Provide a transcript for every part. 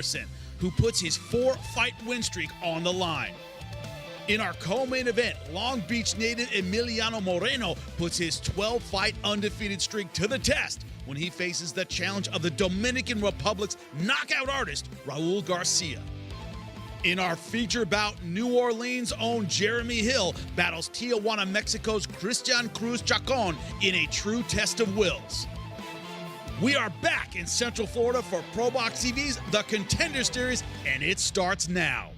Henderson, who puts his 4-fight win streak on the line. In our co-main event, Long Beach native Emiliano Moreno puts his 12-fight undefeated streak to the test when he faces the challenge of the Dominican Republic's knockout artist, Raul Garcia. In our feature bout, New Orleans' own Jeremy Hill battles Tijuana, Mexico's Cristian Cruz Chacon in a true test of wills. We are back in Central Florida for ProBox TV's The Contender Series, and it starts now.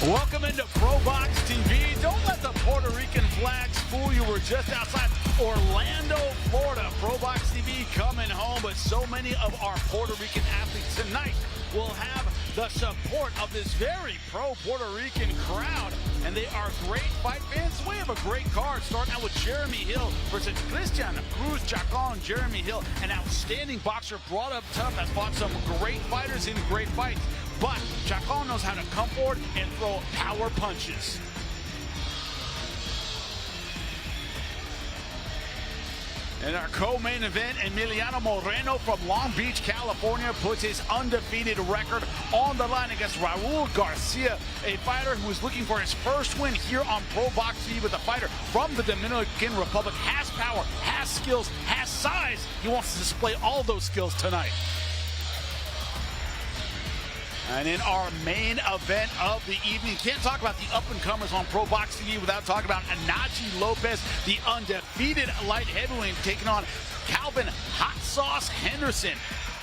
Welcome into ProBox TV. Don't let the Puerto Rican flags fool you. We're just outside Orlando, Florida. ProBox TV coming home, but so many of our Puerto Rican athletes tonight will have the support of this very pro-Puerto Rican crowd, and they are great fight fans. We have a great card, starting out with Jeremy Hill versus Cristian Cruz Chacon. Jeremy Hill, an outstanding boxer, brought up tough, has fought some great fighters in great fights, but Chacon knows how to come forward and throw power punches. In our co-main event, Emiliano Moreno from Long Beach, California, puts his undefeated record on the line against Raul Garcia, a fighter who is looking for his first win here on ProBox TV. With a fighter from the Dominican Republic, has power, has skills, has size. He wants to display all those skills tonight. And in our main event of the evening, can't talk about the up-and-comers on ProBox TV without talking about Najee Lopez, the undefeated light heavyweight, taking on Kalvin Hot Sauce Henderson.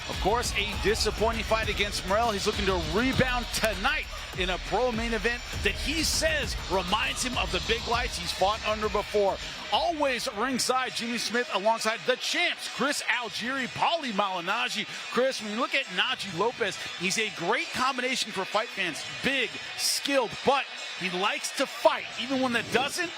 Of course, a disappointing fight against Moreno. He's looking to rebound tonight in a pro main event that he says reminds him of the big lights he's fought under before. Always ringside, Jimmy Smith alongside the champs, Chris Algieri, Paulie Malignaggi. Chris, when you look at Najee Lopez, he's a great combination for fight fans. Big, skilled, but he likes to fight. Even when that doesn't,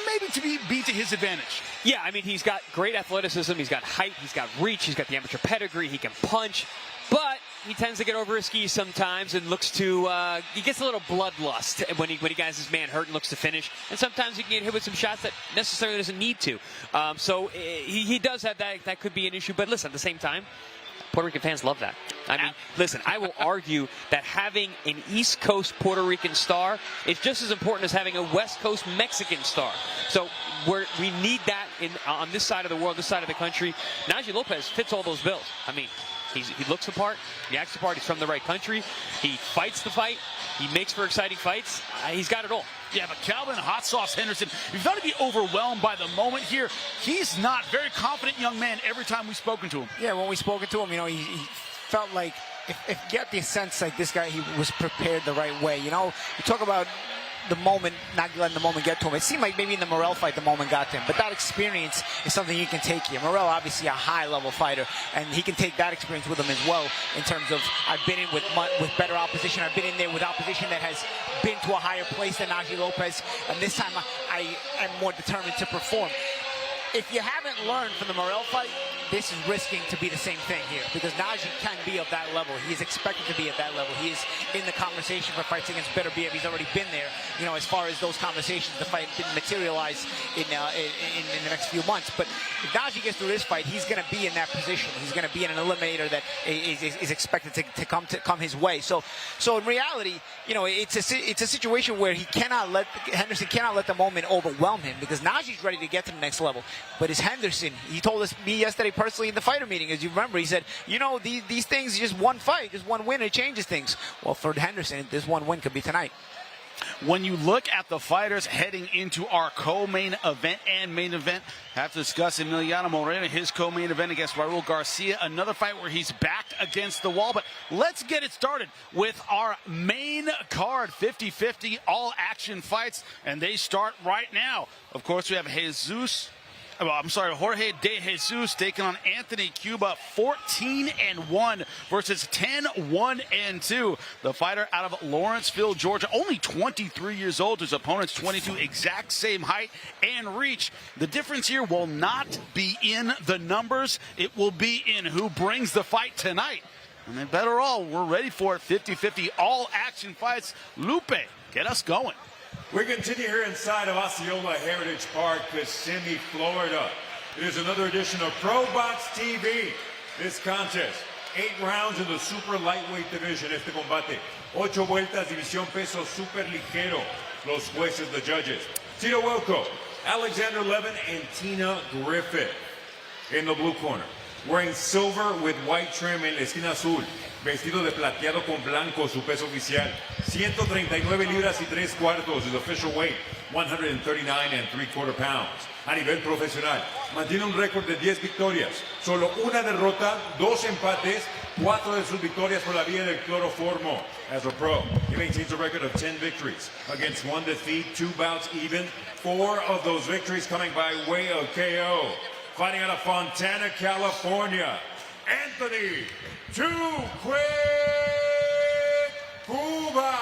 maybe to be to his advantage. Yeah, I mean, he's got great athleticism, he's got height, he's got reach, he's got the amateur pedigree, he can punch, but he tends to get over his skis sometimes and looks to, he gets a little bloodlust when he gets his man hurt and looks to finish. And sometimes he can get hit with some shots that necessarily doesn't need to. So he does have that. That could be an issue. But listen, at the same time, Puerto Rican fans love that. I mean, listen, I will argue that having an East Coast Puerto Rican star is just as important as having a West Coast Mexican star. So we need that on this side of the world, this side of the country. Najee Lopez fits all those bills. I mean, he looks the part, he acts the part, he's from the right country, he fights the fight, he makes for exciting fights, he's got it all. Yeah, but Kalvin Hot Sauce Henderson, you've got to be overwhelmed by the moment here. He's not very confident young man every time we've spoken to him. Yeah, when we've spoken to him, you know, he felt like, if you get the sense like this guy, he was prepared the right way. You know, you talk about the moment, not letting the moment get to him. It seemed like maybe in the Morel fight the moment got to him, but that experience is something he can take here. Morel, obviously a high-level fighter, and he can take that experience with him as well in terms of, I've been in with better opposition. I've been in there with opposition that has been to a higher place than Najee Lopez, and this time I am more determined to perform. If you haven't learned from the Morel fight, this is risking to be the same thing here, because Najee can be of that level. He is expected to be at that level. He is in the conversation for fights against Beterbiev. He's already been there. You know, as far as those conversations, the fight didn't materialize in the next few months. But if Najee gets through this fight, he's going to be in that position. He's going to be in an eliminator that is expected to come his way. So in reality, you know, it's a situation where Henderson cannot let the moment overwhelm him, because Najee's ready to get to the next level. But it's Henderson. He told me yesterday personally in the fighter meeting, as you remember, he said, you know, these things, just one fight, just one win, it changes things. Well, for Henderson, this one win could be tonight. when you look at the fighters heading into our co-main event and main event, have to discuss Emiliano Moreno, his co-main event against Raul Garcia, another fight where he's backed against the wall. But let's get it started with our main card, 50-50 all-action fights, and they start right now. Of course, we have Jorge De Jesus taking on Anthony Cuba, 14-1 versus 10-1-2. The fighter out of Lawrenceville, Georgia, only 23 years old. His opponent's 22, exact same height and reach. The difference here will not be in the numbers. It will be in who brings the fight tonight. And then better all, we're ready for it. 50-50 all-action fights. Lupe, get us going. We continue here inside of Osceola Heritage Park, Kissimmee, Florida. It is another edition of ProBox TV. This contest, 8 rounds in the super lightweight division. Este combate, 8 vueltas, división peso super ligero. Los jueces, the judges, Tito Welko, Alexander Levin, and Tina Griffith. In the blue corner, wearing silver with white trim en la esquina azul, vestido de plateado con blanco, su peso oficial, 139 libras y 3 cuartos, his official weight, 139 3/4 pounds. A nivel profesional, mantiene un récord de 10 victorias, solo una derrota, 2 empates, 4 de sus victorias por la vía del cloroformo. As a pro, he maintains a record of 10 victories against 1 defeat, 2 bouts even, 4 of those victories coming by way of KO. Fighting out of Fontana, California, Anthony "Too Quick" Cuba.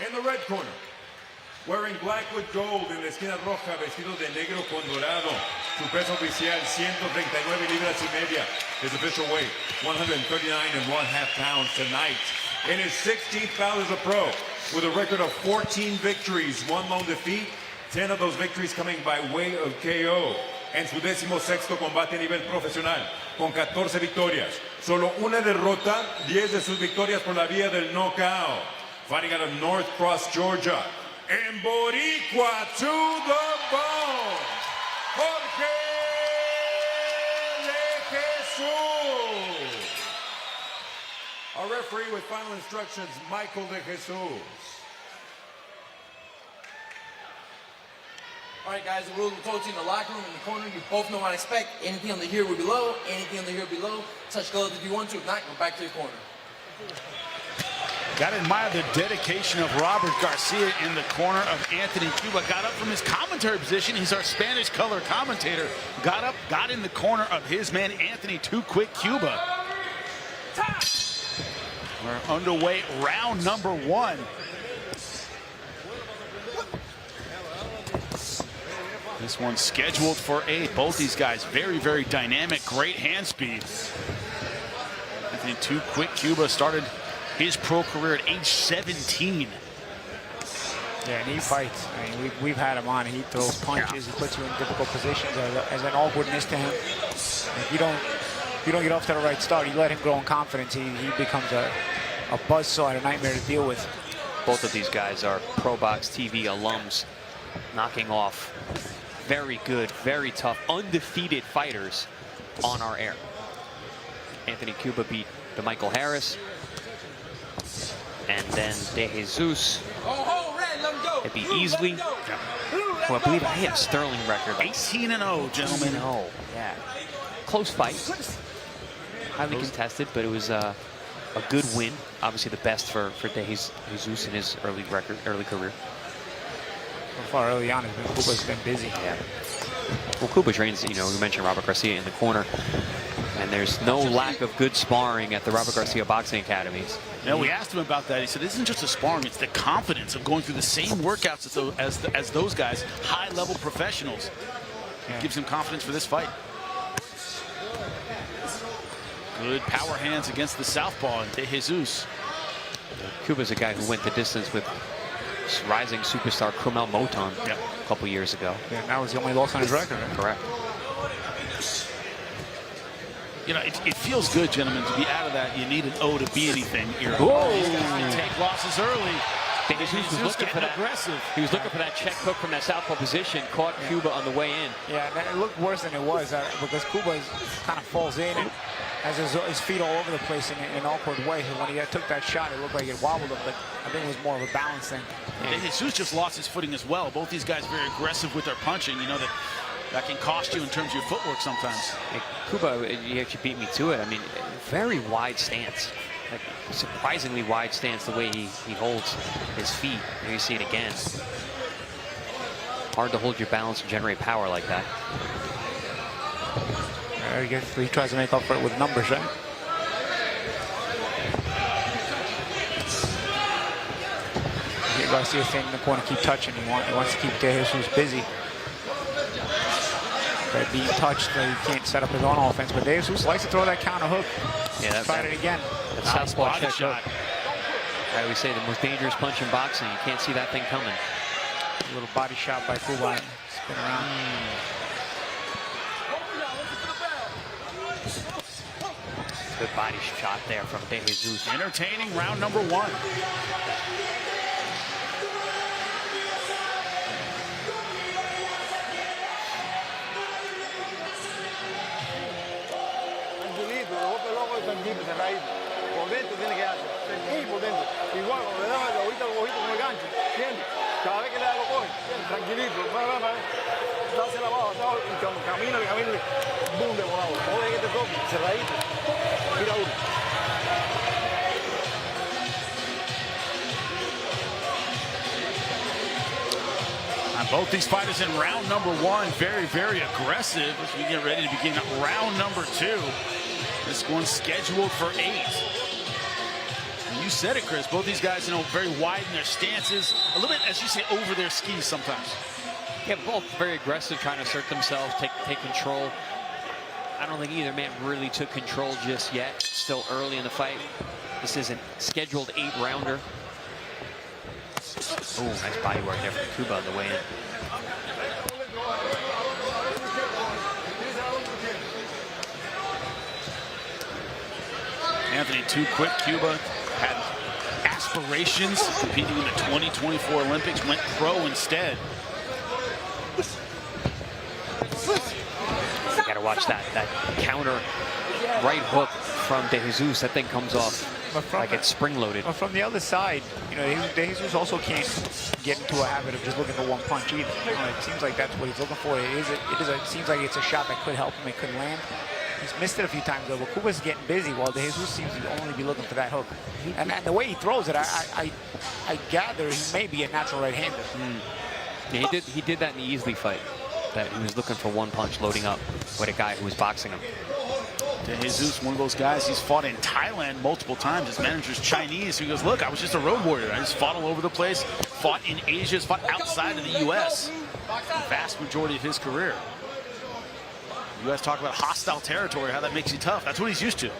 In the red corner, wearing black with gold en la esquina roja, vestido de negro con dorado. Su peso oficial, 139 libras y media. His official weight, 139 1/2 pounds tonight. In his 16th bout as a pro, with a record of 14 victories, 1 lone defeat, 10 of those victories coming by way of KO. En su 16º combate a nivel profesional, con 14 victorias, solo una derrota, 10 de sus victorias por la vía del knockout. Fighting out of North Cross, Georgia, en Boricua to the bone, Jorge De Jesus. Our referee with final instructions, Michael De Jesus. All right, guys, the rules we told you in the locker room, in the corner, you both know what to expect. Anything on the here will be below, anything on the here below. Touch gloves if you want to, if not, go back to your corner. Got to admire the dedication of Robert Garcia in the corner of Anthony Cuba. Got up from his commentary position. He's our Spanish color commentator. Got up, got in the corner of his man, Anthony "Too Quick" Cuba. We're underway, round number 1. This one's scheduled for 8. Both these guys very, very dynamic, great hand speed. Anthony "Too Quick" Cuba started his pro career at age 17. Yeah, and he fights. I mean, we've had him on. He throws punches. He puts you in difficult positions as an awkwardness to him. If you don't get off to the right start, you let him grow in confidence, he becomes a buzzsaw and a nightmare to deal with. Both of these guys are ProBox TV alums, knocking off very good, very tough, undefeated fighters on our air. Anthony Cuba beat Michael Harris, and then De Jesus it beat easily. Who I believe he had a sterling record, 18-0, gentlemen. 18-0, yeah. Close fight, highly contested, but it was a good win. Obviously, the best for De Jesus in his early career. So far early on, Cuba's been busy. Yeah. Well, Cuba trains, you know, we mentioned Robert Garcia in the corner, and there's no lack of good sparring at the Robert Garcia Boxing Academies. Yeah, we asked him about that. He said, "This isn't just a sparring; it's the confidence of going through the same workouts as those guys, high-level professionals. It gives him confidence for this fight." Good power hands against the southpaw and De Jesus. Cuba's a guy who went the distance with rising superstar Kumel Moton a couple years ago. Yeah, that was the only loss on his record. Right? Correct. You know, it feels good, gentlemen, to be out of that. You need an O to be anything. These guys can take losses early. De Jesus was looking for that. Aggressive. He was looking for that check hook from that southpaw position. Caught Cuba on the way in. Yeah, it looked worse than it was because Cuba kind of falls in and has his feet all over the place in an awkward way. And when he took that shot, it looked like it wobbled him, but I think it was more of a balance thing. And Jesus just lost his footing as well. Both these guys very aggressive with their punching. You know that can cost you in terms of your footwork sometimes. Hey, Cuba, you actually beat me to it. I mean, very wide stance. Like, surprisingly wide stance the way he holds his feet. There you see it again. Hard to hold your balance and generate power like that. I guess he tries to make up for it with numbers, right? Garcia staying in the corner, keep touching. He wants to keep De Jesus busy. But being touched, he can't set up his own offense. But De Jesus likes to throw that counter hook. Yeah, tried it again. That southpaw check hook. I always say the most dangerous punch in boxing. You can't see that thing coming. A little body shot by Cuba. Spin around. Good body shot there from De Jesus. Entertaining round number 1. tranquilo, cerradito. Por dentro tiene que darse. Sentir por dentro. Igual cuando le daba ahorita lo cogiste con el gancho. ¿Entiendes? Cada vez que le da lo coge. Tranquilito. Darse la baja. Y camina, boom de volado. No dejes que te toque. Cerradito. Mira uno. Both these fighters in round number 1, very, very aggressive as we get ready to begin round number 2. This one's scheduled for 8. And you said it, Chris. Both these guys, very wide in their stances, a little bit, as you say, over their skis sometimes. Yeah, both very aggressive, trying to assert themselves, take control. I don't think either man really took control just yet. Still early in the fight. This is a scheduled 8-rounder. Oh, nice body work there from Cuba on the way in. Anthony, too quick. Cuba had aspirations competing in the 2024 Olympics, went pro instead. You gotta watch that counter right hook from De Jesus. That thing comes off like it's spring-loaded. But from the other side, De Jesus also can't get into a habit of just looking for one punch either. It seems like that's what he's looking for. It seems like it's a shot that could help him. It could land. He's missed it a few times though. But Cuba's getting busy while De Jesus seems to only be looking for that hook. And the way he throws it, I gather he may be a natural right-hander. Yeah, he did that in the Easley fight. That he was looking for one punch loading up with a guy who was boxing him. De Jesus, one of those guys, he's fought in Thailand multiple times. His manager's Chinese. He goes, look, I was just a road warrior. I just fought all over the place, fought in Asia, fought outside of the U.S. The vast majority of his career. You guys talk about hostile territory, how that makes you tough. That's what he's used to.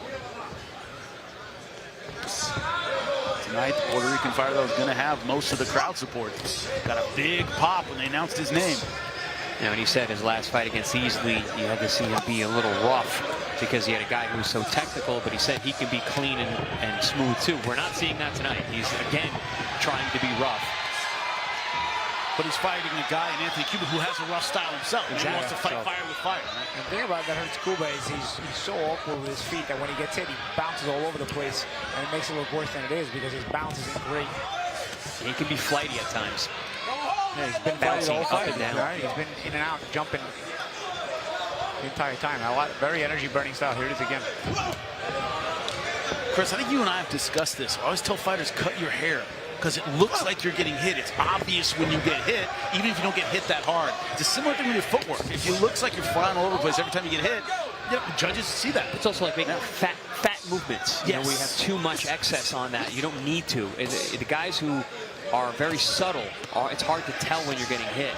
Tonight, the Puerto Rican fighter, though, is going to have most of the crowd support. Got a big pop when they announced his name. And he said his last fight against Easley, you had to see him be a little rough because he had a guy who was so technical, but he said he can be clean and smooth too. We're not seeing that tonight. He's, again, trying to be rough. But he's fighting a guy in Anthony Cuba who has a rough style himself. Exactly. He wants to fight fire with fire. Right? The thing about that hurts Cuba is he's so awkward with his feet that when he gets hit, he bounces all over the place, and it makes it look worse than it is because his bounce isn't great. He can be flighty at times. Yeah, he's been bouncing up and down. Right? He's been in and out, jumping the entire time. Very energy-burning style. Here it is again. Chris, I think you and I have discussed this. I always tell fighters, cut your hair, because it looks like you're getting hit. It's obvious when you get hit, even if you don't get hit that hard. It's a similar thing with your footwork. If it looks like you're flying all over the place every time you get hit, judges see that. It's also like making fat movements. Yes. We have too much excess on that. You don't need to. The guys who are very subtle, it's hard to tell when you're getting hit.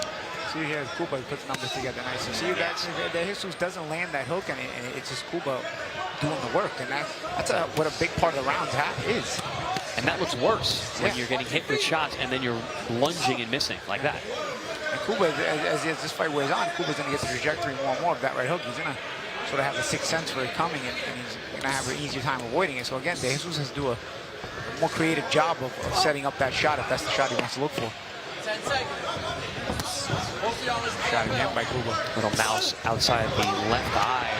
See here, Cuba puts numbers together nicely. See that De Jesus doesn't land that hook, and it's just Cuba doing the work, and that's what a big part of the round is. And that looks worse when you're getting hit with shots and then you're lunging and missing like that. And Cuba, as this fight wears on, Cuba's going to get the trajectory more and more of that right hook. He's going to sort of have a sixth sense for it coming, and he's going to have an easier time avoiding it. So again, De Jesus has to do a more creative job of setting up that shot if that's the shot he wants to look for. 10 seconds. Shot again by Cuba. Little mouse outside the left eye.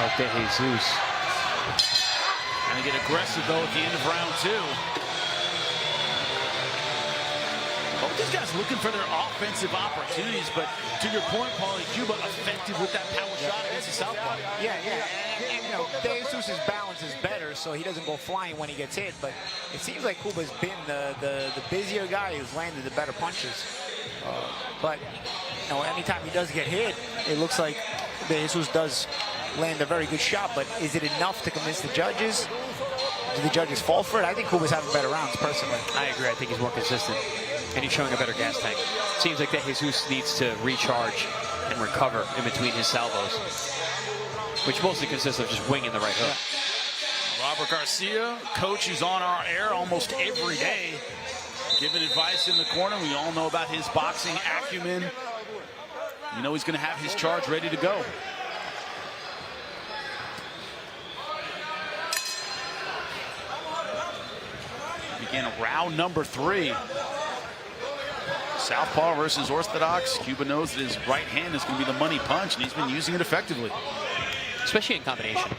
of De Jesus. Gonna get aggressive though at the end of round 2. Both these guys looking for their offensive opportunities, but to your point, Paulie, Cuba effective with that power shot against the southpaw. Yeah. And, you know, De Jesus' balance is better, so he doesn't go flying when he gets hit. But it seems like Cuba's been the busier guy who's landed the better punches. But you know, anytime he does get hit, it looks like De Jesus does land a very good shot. But is it enough to convince the judges? Do the judges fall for it? I think Cuba's having better rounds, personally. I agree. I think he's more consistent, and he's showing a better gas tank. Seems like De Jesus needs to recharge and recover in between his salvos, which mostly consists of just winging the right hook. Robert Garcia, coach who's on our air almost every day, giving advice in the corner. We all know about his boxing acumen. You know he's going to have his charge ready to go. Begin round number 3. Southpaw versus orthodox. Cuba knows that his right hand is going to be the money punch, and he's been using it effectively, especially in combination.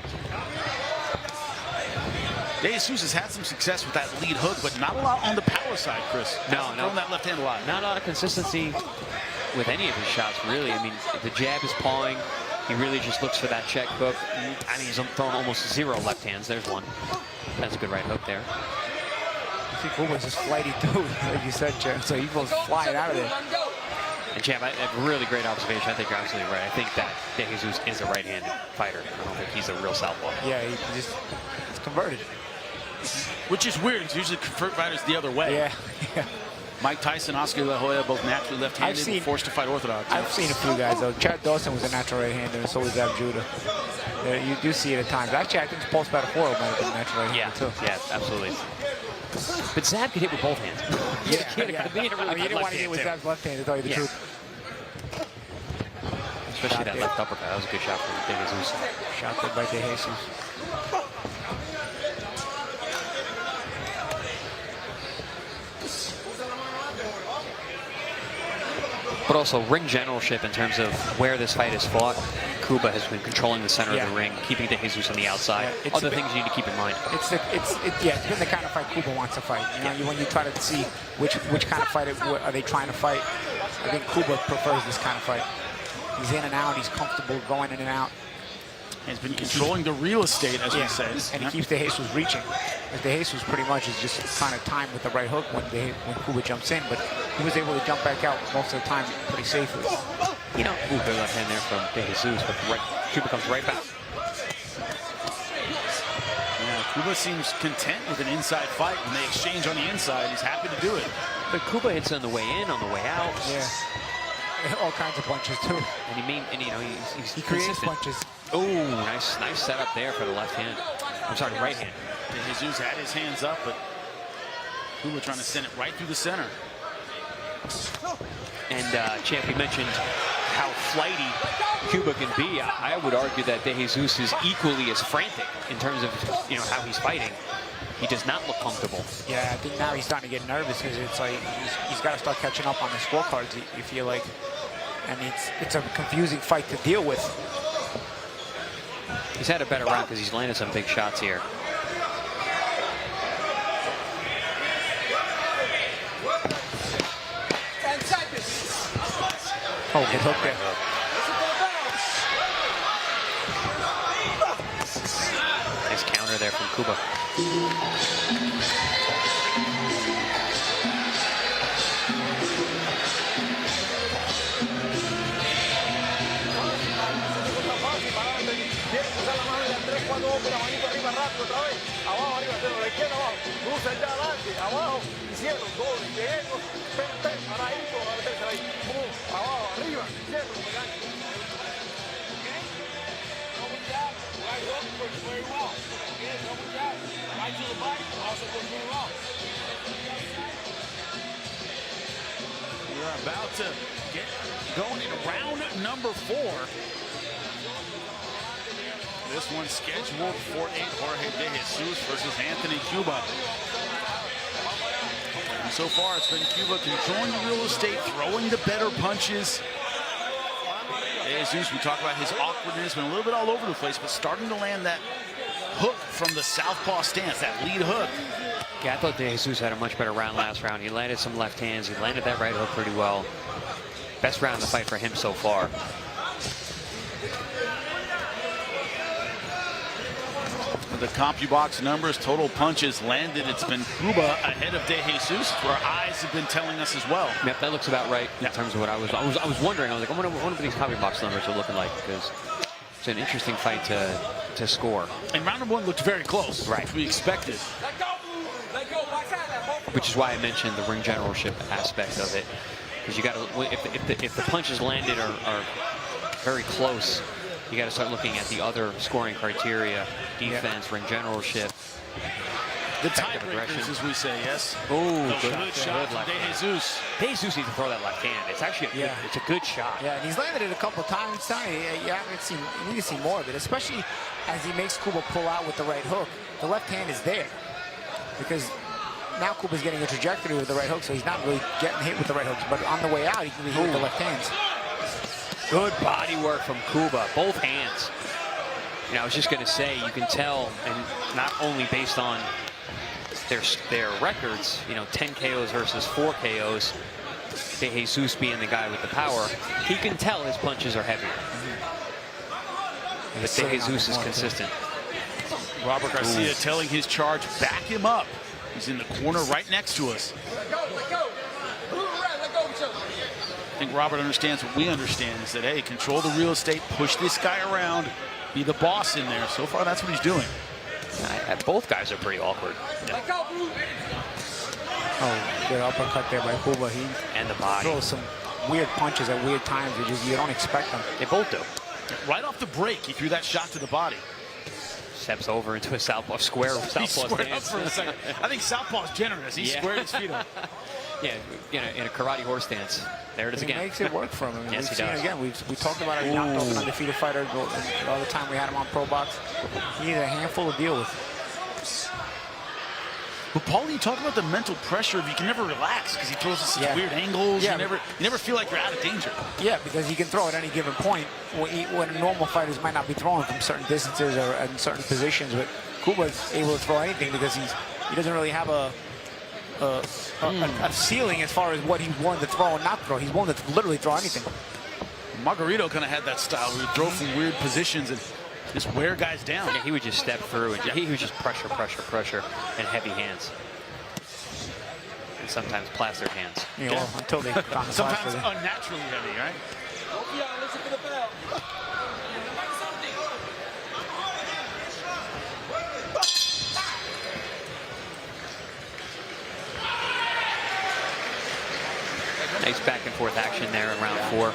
De Jesus has had some success with that lead hook, but not a lot on the power side, Chris. No. Throwing that left hand a lot. Not a lot of consistency with any of his shots, really. I mean, the jab is pawing. He really just looks for that check hook. I mean, he's throwing almost 0 left hands. There's one. That's a good right hook there. I think Cuba's just flighty too, like you said, Jeff. So he goes flying out of there. And Jam, a really great observation. I think you're absolutely right. I think that De Jesus is a right-handed fighter. I don't think he's a real southpaw. Yeah, he's converted. Which is weird. It's usually convert fighters the other way. Yeah. Mike Tyson, Oscar La Hoya, both naturally left-handed, forced to fight orthodox. I've seen a few guys though. Chad Dawson was a natural right-hander, and so was Zab Judah. You do see it at times. Actually, I think Pulse Bataforo might have been a natural right-hander too. Yeah, absolutely. But Zab could hit with both hands. Yeah. I mean, you didn't want to hit with Zab's left hand, to tell you the truth. Especially that left uppercut. That was a good shot from De Jesus. Shot there by De Jesus. But also ring generalship in terms of where this fight is fought. Cuba has been controlling the center of the ring, keeping De Jesus on the outside. Other things you need to keep in mind. It's been the kind of fight Cuba wants to fight. You know, when you try to see which kind of fight are they trying to fight, I think Cuba prefers this kind of fight. He's in and out. He's comfortable going in and out. He's been controlling the real estate, as we say. And he keeps De Jesus reaching. De Jesus pretty much is just kind of timed with the right hook when Cuba jumps in, but he was able to jump back out most of the time pretty safely. You know, good left hand there from De Jesus, but Cuba comes right back. Yeah, Cuba seems content with an inside fight. When they exchange on the inside, he's happy to do it. But Cuba hits on the way in, on the way out. Yeah. All kinds of punches too. And you know, he creates punches. Oh, nice setup there for the left hand. I'm sorry, right hand. De Jesus had his hands up, but Cuba trying to send it right through the center. And Champ, you mentioned how flighty Cuba can be. I would argue that De Jesus is equally as frantic in terms of how he's fighting. He does not look comfortable. Yeah, I think now he's starting to get nervous because it's like he's got to start catching up on the scorecards. You feel like, I mean, it's a confusing fight to deal with. He's had a better round because he's landed some big shots here. Oh, good hook there. Nice counter there from Cuba. We're about to get going in round number 4. This one scheduled for Jorge De Jesus versus Anthony Cuba. And so far, it's been Cuba controlling the real estate, throwing the better punches. De Jesus, we talked about his awkwardness, been a little bit all over the place, but starting to land that hook from the southpaw stance, that lead hook. Yeah, I thought De Jesus had a much better round last round. He landed some left hands. He landed that right hook pretty well. Best round of the fight for him so far. The CompuBox numbers, total punches landed. It's been Cuba ahead of De Jesus, where eyes have been telling us as well. Yep, that looks about right in terms of what I was wondering. I was like, I wonder what these CompuBox numbers are looking like, because it's an interesting fight to score. And round number 1 looked very close, right? Which we expected. Which is why I mentioned the ring generalship aspect of it, because you got to, if the punches landed are very close, you got to start looking at the other scoring criteria: defense, ring generalship, the tiebreakers, as we say. Yes. Oh, good shot from De Jesus. De Jesus needs to throw that left hand. It's actually it's a good shot. Yeah, and he's landed it a couple times. You need to see more of it, especially as he makes Cuba pull out with the right hook. The left hand is there because now Cuba's getting a trajectory with the right hook, so he's not really getting hit with the right hooks. But on the way out, he can be hit with the left hands. Good body work from Cuba, both hands. You know, I was just going to say, you can tell, and not only based on their records, you know, 10 KOs versus 4 KOs, De Jesus being the guy with the power, he can tell his punches are heavier. But De Jesus is consistent. Robert Garcia telling his charge, back him up. He's in the corner right next to us. I think Robert understands what we understand, is that, hey, control the real estate, push this guy around, be the boss in there. So far, that's what he's doing. Both guys are pretty awkward. Yeah. Oh, good uppercut there by Cuba. And the body. Throws some weird punches at weird times. You don't expect them. They both do. Right off the break, he threw that shot to the body. Steps over into a southpaw, square southpaw stance. For a second. I think southpaw's generous. He squared his feet up. Yeah, in a karate horse stance. There it is again. He makes it work for him. I mean, yes, he does. Again, we talked about it. He knocked off an undefeated fighter all the time we had him on ProBox. He needs a handful to deal with. But Paul, you talk about the mental pressure of you can never relax because he throws at such weird angles. Yeah. You never feel like you're out of danger. Yeah, because he can throw at any given point when normal fighters might not be throwing from certain distances or in certain positions. But Cuba's able to throw anything because he doesn't really have a ceiling as far as what he's willing to throw and not throw. He's willing to literally throw anything. Margarito kind of had that style. He would throw from weird positions and just wear guys down. Yeah, he would just step through and he would just pressure, and heavy hands. And sometimes plastered hands. Yeah, well, until they sometimes unnaturally heavy, right? Nice back and forth action there in round 4.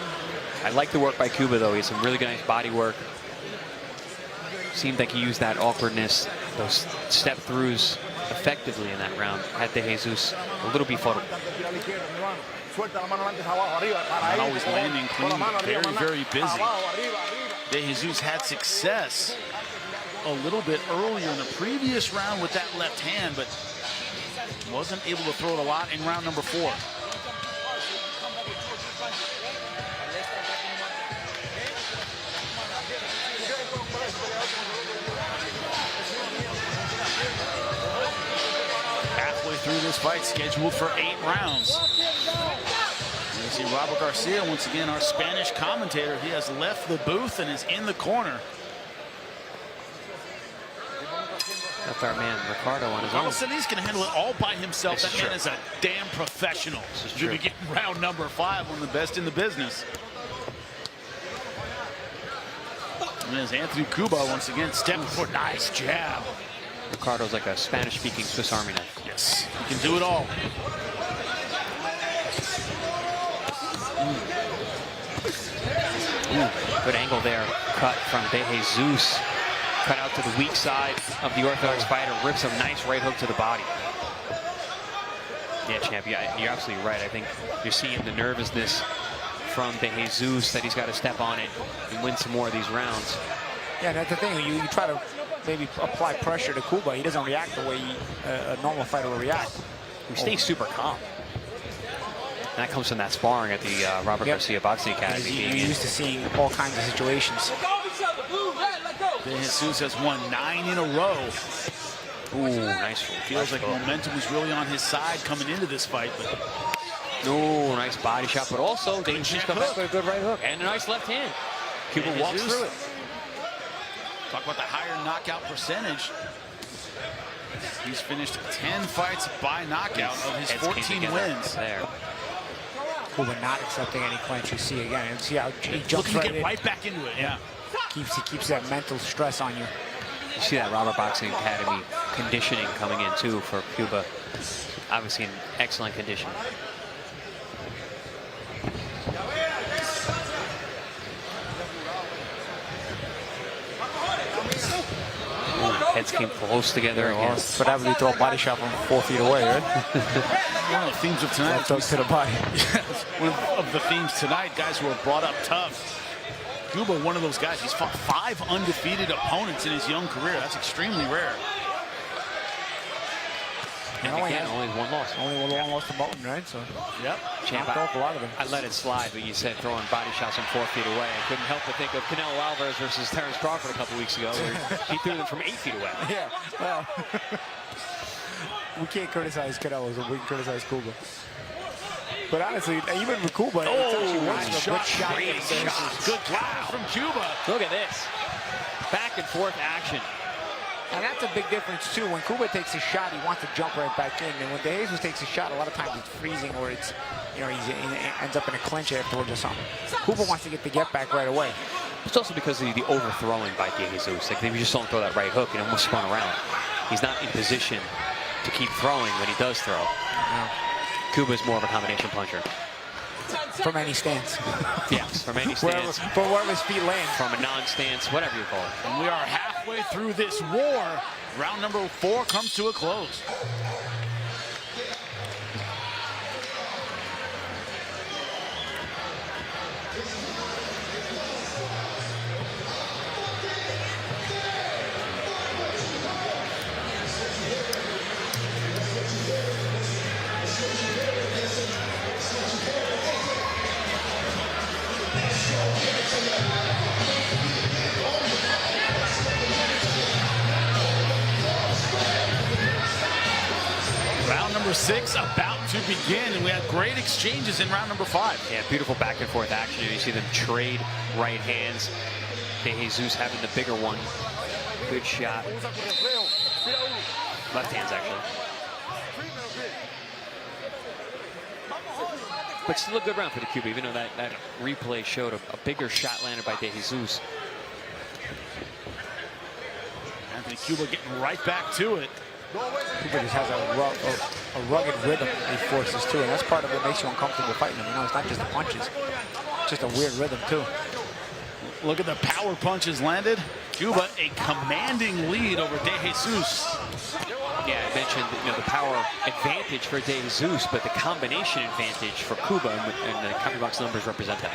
I like the work by Cuba, though. He had some really good, nice body work. Seemed like he used that awkwardness, those step throughs effectively in that round. Had De Jesus a little befuddled. Not always landing clean, very, very busy. De Jesus had success a little bit earlier in the previous round with that left hand, but wasn't able to throw it a lot in round number 4. Through this fight, scheduled for 8 rounds. You see Robert Garcia, once again, our Spanish commentator. He has left the booth and is in the corner. That's our man, Ricardo, on his own. Said he's going to handle it all by himself. This that man is a damn professional. Should be getting round number 5, one of the best in the business. And as Anthony Cuba once again stepping forward, nice jab. Ricardo's like a Spanish-speaking Swiss Army knife. Yes, he can do it all. Good angle there. Cut from De Jesus. Cut out to the weak side of the orthodox fighter. Rips a nice right hook to the body. Yeah, champ, you're absolutely right. I think you're seeing the nervousness from De Jesus that he's got to step on it and win some more of these rounds. Yeah, that's the thing. You try to maybe apply pressure to Cuba. He doesn't react the way a normal fighter will react. He stays super calm. And that comes from that sparring at the Robert Garcia Boxing Academy. You're used to seeing all kinds of situations. De Jesus has won 9 in a row. Ooh, nice. Feels like momentum was really on his side coming into this fight. But ooh, nice body shot, but also De Jesus comes back with a good right hook and a nice left hand. Cuba walks through it. Talk about the higher knockout percentage. He's finished 10 fights by knockout of his 14 wins. There. Cuba not accepting any clinch. You see again, and see how he jumps Looking to get right back into it. Yeah. He keeps that mental stress on you. You see that Robert Boxing Academy conditioning coming in too for Cuba. Obviously in excellent condition. Heads came close together again. But after you throw a body shot from 4 feet away, right? One of the themes of tonight. That to the body. One of the themes tonight, guys who are brought up tough. Cuba, one of those guys. He's fought 5 undefeated opponents in his young career. That's extremely rare. And again, only one loss. Only one loss to Moulton, right? So, yep. Knocked off a lot of them. I let it slide, but you said throwing body shots from 4 feet away. I couldn't help but think of Canelo Alvarez versus Terrence Crawford a couple weeks ago, where he threw them from 8 feet away. Yeah, well, we can't criticize Canelo, so we can criticize Cuba. But honestly, even with Cuba, it's actually one of the good shots. Great shot. Good job from Cuba. Look at this. Back and forth action. And that's a big difference, too. When Cuba takes a shot, he wants to jump right back in. And when De Jesus takes a shot, a lot of times it's freezing or it's, he ends up in a clinch afterwards or something. Cuba wants to get the get back right away. It's also because of the overthrowing by De Jesus. Like, if you just saw him throw that right hook, and almost spun around. He's not in position to keep throwing when he does throw. No. Cuba's more of a combination puncher. From any stance. Yes, from any stance. From wherever his feet land. From a non-stance, whatever you call it. And we are halfway through this war. Round number 4 comes to a close. Round number 6 about to begin, and we had great exchanges in round number 5. Yeah, beautiful back and forth action. You see them trade right hands. De Jesus having the bigger one. Good shot. Left hands, actually. But still a good round for the Cuba, even though that replay showed a bigger shot landed by De Jesus. Anthony Cuba getting right back to it. Cuba just has a rugged rhythm he forces too, and that's part of what makes you uncomfortable fighting him. It's not just the punches, it's just a weird rhythm too. Look at the power punches landed. Cuba a commanding lead over De Jesus. Yeah, I mentioned the power advantage for De Jesus, but the combination advantage for Cuba, and the CompuBox numbers represent that.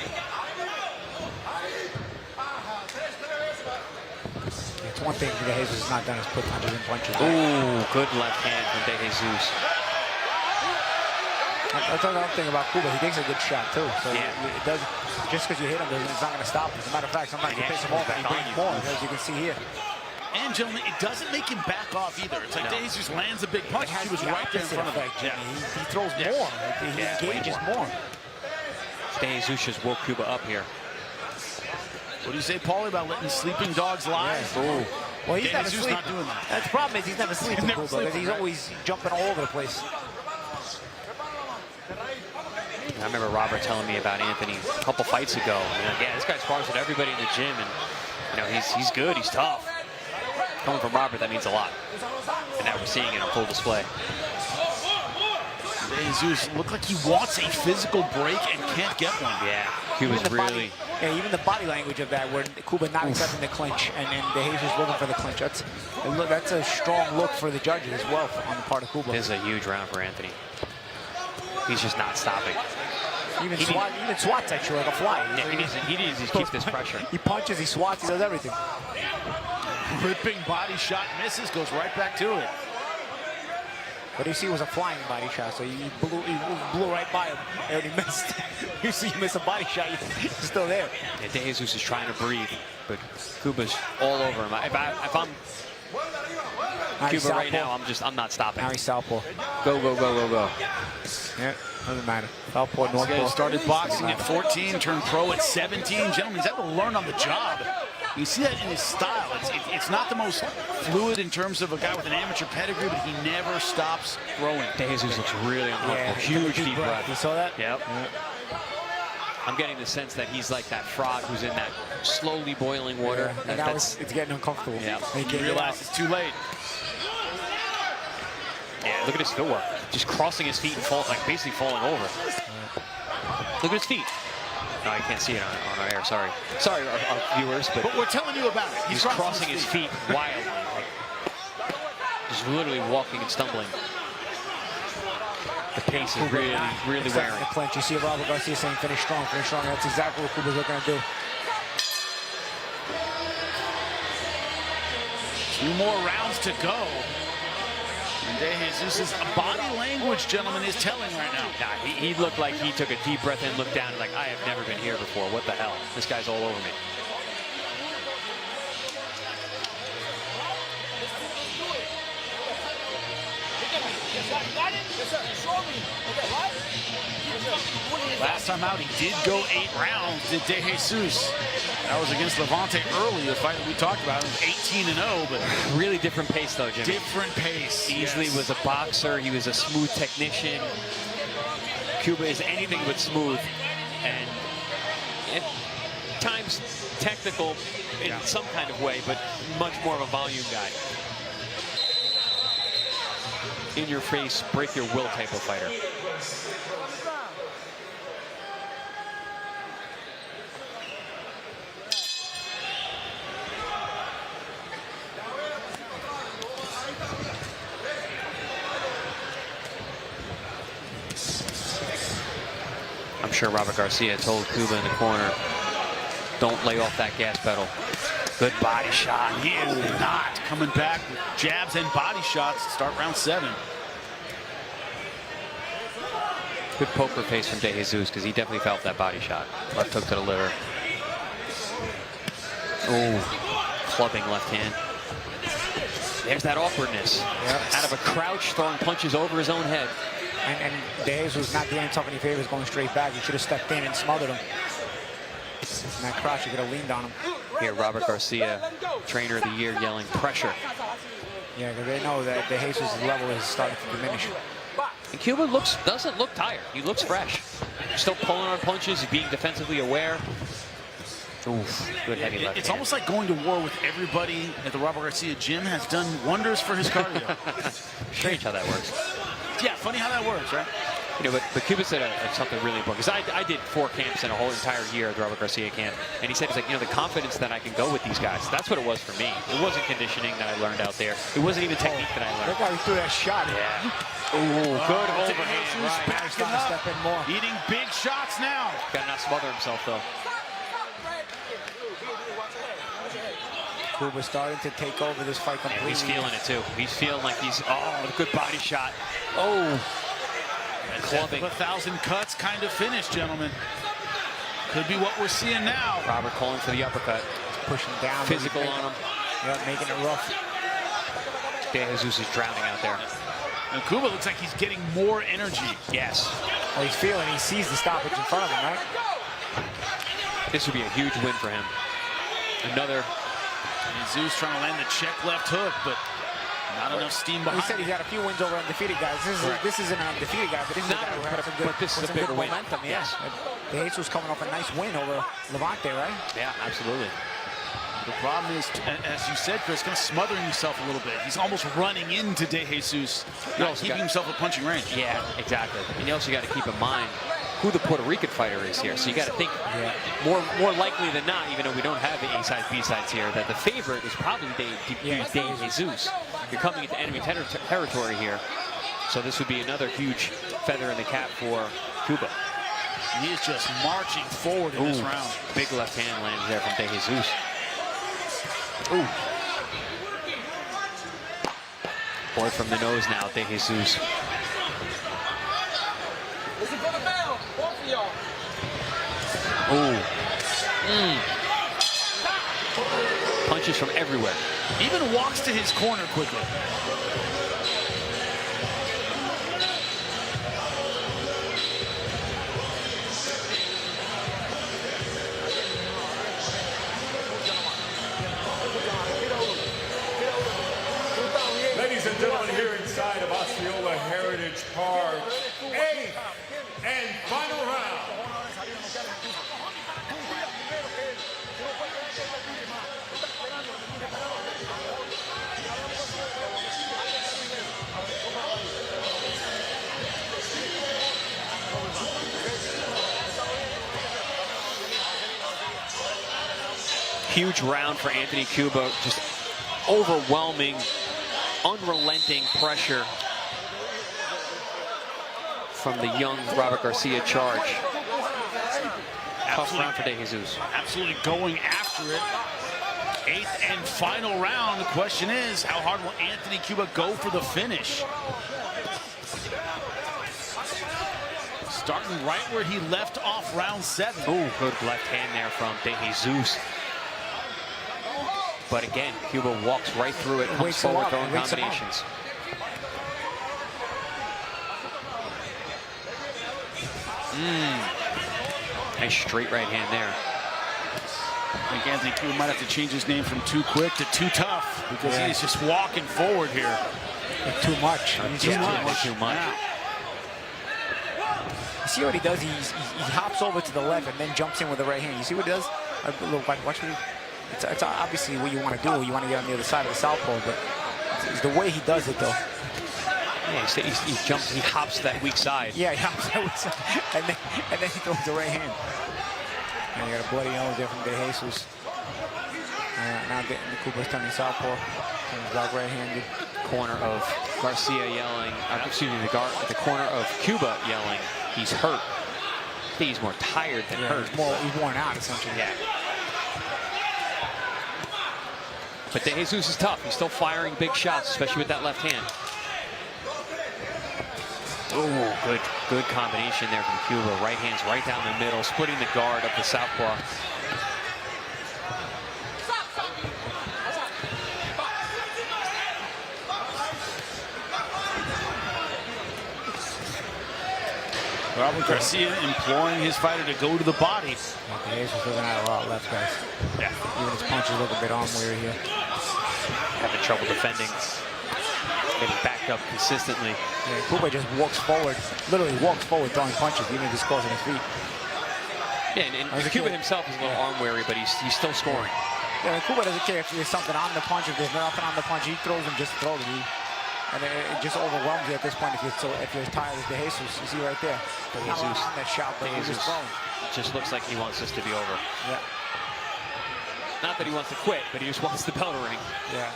It's one thing De Jesus has not done is put punches and punches. Ooh, good left hand from De Jesus. That's another thing about Cuba. He takes a good shot too. So yeah. It does, just because you hit him, it's not going to stop him. As a matter of fact, sometimes you piss him off and he brings more, as you can see here. And gentlemen, it doesn't make him back off either. It's like De Jesus lands a big punch. He was right there in front of him. Yeah. He throws more. He engages more. De Jesus just woke Cuba up here. What do you say, Paulie, about letting sleeping dogs lie? Yeah. Well, he's never sleeping. Not doing that. That's the problem is he's never sleeping, Cuba, because he's always jumping all over the place. I remember Robert telling me about Anthony a couple fights ago. Yeah, this guy spars with everybody in the gym, and he's good, he's tough. Coming from Robert, that means a lot. And now we're seeing it on full display. De Jesus looked like he wants a physical break and can't get one. Yeah, he was really... even the body language of that, where Cuba not accepting the clinch, and De Jesus looking for the clinch. That's a strong look for the judges as well on the part of Cuba. This is a huge round for Anthony. He's just not stopping. Even swats that you like a fly. Yeah, he needs to keep this pressure. He punches, he swats, he does everything. Ripping body shot, misses, goes right back to it. What you see was a flying body shot, so he blew right by him. He already missed. You see, you miss a body shot, you're still there. Yeah, De Jesus is trying to breathe, but Cuba's all over him. If I'm Cuba right now, I'm not stopping. Now he's southpaw. Go, go, go, go, go. Yeah, doesn't matter. Southpaw, This northpaw. guy started boxing at 14, turned pro at 17. Gentlemen, he's had to learn on the job. You see that in his style. It's not the most fluid in terms of a guy with an amateur pedigree, but he never stops throwing. De Jesus looks really uncomfortable. Yeah, Huge deep breath. You saw that? Yep. I'm getting the sense that he's like that frog who's in that slowly boiling water. And now it's getting uncomfortable. Yeah. He You realize it's too late. Yeah, look at his footwork. Just crossing his feet and basically falling over. Look at his feet. No, you can't see it on our air. Sorry. Sorry, our viewers, But we're telling you about it. he's crossing his feet wildly. Like, just literally walking and stumbling. The pace is really wearing. The clinch. You see Robert Garcia saying finish strong, finish strong. That's exactly what Cuba's looking to do. 2 more rounds to go. And De Jesus' body language, gentlemen, is telling right now. Nah, he looked like he took a deep breath in, looked down, like, I have never been here before. What the hell? This guy's all over me. Last time out, he did go 8 rounds, did De Jesus. That was against Levante early, the fight that we talked about. It was 18-0, but Really different pace, though, Jimmy. different pace. Easily yes. was a boxer. He was a smooth technician. Cuba is anything but smooth, and at times technical in some kind of way, but much more of a volume guy. In your face, break your will type of fighter. I'm sure Robert Garcia told Cuba in the corner, don't lay off that gas pedal. Good body shot. He is not coming back with jabs and body shots to start round 7. Good poker face from De Jesus, because he definitely felt that body shot. Left hook to the liver. Oh, clubbing left hand. There's that awkwardness. Yep. Out of a crouch, throwing punches over his own head. And De Jesus was not doing himself any favors going straight back. He should have stepped in and smothered him. In that crouch, he could have leaned on him. Here, Robert Garcia, trainer of the year, yelling pressure. Yeah, because they know that De Jesus' level is starting to diminish. And Cuba doesn't look tired. He looks fresh. Still pulling on punches, being defensively aware. Oof, good heavy left It's hand. almost like going to war with everybody at the Robert Garcia gym has done wonders for his cardio. Strange how that works. Yeah, funny how that works, right? You know, but Cuba said something really important, because I did 4 camps in a whole entire year at the Robert Garcia camp, and he said, he's like, you know, the confidence that I can go with these guys, that's what it was for me. It wasn't conditioning that I learned out there. It wasn't even technique that I learned. Look how he threw that shot. Yeah. Ooh, good overhand. Jesus Right. Now he's starting to step in more. Eating big shots now. Got to not smother himself, though. Cuba's starting to take over this fight Yeah, completely. he's feeling it, too. He's feeling like he's, a good body shot. Oh. Clubbing. 1,000 cuts kind of finish, gentlemen. Could be what we're seeing now. Robert calling for the uppercut. Pushing down. Physical on him. Yeah, making it rough. De Jesus is drowning out there. And Cuba looks like he's getting more energy. Yes. Oh, he's feeling, he sees the stoppage in front of him, right? This would be a huge win for him. Another. Jesus trying to land the check left hook, but not enough steam behind. He said he's got a few wins over undefeated guys. This isn't an undefeated guy, but this is a guy who had some good, but this is a some bigger good win. momentum. Yes. De Jesus coming off a nice win over Levante, right? Yeah, absolutely. The problem is, as you said, Chris, kind of smothering himself a little bit. He's almost running into De Jesus, not keeping himself at punching range. Yeah, exactly. And you also got to keep in mind who the Puerto Rican fighter is here. So you got to think more likely than not, even though we don't have the A-sides, B-sides here, that the favorite is probably De Jesus. You're coming into enemy territory here. So this would be another huge feather in the cap for Cuba. He is just marching forward in this round. Big left hand lands there from De Jesus. Ooh. Boy from the nose now, De Jesus. Oh. Punches from everywhere. Even walks to his corner quickly. Ladies and gentlemen, here inside of Osceola Heritage Park, 8th and final round. Huge round for Anthony Cuba. Just overwhelming, unrelenting pressure from the young Robert Garcia charge. Tough round for De Jesus. Absolutely going after it. 8th and final round. The question is, how hard will Anthony Cuba go for the finish? Starting right where he left off round 7. Oh, good left hand there from De Jesus. But again, Cuba walks right through it, comes forward throwing combinations. Nice straight right hand there. I think Anthony Cuba might have to change his name from Too Quick to Too Tough, because he's just walking forward here. Too much. Too much. Yeah. You see what he does? He hops over to the left and then jumps in with the right hand. You see what he does? Watch what he... It's obviously what you want to do. You want to get on the other side of the southpaw, but it's the way he does it, though. Yeah, he jumps, he hops to that weak side. Yeah, he hops to that weak side, and then he throws the right hand. And you got a bloody nose there from De Jesus. Now Cuba's turning southpaw. Comes back right-handed. Corner of Garcia yelling, excuse me, the corner of Cuba yelling, he's hurt. I think he's more tired than hurt. He's worn out, essentially. Yeah. But De Jesus is tough. He's still firing big shots, especially with that left hand. Oh, good combination there from Cuba. Right hands right down the middle, splitting the guard of the southpaw. Robert Garcia imploring his fighter to go to the body. De Jesus looking at a lot left, guys. Yeah. Even his punches look a bit arm weary here. Having trouble defending. Getting backed up consistently. Yeah, Cuba just walks forward, literally walks forward throwing punches, even if he's causing his feet. Yeah, and Cuba himself is a little arm weary, but he's still scoring. Yeah, Cuba doesn't care if there's something on the punch, if there's nothing on the punch, he throws them, just throws them. And it just overwhelms you at this point if you're tired as De Jesus. You see right there. Not on that shot, but he's just throwing. Just looks like he wants this to be over. Yeah. Not that he wants to quit, but he just wants the bell to ring. Yeah.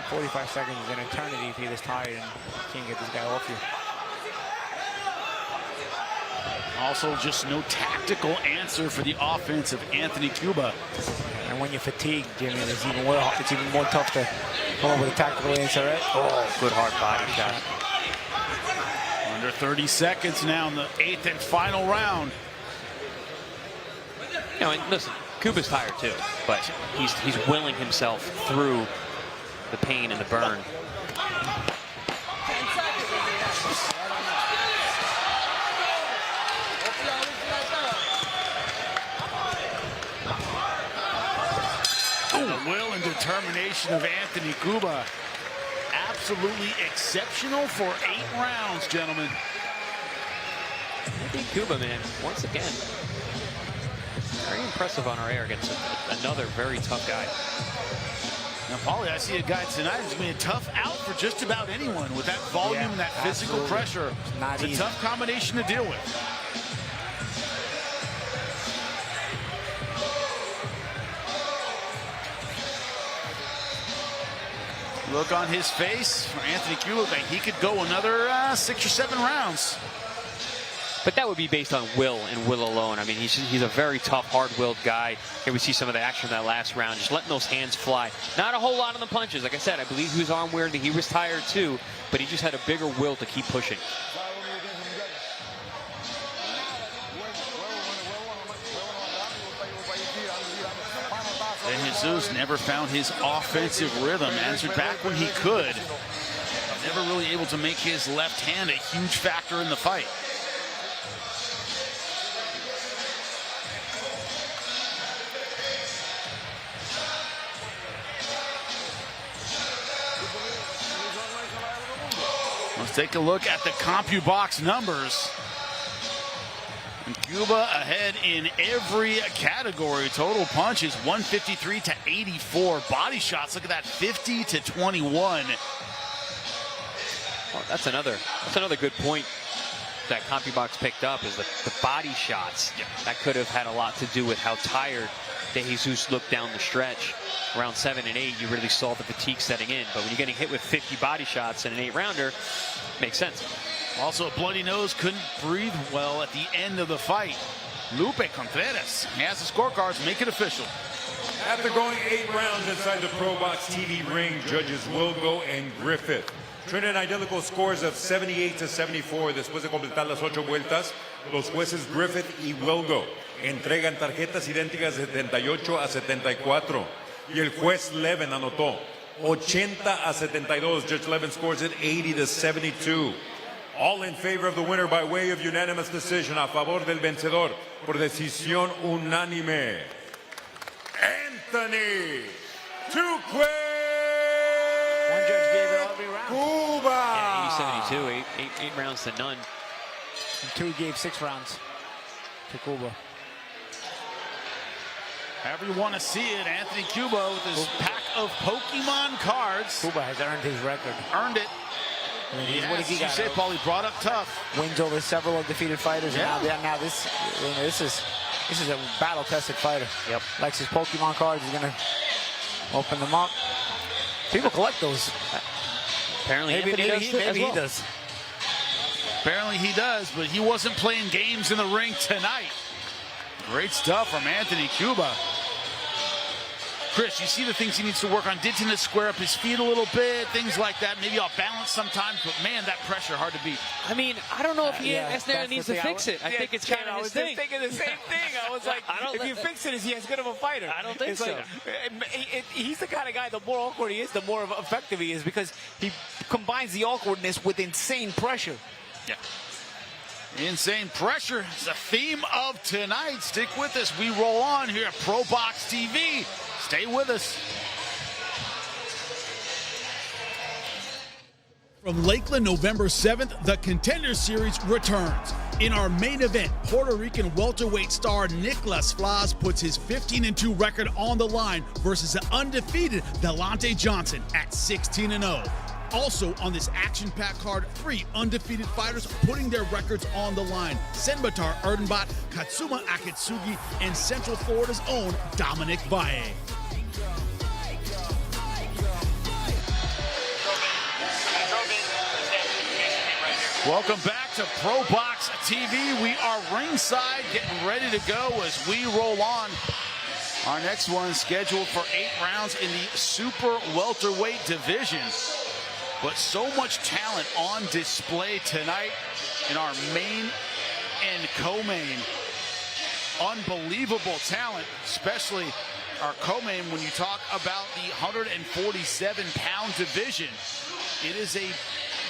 45 seconds is an eternity if you're this tired and can't get this guy off you. Also, just no tactical answer for the offense of Anthony Cuba. And when you're fatigued, Jimmy, it's even more tough to come up with a tactical answer, right? Oh, good hard body shot. Under 30 seconds now in the 8th and final round. You know, and listen, Cuba's tired too, but he's willing himself through the pain and the burn. The will and determination of Anthony Cuba. Absolutely exceptional for 8 rounds, gentlemen. Cuba, man, once again, very impressive on our air against another very tough guy. Now, Paulie, I see a guy tonight who's going to be a tough out for just about anyone with that volume and that physical pressure. It's a tough combination to deal with. Look on his face for Anthony Cuba, like he could go another 6 or 7 rounds. But that would be based on will and will alone. I mean, he's a very tough, hard-willed guy. Here we see some of the action in that last round, just letting those hands fly. Not a whole lot on the punches. Like I said, I believe he was arm-wearing. He was tired too, but he just had a bigger will to keep pushing. And Jesus never found his offensive rhythm. Answered back when he could. Never really able to make his left hand a huge factor in the fight. Let's take a look at the CompuBox numbers. And Cuba ahead in every category. Total punches 153 to 84. Body shots, look at that, 50 to 21. Well, that's another good point that CompuBox picked up, is the body shots. Yep. That could have had a lot to do with how tired De Jesus looked down the stretch. Round 7 and 8, you really saw the fatigue setting in. But when you're getting hit with 50 body shots in an 8-rounder, makes sense. Also, a bloody nose, couldn't breathe well at the end of the fight. Lupe Contreras has the scorecards, make it official. After going 8 rounds inside the ProBox TV ring, judges Wilgo and Griffith traded identical scores of 78 to 74. Después de completar las 8 vueltas, los jueces Griffith y Wilgo entregan tarjetas idénticas de 78 a 74. Y el juez Levin anotó 80 a 72. Judge Levin scores it 80 to 72. All in favor of the winner by way of unanimous decision. A favor del vencedor por decisión unánime, Anthony Tuque. One judge gave it all every round. Cuba. Yeah, 80-72, eight rounds to none. And 2 gave 6 rounds to Cuba. However you want to see it, Anthony Cuba with his pack of Pokemon cards. Cuba has earned his record. Earned it. I mean, Yes, what has he got? you said, Paul, he brought up tough. Wins over several undefeated fighters. Yeah. And now this is a battle-tested fighter. Yep. Likes his Pokemon cards. He's gonna open them up. People collect those. Apparently, Maybe he does. Apparently he does, but he wasn't playing games in the ring tonight. Great stuff from Anthony Cuba. Chris, you see the things he needs to work on. Did to square up his feet a little bit, things like that. Maybe off balance sometimes, but man, that pressure hard to beat. I mean, I don't know if he that's needs to fix it. I think it's kind of his thing. I was thinking the same thing. I was like, if you fix it, is he as good of a fighter? I don't think so. Like, he's the kind of guy, the more awkward he is, the more effective he is, because he combines the awkwardness with insane pressure. Yeah. Insane pressure is the theme of tonight. Stick with us. We roll on here at ProBox TV. Stay with us. From Lakeland, November 7th, the Contender Series returns. In our main event, Puerto Rican welterweight star Nicholas Flas puts his 15-2 record on the line versus the undefeated Delante Johnson at 16-0. Also on this action-packed card, 3 undefeated fighters putting their records on the line. Senbatar Erdenbot, Katsuma Akitsugi, and Central Florida's own Dominic Valle. Welcome back to ProBox TV. We are ringside getting ready to go as we roll on. Our next one scheduled for 8 rounds in the super welterweight division. But so much talent on display tonight in our main and co-main. Unbelievable talent, especially our co-main when you talk about the 147-pound division. It is a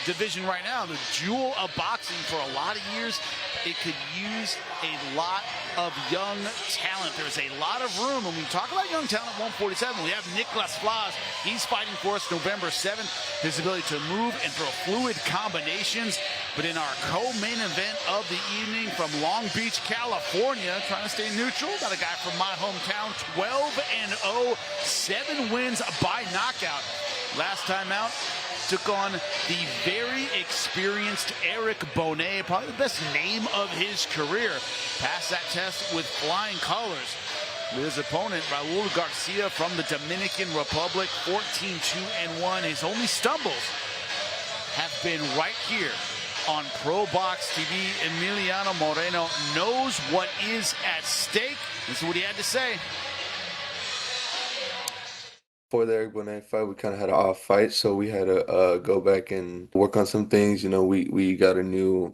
division right now, the jewel of boxing for a lot of years. It could use a lot of young talent. There's a lot of room. When we talk about young talent at 147, we have Nicholas Flas. He's fighting for us November 7th. His ability to move and throw fluid combinations. But in our co-main event of the evening from Long Beach, California, trying to stay neutral, got a guy from my hometown, 12-0, 7 wins by knockout. Last time out, took on the very experienced Eric Bonet, probably the best name of his career. Passed that test with flying colors. His opponent, Raul Garcia from the Dominican Republic, 14-2-1. His only stumbles have been right here on ProBox TV. Emiliano Moreno knows what is at stake. This is what he had to say. For the Eric Bonet fight, we kind of had an off fight, so we had to go back and work on some things. You know, we got a new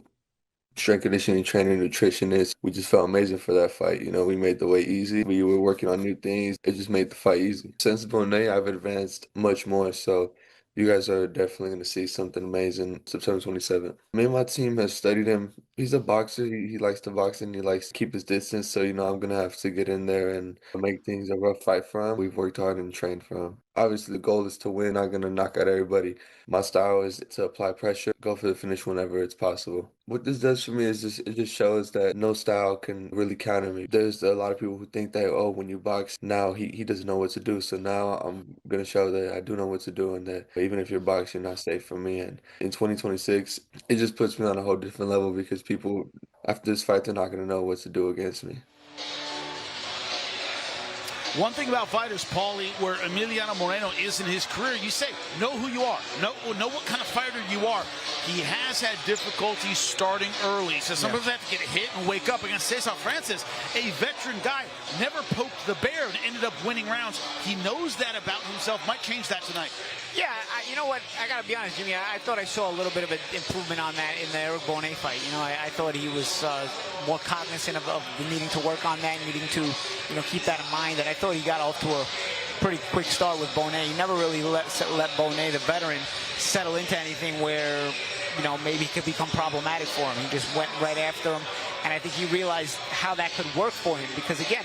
strength conditioning trainer, nutritionist. We just felt amazing for that fight. You know, we made the weight easy. We were working on new things. It just made the fight easy. Since Bonet, I've advanced much more, so you guys are definitely going to see something amazing September 27th. Me and my team has studied him. He's a boxer. He likes to box and he likes to keep his distance. So, you know, I'm going to have to get in there and make things a rough fight for him. We've worked hard and trained for him. Obviously, the goal is to win. I'm not going to knock out everybody. My style is to apply pressure, go for the finish whenever it's possible. What this does for me is it just shows that no style can really counter me. There's a lot of people who think that, oh, when you box, now he doesn't know what to do. So now I'm going to show that I do know what to do and that even if you're boxing, you're not safe from me. And in 2026, it just puts me on a whole different level because people, after this fight, they're not going to know what to do against me. One thing about fighters, Paulie, where Emiliano Moreno is in his career, you say, know who you are. Know what kind of fighter you are. He has had difficulty starting early, so sometimes they have to get hit and wake up against Cesar Francis, a veteran guy, never poked the bear and ended up winning rounds. He knows that about himself. Might change that tonight. Yeah, you know what? I got to be honest, Jimmy. I thought I saw a little bit of an improvement on that in the Eric Bonet fight. You know, I thought he was more cognizant of needing to work on that, needing to, you know, keep that in mind. And I thought he got off to a pretty quick start with Bonet. He never really let Bonet, the veteran, settle into anything where, you know, maybe it could become problematic for him. He just went right after him, and I think he realized how that could work for him because, again,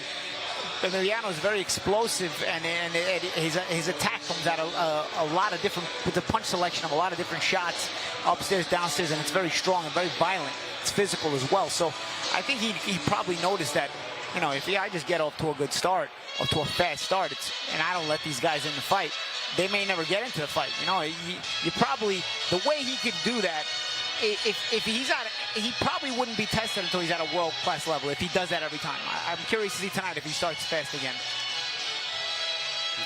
Emiliano is very explosive, and his attack comes out a lot of different, with the punch selection of a lot of different shots, upstairs, downstairs, and it's very strong and very violent. It's physical as well. So I think he probably noticed that, you know, if I just get off to a good start, or to a fast start, and I don't let these guys in the fight, they may never get into the fight. You know, you probably, the way he could do that, if he's at, he probably wouldn't be tested until he's at a world-class level if he does that every time. I'm curious to see tonight if he starts fast again.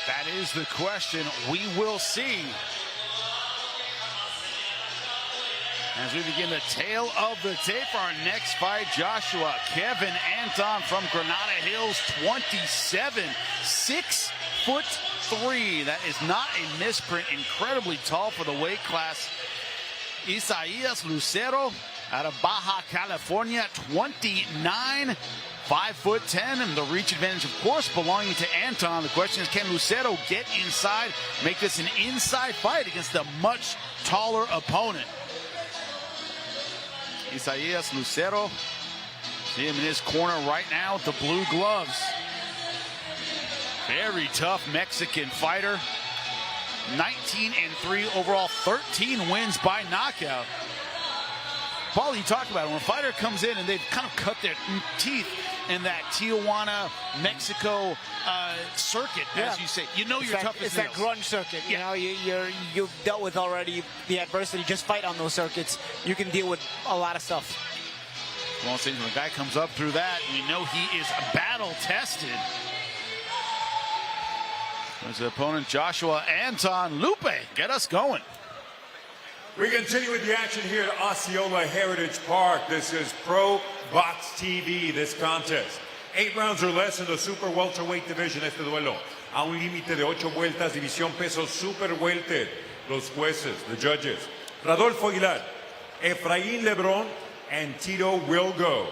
That is the question. We will see. As we begin the tail of the tape for our next fight, Joshua Kevin Anton from Granada Hills, 27, 6'3". That is not a misprint. Incredibly tall for the weight class. Isaías Lucero out of Baja California, 29, 5'10", and the reach advantage, of course, belonging to Anton. The question is, can Lucero get inside, make this an inside fight against a much taller opponent? Isaías Lucero, see him in his corner right now with the blue gloves. Very tough Mexican fighter. 19-3 overall, 13 wins by knockout. Paul, you talked about it. When a fighter comes in and they've kind of cut their teeth in that Tijuana, Mexico circuit, as you say, you know you're tough as nails. It's that grunge circuit. Yeah. You know, you've dealt with already the adversity. Just fight on those circuits. You can deal with a lot of stuff. Well, when the guy comes up through that, we know he is battle-tested. As the opponent, Joshua Anton Lupe, get us going. We continue with the action here at Osceola Heritage Park. This is ProBox TV, this contest. 8 rounds or less in the super welterweight division. Este duelo a un límite de 8 vueltas, división peso super welter. Los jueces, the judges, Rodolfo Aguilar, Efraín Lebrón, and Tito Wilgo.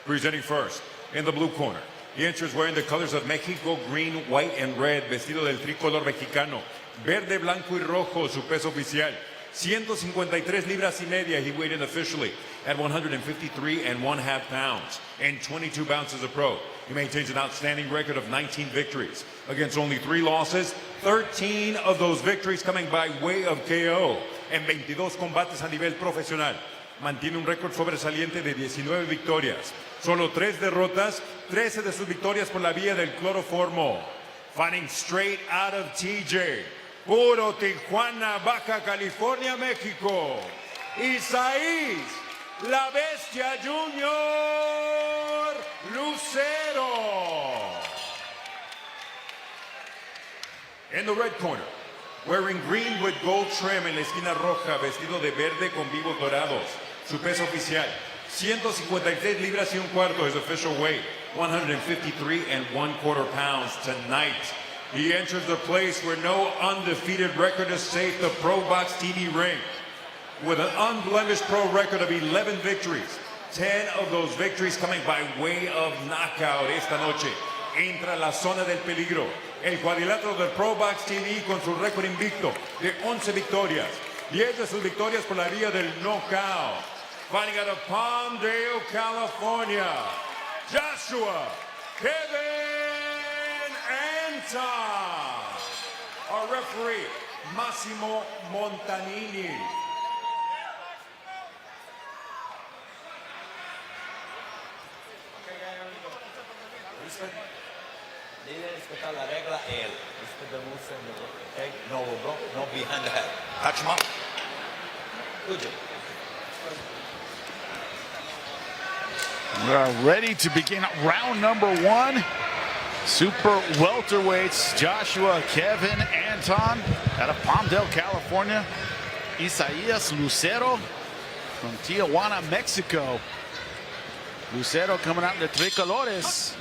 Presenting first, in the blue corner, he enters wearing the colors of Mexico, green, white, and red, vestido del tricolor mexicano, verde, blanco, y rojo, su peso oficial. 153 libras y media. He weighed in officially at 153.5 pounds and 22 ounces of pro. He maintains an outstanding record of 19 victories against only 3 losses, 13 of those victories coming by way of KO. En 22 combates a nivel profesional, mantiene un récord sobresaliente de 19 victorias, solo 3 derrotas, 13 de sus victorias por la vía del cloroformo. Fighting straight out of TJ, puro Tijuana, Baja California, México, Isaías La Bestia Junior Lucero. In the red corner, wearing green with gold trim en la esquina roja, vestido de verde con vivos dorados, Su peso oficial, 156 libras y un cuarto, his official weight, 153 1/4 pounds tonight. He enters the place where no undefeated record is safe, the ProBox TV ring, with an unblemished pro record of 11 victories. 10 of those victories coming by way of knockout. Esta noche entra a la zona del peligro el cuadrilátero del ProBox TV con su récord invicto de 11 victorias. 10 de sus victorias por la vía del knockout. Fighting out of Palmdale, California, Joshua Kevin Anton. Our referee, Massimo Montanini. Debe respetar la regla él. Respect the rules and the okay? No, bro. No behind the head. Touch him up. Good job. We are ready to begin round number 1. Super welterweights, Joshua Kevin Anton out of Palmdale, California. Isaías Lucero from Tijuana, Mexico. Lucero coming out in the tricolores.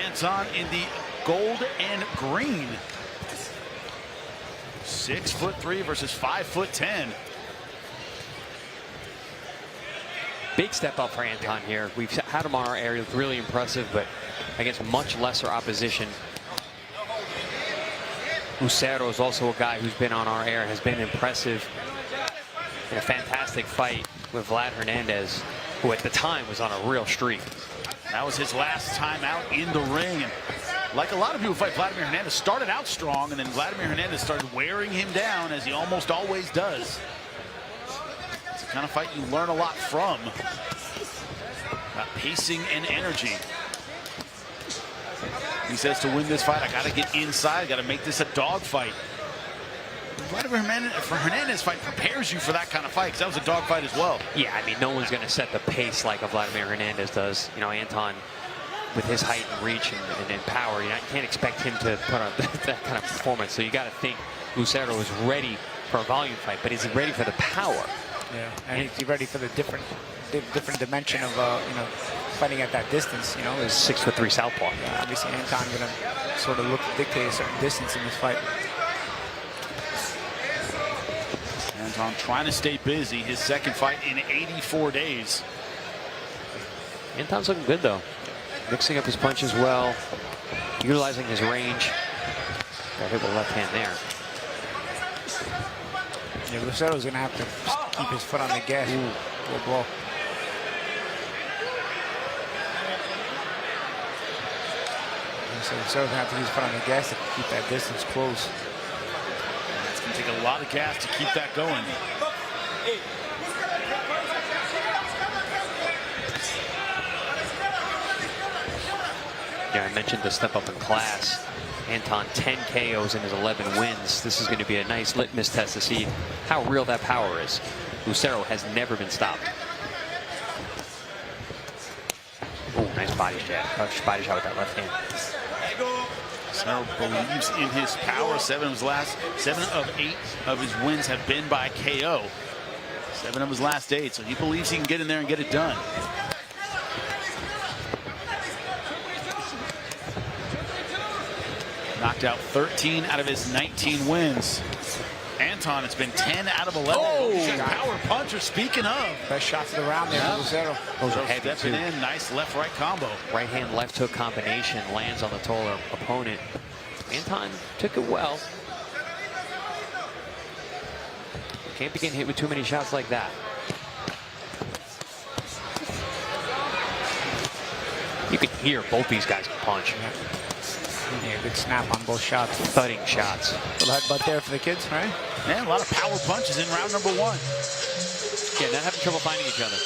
Anton in the gold and green. 6'3" versus 5'10". Big step up for Anton here. We've had him on our area, really impressive, but against much lesser opposition. Lucero is also a guy who's been on our air, has been impressive in a fantastic fight with Vlad Hernandez, who at the time was on a real streak. That was his last time out in the ring. And like a lot of people who fight Vladimir Hernandez, started out strong, and then Vladimir Hernandez started wearing him down, as he almost always does. It's the kind of fight you learn a lot from. About pacing and energy. He says to win this fight, I got to get inside, got to make this a dog fight. Vladimir Hernandez fight prepares you for that kind of fight, because that was a dog fight as well. Yeah, I mean, no one's going to set the pace like a Vladimir Hernandez does. You know, Anton, with his height and reach and power, you can't expect him to put on that kind of performance. So you got to think Lucero is ready for a volume fight, but is he ready for the power? Yeah, and he's ready for the different dimension of fighting at that distance. You know, is 6'3" southpaw. Yeah, obviously Anton going to sort of look to dictate a certain distance in this fight. Anton trying to stay busy. His second fight in 84 days. Anton's looking good, though. Mixing up his punches well, utilizing his range. Got hit with the left hand there. Yeah, Lucero's going to have to keep his foot on the gas. Good ball. So Lucero's going to have to use his foot on the gas to keep that distance close. It's going to take a lot of gas to keep that going. Yeah, I mentioned the step up in class. Anton, 10 KOs in his 11 wins. This is going to be a nice litmus test to see how real that power is. Lucero has never been stopped. Oh, nice body shot. Body shot with that left hand. Lucero believes in his power. 7 of 8 of his wins have been by KO. 7 of his last 8, so he believes he can get in there and get it done. Knocked out 13 out of his 19 wins. Anton, it's been 10 out of 11. Oh, power puncher, speaking of. Best shots of the round there for Lucero. Those are heavy, stepping too. in, nice left-right combo. Right hand, left hook combination lands on the taller opponent. Anton took it well. Can't be getting hit with too many shots like that. You can hear both these guys can punch. Yeah, good snap on both shots. Thudding shots. A little headbutt there for the kids, right? And a lot of power punches in round number 1. Yeah, not having trouble finding each other.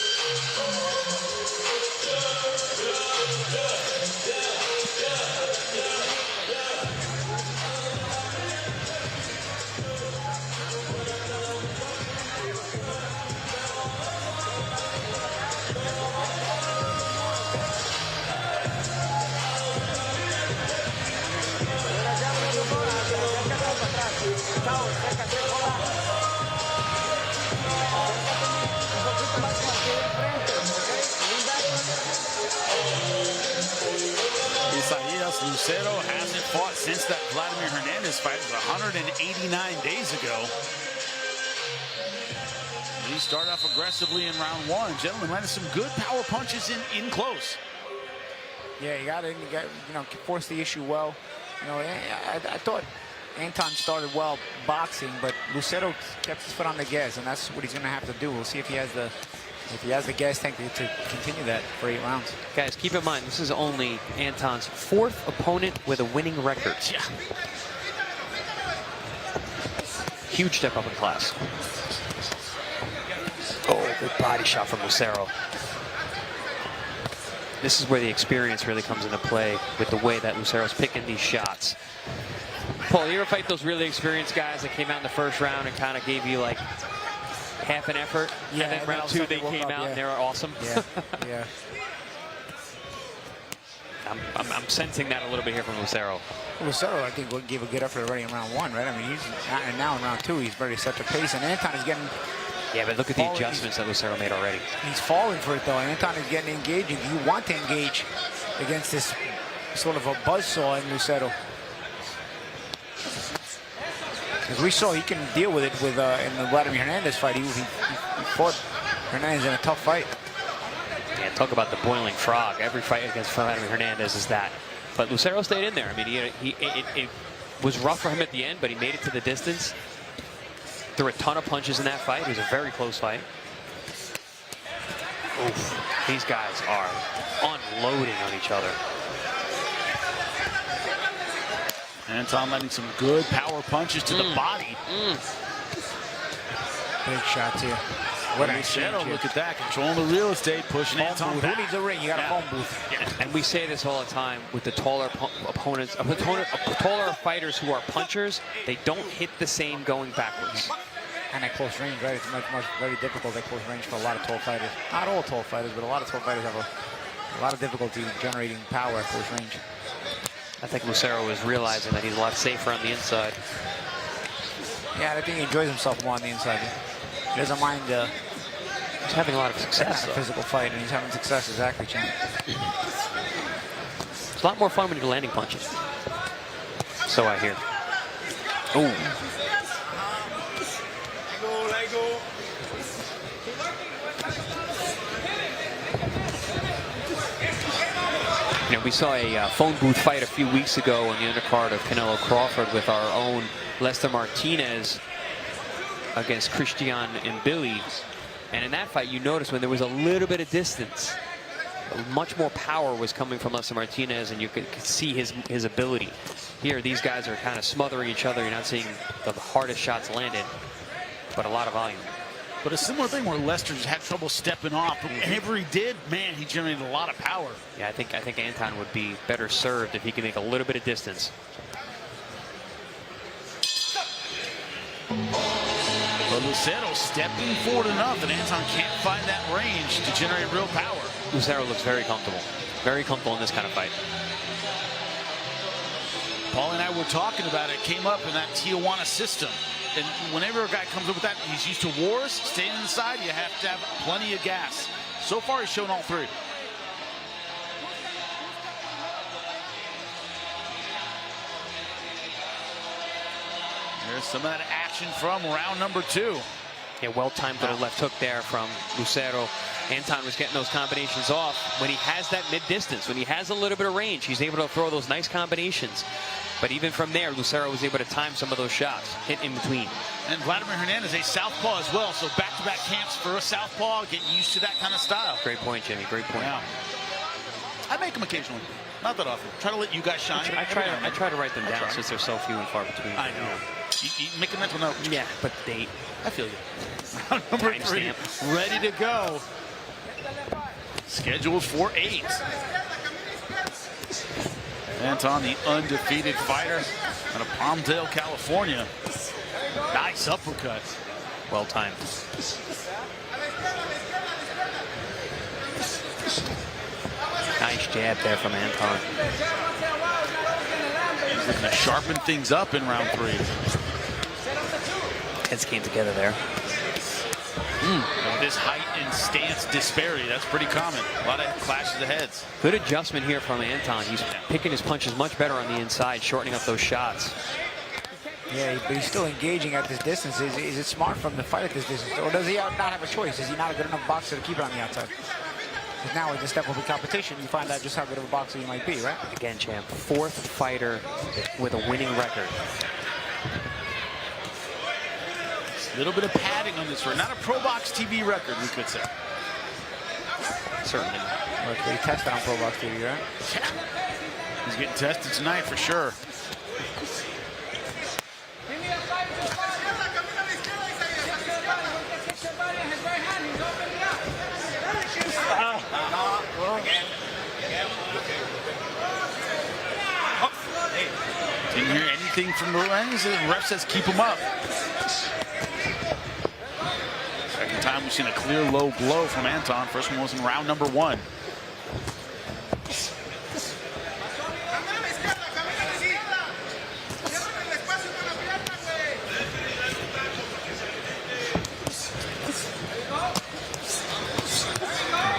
Alex Lucero hasn't fought since that Vladimir Hernandez fight. It was 189 days ago. He started off aggressively in round 1. Gentlemen, landed some good power punches in close. Yeah, you got to force the issue well. I thought Anton started well boxing, but Lucero kept his foot on the gas, and that's what he's going to have to do. We'll see if he has the gas tank to continue that for 8 rounds. Guys, keep in mind, this is only Anton's 4th opponent with a winning record. Yeah. Huge step up in class. Oh, good body shot from Lucero. This is where the experience really comes into play with the way that Lucero's picking these shots. Paul, you ever fight those really experienced guys that came out in the first round and kind of gave you like half an effort? Yeah, and then round 2 they came out and they were awesome. Yeah, yeah. I'm sensing that a little bit here from Lucero. Lucero, I think, gave a good effort already in round 1, right? I mean, and now in round 2, he's ready to set the pace, and Anton is getting. Yeah, but look at the adjustments that Lucero made already. He's falling for it, though. Anton is getting engaging. You want to engage against this sort of a buzzsaw in Lucero. Because we saw he can deal with it with in the Vladimir Hernandez fight. He fought Hernandez in a tough fight. Yeah, talk about the boiling frog. Every fight against Vladimir Hernandez is that. But Lucero stayed in there. I mean, it was rough for him at the end, but he made it to the distance. Threw a ton of punches in that fight. It was a very close fight. Oof. These guys are unloading on each other. Anton landing some good power punches to the body. Big shots here. What a shadow, look at that. Controlling the real estate, pushing Anton back. Who needs a ring? You got a phone booth. Yeah. And we say this all the time with the taller opponents, taller fighters who are punchers, they don't hit the same going backwards. And at close range, right? It's very difficult at close range for a lot of tall fighters. Not all tall fighters, but a lot of tall fighters have a lot of difficulty generating power at close range. I think Lucero is realizing that he's a lot safer on the inside. Yeah, I think he enjoys himself more on the inside. He doesn't mind. He's having a lot of success. A physical fight, and he's having success. Exactly, champ. It's a lot more fun when you're landing punches. So I hear. Oh. Let go. You know, we saw a phone booth fight a few weeks ago on the undercard of Canelo Crawford with our own Lester Martinez against Cristian and Billy. And in that fight, you notice when there was a little bit of distance, much more power was coming from Lester Martinez, and you could see his ability. Here, these guys are kind of smothering each other. You're not seeing the hardest shots landed, but a lot of volume. But a similar thing where Lester just had trouble stepping off, but whenever he did, man, he generated a lot of power. Yeah, I think Anton would be better served if he can make a little bit of distance. But Lucero stepping forward enough that Anton can't find that range to generate real power. Lucero looks very comfortable in this kind of fight. Paul and I were talking about it. Came up in that Tijuana system. And whenever a guy comes up with that, he's used to wars, staying inside, you have to have plenty of gas. So far, he's shown all 3. There's some of that action from round number 2. Yeah, well-timed little left hook there from Lucero. Anton was getting those combinations off. When he has that mid-distance, when he has a little bit of range, he's able to throw those nice combinations. But even from there, Lucero was able to time some of those shots, hit in between. And Vladimir Hernandez, a southpaw as well. So back-to-back camps for a southpaw, getting used to that kind of style. Great point, Jimmy. Great point. Yeah. I make them occasionally. Not that often. Try to let you guys shine. I try to write them down since they're so few and far between. I know. You make a mental note. Yeah, but date. I feel you. Number 3, ready to go. Scheduled for 8. Anton, the undefeated fighter out of Palmdale, California. Nice uppercut. Well timed. Nice jab there from Anton. He's looking to sharpen things up in round 3. Heads came together there. With this height and stance disparity, that's pretty common. A lot of clashes the heads. Good adjustment here from Anton. He's picking his punches much better on the inside, shortening up those shots. Yeah, but he's still engaging at this distance. Is it smart from the fight at this distance? Or does he not have a choice? Is he not a good enough boxer to keep it on the outside? Because now with this step of a competition, you find out just how good of a boxer you might be, right? Again, champ, 4th fighter with a winning record. A little bit of padding on this one. Not a ProBox TV record, we could say. Certainly. Well, it's pretty tested on ProBox TV, right? Yeah. He's getting tested tonight for sure. Didn't hear anything from the rings. The ref says keep him up. Second time we've seen a clear low blow from Anton. First one was in round number 1.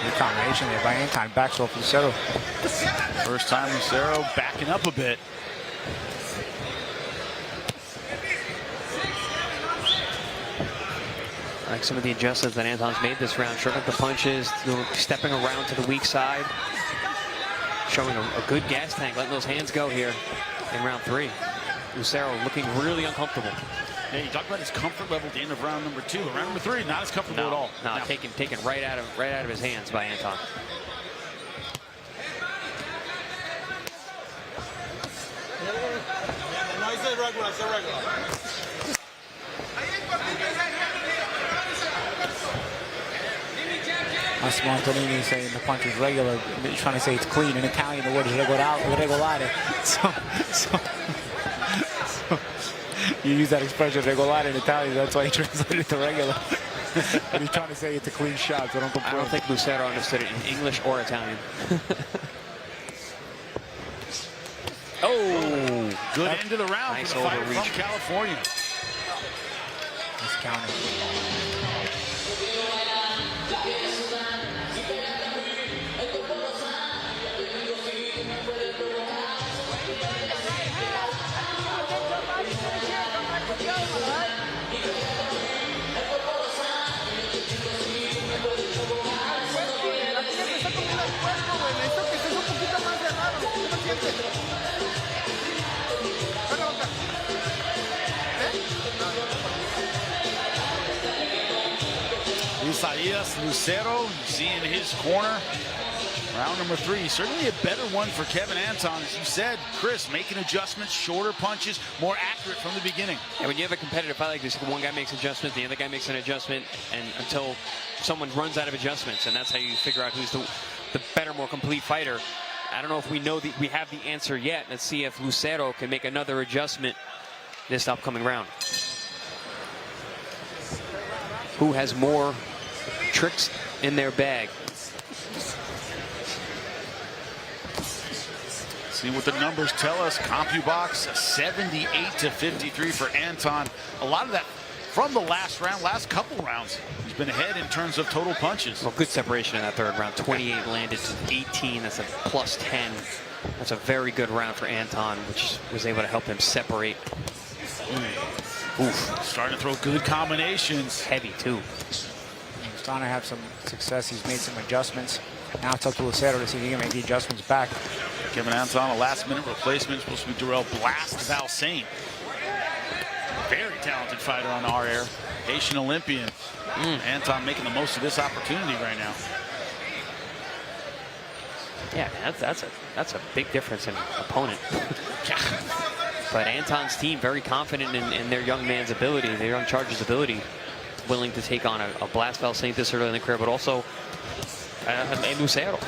Good combination there by Anton. Backs off Lucero. First time Lucero backing up a bit. I like some of the adjustments that Anton's made this round. Shortening up the punches, stepping around to the weak side. Showing a good gas tank, letting those hands go here in round 3. Lucero looking really uncomfortable. Yeah, you talk about his comfort level at the end of round number 2. But round number 3, not as comfortable at all. No, taken right out of his hands by Anton. Montanini saying the punch is regular. He's trying to say it's clean. In Italian, the word is regolare. So you use that expression, regolare, in Italian. That's why he translated it to regular. But he's trying to say it's a clean shot, so don't complain. I don't think Lucero understood it in English or Italian. Oh, good end of the round nice for the fighter overreach from California. Nice counter. Lucero, you see in his corner. Round number 3, certainly a better one for Kevin Anton. As you said, Chris, making adjustments, shorter punches, more accurate from the beginning. And when you have a competitive fight like this, one guy makes an adjustment, the other guy makes an adjustment, and until someone runs out of adjustments, and that's how you figure out who's the better, more complete fighter. I don't know if we have the answer yet. Let's see if Lucero can make another adjustment this upcoming round. Who has more tricks in their bag? See what the numbers tell us. CompuBox 78-53 for Anton. A lot of that from the last round, last couple rounds. He's been ahead in terms of total punches. Well, good separation in that 3rd round. 28 landed to 18. That's a plus 10. That's a very good round for Anton, which was able to help him separate. Oof. Starting to throw good combinations. Heavy, too. He's trying to have some success. He's made some adjustments. Now it's up to Lucero to see if he can make the adjustments back. Kevin Anton, a last-minute replacement. Supposed to be Darrell Blast Valsaint. Very talented fighter on our air. Haitian Olympian. Anton making the most of this opportunity right now. Yeah, man, that's a big difference in opponent. But Anton's team very confident in their young man's ability, their young Charger's ability, willing to take on a Blast Valsaint this early in the career, but also Lucero.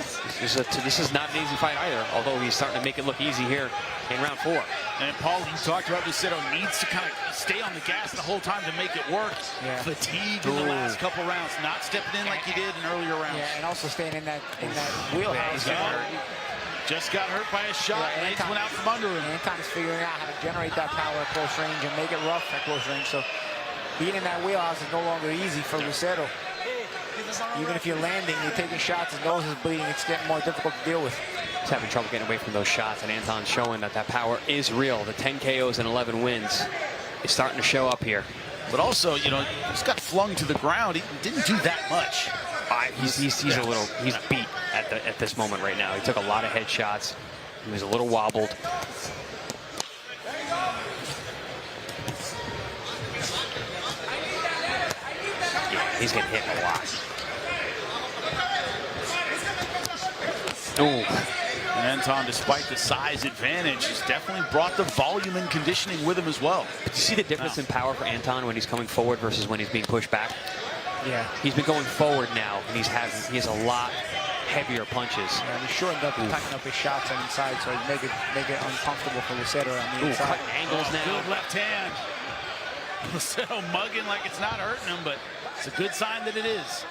This is not an easy fight either, although he's starting to make it look easy here in round 4. And Paul, you talked about Lucero needs to kind of stay on the gas the whole time to make it work. Yeah. Fatigued in the last couple rounds, not stepping in like he did in earlier rounds. Yeah, and also staying in that wheelhouse. Just got hurt by a shot. Yeah, Legs went out from under him. Anton is figuring out how to generate that power at close range and make it rough at close range. So being in that wheelhouse is no longer easy for Lucero. even if you're landing, you're taking shots, his nose is bleeding, it's getting more difficult to deal with. He's having trouble getting away from those shots, and Anton's showing that that power is real. The 10 KOs and 11 wins is starting to show up here. But also, you know, he just got flung to the ground. He didn't do that much. He's a little, he's beat at this moment right now. He took a lot of headshots. He was a little wobbled. Yeah, he's getting hit a lot. Ooh. And Anton, despite the size advantage, has definitely brought the volume and conditioning with him as well. But you see the difference in power for Anton when he's coming forward versus when he's being pushed back? Yeah. He's been going forward now, and he has a lot heavier punches. Yeah, and he shortened up and tightened up his shots on the inside, so he make it uncomfortable for Lucero on the inside. Cutting angles now. Good left hand. Lucero mugging like it's not hurting him, but it's a good sign that it is.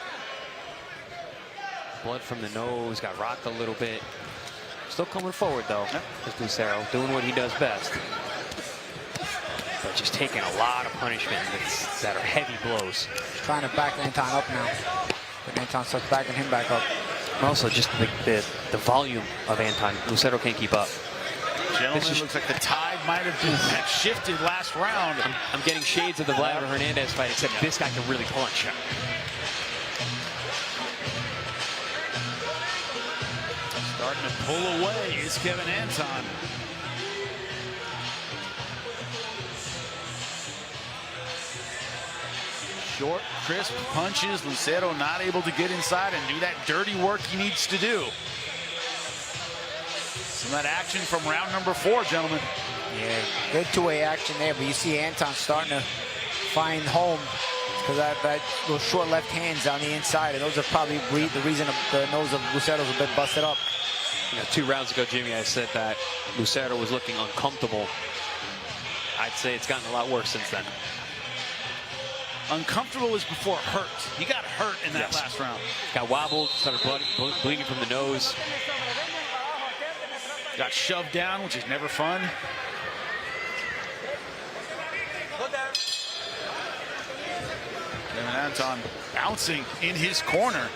Blood from the nose, got rocked a little bit. Still coming forward, though, is Lucero, doing what he does best. But just taking a lot of punishment that are heavy blows. Trying to back Anton up now. But Anton starts backing him back up. And also, just the volume of Anton. Lucero can't keep up. Gentlemen, looks like the tide might have shifted last round. I'm getting shades of the Vladimir Hernandez fight, except this guy can really punch. Starting to pull away is Kevin Anton. Short, crisp punches. Lucero not able to get inside and do that dirty work he needs to do. Some of that action from round number 4, gentlemen. Yeah, good two-way action there, but you see Anton starting to find home because those short left hands on the inside, and those are probably the reason the nose of Lucero's a bit busted up. You know, 2 rounds ago, Jimmy, I said that Lucero was looking uncomfortable. I'd say it's gotten a lot worse since then. Uncomfortable was before hurt. He got hurt in that last round. Got wobbled, started bleeding from the nose. Got shoved down, which is never fun. Kevin Anton bouncing in his corner.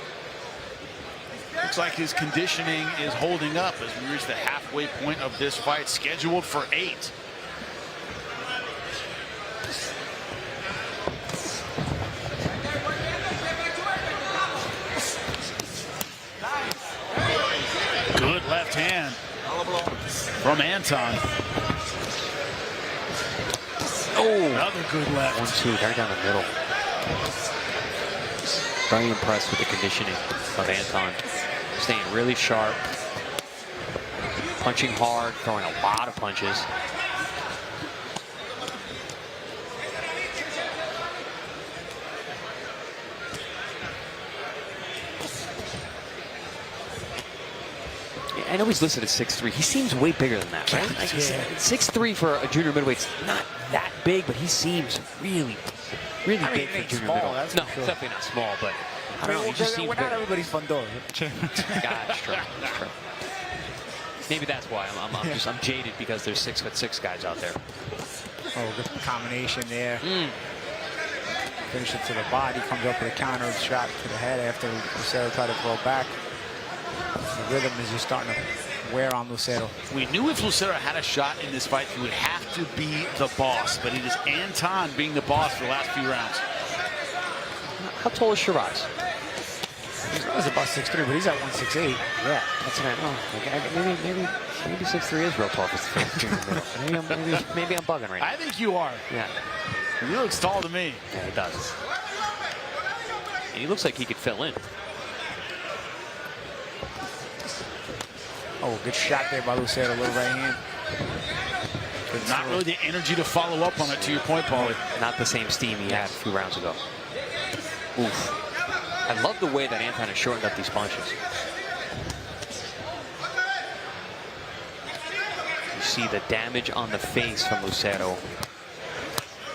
Looks like his conditioning is holding up as we reach the halfway point of this fight, scheduled for 8. Good left hand from Anton. Oh, another good left. 1-2, right down the middle. Very impressed with the conditioning of Anton. Staying really sharp, punching hard, throwing a lot of punches. I know he's listed at 6'3". He seems way bigger than that, right? Like 6'3" for a junior middleweight's not that big, but he seems really big for junior middle. No, definitely not small, but I don't know. He just seems bigger. Not everybody's Fundor. That's true. Maybe that's why I'm jaded because there's 6'6" guys out there. Oh, good combination there. Finish it to the body, comes up with a counter shot to the head after Lucero tried to throw back. The rhythm is just starting to wear on Lucero. We knew if Lucero had a shot in this fight, he would have to be the boss, but it is Anton being the boss for the last few rounds. How tall is Shiraz? He's about 6'3", but he's at 168. Yeah, that's what I know. Maybe 6'3" is real tall for the maybe I'm bugging right now. I think you are. Yeah. He looks tall to me. Yeah, he does. And he looks like he could fill in. Oh, good shot there by Lucero, little right hand. Not really the energy to follow up on it, to your point, Paulie. Not the same steam he had a few rounds ago. Oof. I love the way that Anton has shortened up these punches. You see the damage on the face from Lucero.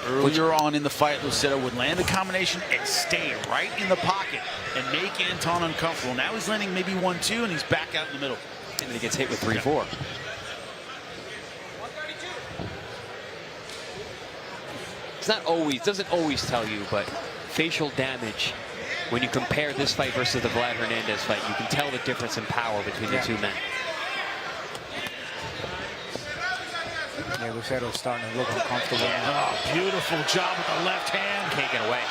Earlier on in the fight, Lucero would land a combination and stay right in the pocket and make Anton uncomfortable. Now he's landing maybe 1-2, and he's back out in the middle. And then he gets hit with 3-4. It's not always, doesn't always tell you, but facial damage when you compare this fight versus the Vlad Hernandez fight, you can tell the difference in power between the two men. Yeah, Lucero's starting to look uncomfortable. Oh, beautiful job with the left hand. Can't get away.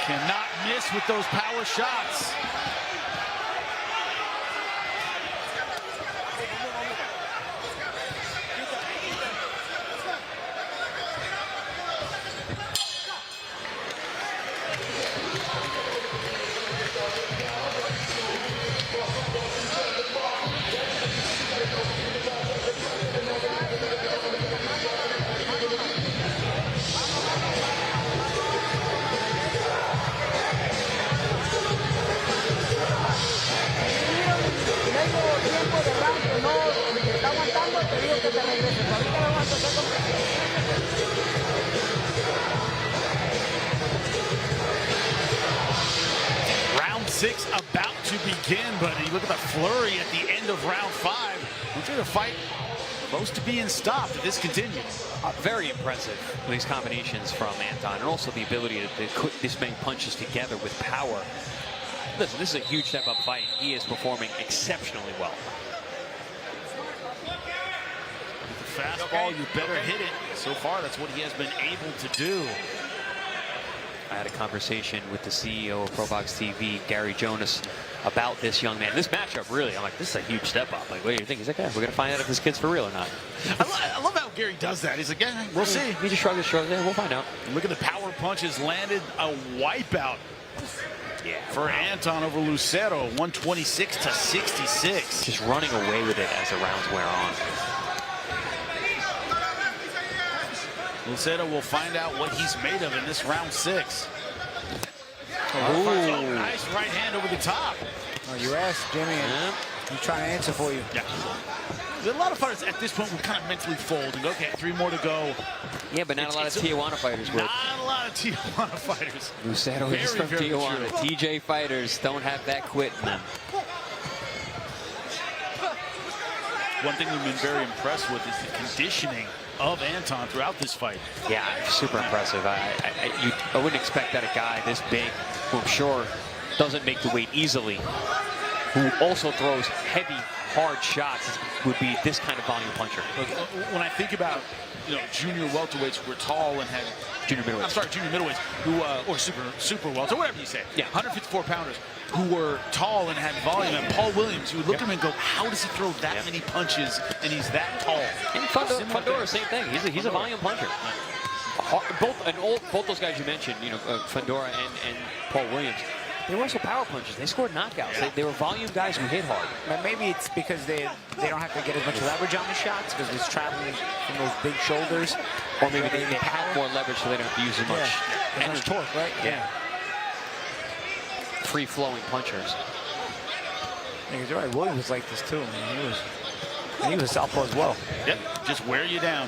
Cannot miss with those power shots. Round 6 about to begin, but you look at the flurry at the end of round 5. We're going to fight close to being stopped if this continues. Very impressive, these combinations from Anton, and also the ability to put this many punches together with power. Listen, this is a huge step-up fight. He is performing exceptionally well. With the fastball, you better hit it. So far, that's what he has been able to do. I had a conversation with the CEO of ProBox TV, Gary Jonas, about this young man. This matchup, really, I'm like, this is a huge step up. Like, what do you think? He's like, yeah, we're going to find out if this kid's for real or not. I love how Gary does that. He's like, yeah, we'll see. He just shrugged his shoulders. Yeah, we'll find out. Look at the power punches landed. A wipeout for Anton over Lucero, 126 to 66. Just running away with it as the rounds wear on. Lucero will find out what he's made of in this round 6. Oh, nice right hand over the top. Oh, you asked Jimmy, and he's trying to answer for you. Yeah. A lot of fighters at this point will kind of mentally fold and go, okay, 3 more to go. Yeah, but not a lot of Tijuana fighters would. Not a lot of Tijuana fighters. Lucero is from Tijuana. TJ fighters don't have that quit in them. One thing we've been very impressed with is the conditioning of Anton throughout this fight. Yeah, super impressive. I wouldn't expect that a guy this big, who I'm sure doesn't make the weight easily, who also throws heavy, hard shots, would be this kind of volume puncher. Look, when I think about, junior welterweights who were tall and had junior middleweights who or super welts or whatever you say. Yeah, 154 pounders who were tall and had volume. And Paul Williams, you would look at him and go, how does he throw that many punches and he's that tall? And Fundora, same thing. He's a volume puncher. Both those guys you mentioned, Fundora and Paul Williams, they were also power punchers. They scored knockouts. They were volume guys who hit hard. Maybe it's because they don't have to get as much leverage on the shots because it's traveling from those big shoulders. Or maybe they have more leverage so they don't have to use as much energy. Torque, right? Yeah. Free-flowing punchers. Yeah, you're right. Williams was like this too, man. He was a southpaw as well. Yep, just wear you down.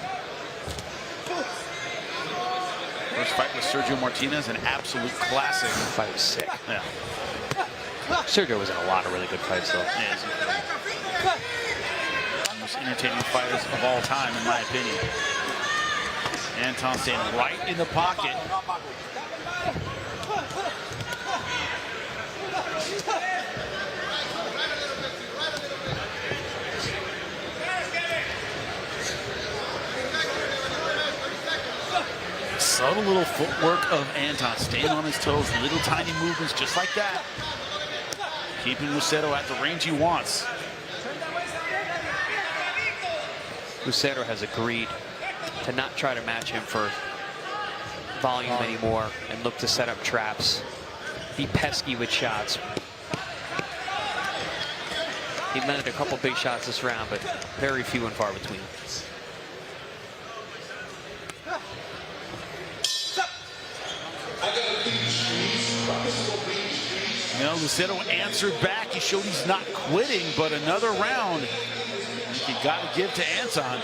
First fight with Sergio Martinez, an absolute classic. Fight was sick. Yeah. Sergio was in a lot of really good fights, though. Yeah, he's the most entertaining fighters of all time, in my opinion. Anton staying right in the pocket. Subtle little footwork of Anton, staying on his toes, little tiny movements just like that. Keeping Lucero at the range he wants. Lucero has agreed to not try to match him for volume anymore and look to set up traps. Be pesky with shots. He landed a couple big shots this round, but very few and far between. Lucero answered back. He showed he's not quitting, but another round you got to give to Anton.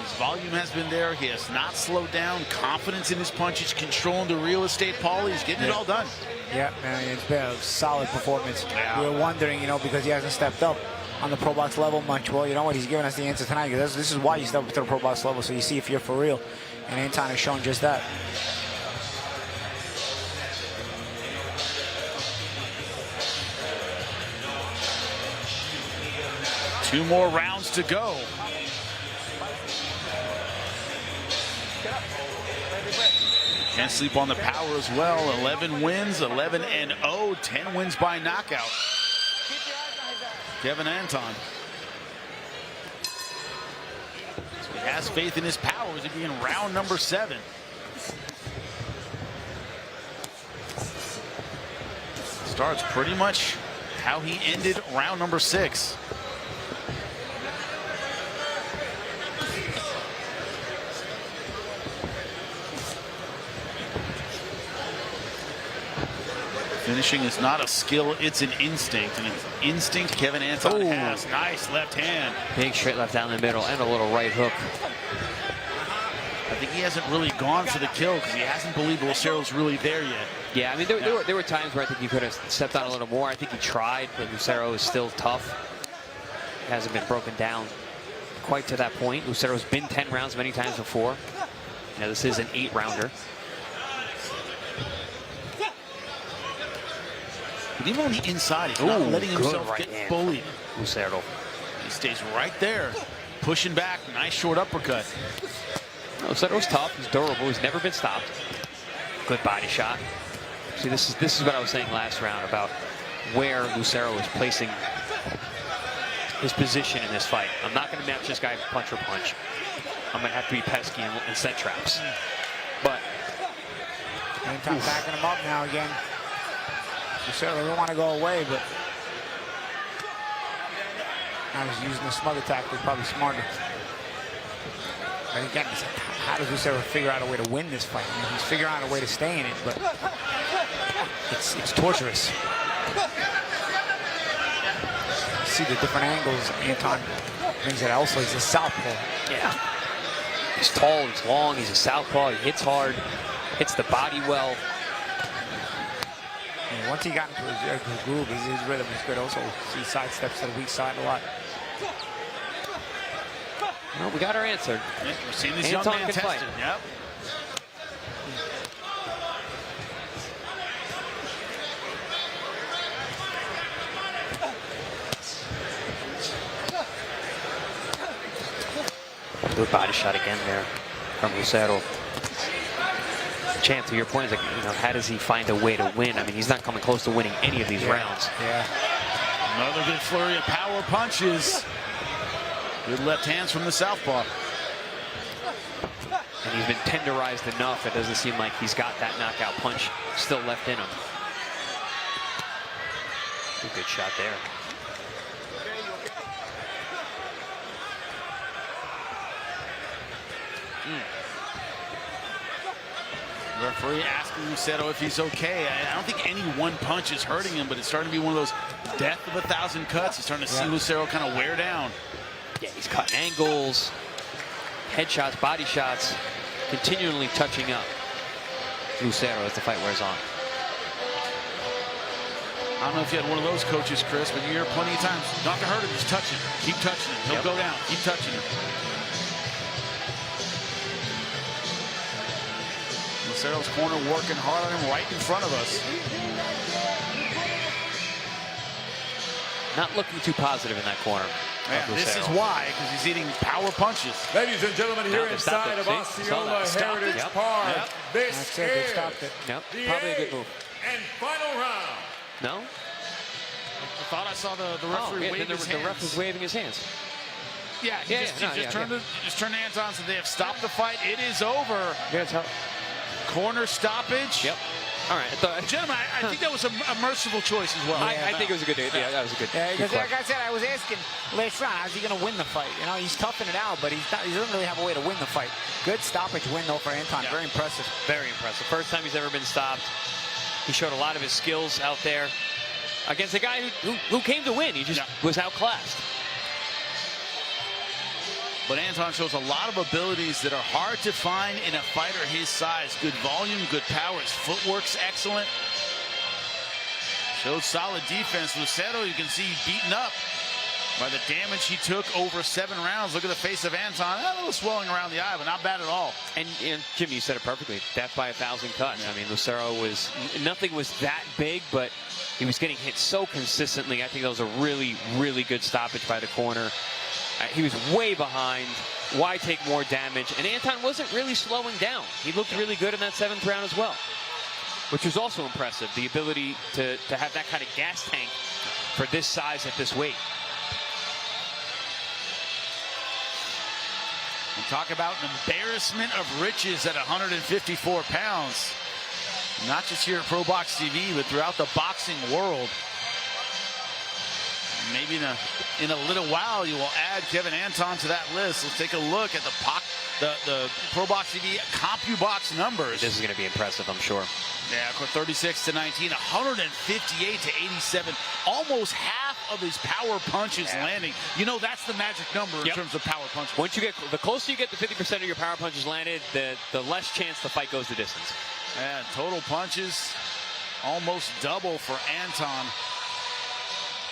His volume has been there. He has not slowed down. Confidence in his punches, controlling the real estate, Paul. He's getting it all done. Yeah, man, it's been a solid performance. We were wondering, because he hasn't stepped up on the ProBox level much. Well, you know what? He's giving us the answer tonight. This is why you step up to the ProBox level, so you see if you're for real. And Anton has shown just that. Two more rounds to go. Can't sleep on the power as well. 11 wins, 11-0, 10 wins by knockout. Kevin Anton. So he has faith in his power as he be in round number 7. Starts pretty much how he ended round number 6. Finishing is not a skill, it's an instinct. And it's instinct Kevin Anton has. Nice left hand. Big straight left down the middle and a little right hook. I think he hasn't really gone for the kill because he hasn't believed Lucero's really there yet. Yeah, I mean, there were times where I think he could have stepped on a little more. I think he tried, but Lucero is still tough. Hasn't been broken down quite to that point. Lucero's been 10 rounds many times before. Now this is an 8-rounder. But even on the inside, he's not letting himself get bullied. Lucero. He stays right there, pushing back. Nice short uppercut. Lucero's tough. He's durable. He's never been stopped. Good body shot. See, this is what I was saying last round about where Lucero is placing his position in this fight. I'm not going to match this guy punch for punch. I'm going to have to be pesky and set traps. But Anton backing him up now again. Lucero doesn't want to go away, but now he's using the smother tactic, probably smarter. But again, how does Lucero figure out a way to win this fight? I mean, he's figuring out a way to stay in it, but it's torturous. See the different angles Anton brings it. Also, he's a southpaw. yeah, he's tall, he's long, he's a southpaw. He hits hard, hits the body well. And once he got into his groove, his rhythm is good. Also, he sidesteps to the weak side a lot. Well, we got our answer. Yeah, we're seeing this Anton young man can tested. fight. Yep. Good body shot again there from Lucero. Champ, to your point, is like, you know, how does he find a way to win? I mean, he's not coming close to winning any of these rounds. Yeah. Another good flurry of power punches. Good left hands from the southpaw. And he's been tenderized enough. It doesn't seem like he's got that knockout punch still left in him. Good shot there. Referee asking Lucero if he's okay. I don't think any one punch is hurting him, but it's starting to be one of those death of 1,000 cuts. He's starting to see Lucero kind of wear down. Yeah, he's cutting angles, headshots, body shots, continually touching up Lucero as the fight wears on. I don't know if you had one of those coaches, Chris, but you hear plenty of times, not to hurt him, just touch him. Keep touching him. He'll go down. Keep touching him. Lucero's corner working hard on him right in front of us. Not looking too positive in that corner. Yeah, this is why, because he's eating power punches. Ladies and gentlemen, here inside of Osceola Heritage Park, this is Stopped it. Yep. Probably a good move. and final round. No? I thought I saw the referee wave his hands. The ref was waving his hands. Yeah, he just turned the hands on, so they have stopped the fight. It is over. Yeah, Corner stoppage. Yep. All right. Gentlemen, I think that was a merciful choice as well. I think it was a good. Yeah, that was a good. Yeah, because like I said, I was asking last round, how's he going to win the fight? You know, he's toughing it out, but he doesn't really have a way to win the fight. Good stoppage win, though, for Anton. Yeah. Very impressive. Very impressive. First time he's ever been stopped. He showed a lot of his skills out there against a guy who came to win. He just was outclassed. But Anton shows a lot of abilities that are hard to find in a fighter his size. Good volume, good power. His footwork's excellent. Shows solid defense. Lucero, you can see beaten up. By the damage he took over 7 rounds. Look at the face of Anton. A little swelling around the eye, but not bad at all. And Jimmy, you said it perfectly. Death by 1,000 cuts. I mean, Lucero nothing was that big, but he was getting hit so consistently. I think that was a really, really good stoppage by the corner. He was way behind. Why take more damage? And Anton wasn't really slowing down. He looked really good in that 7th round as well, which was also impressive. The ability to have that kind of gas tank for this size at this weight. And talk about an embarrassment of riches at 154 pounds. Not just here at ProBox TV, but throughout the boxing world. Maybe in a little while you will add Kevin Anton to that list. Let's take a look at the ProBox TV CompuBox numbers. This is going to be impressive, I'm sure. Yeah, 36-19, 158-87. Almost half of his power punches landing. You know, that's the magic number in terms of power punches. Once you get, the closer you get to 50% of your power punches landed, the less chance the fight goes the distance. Yeah, total punches almost double for Anton.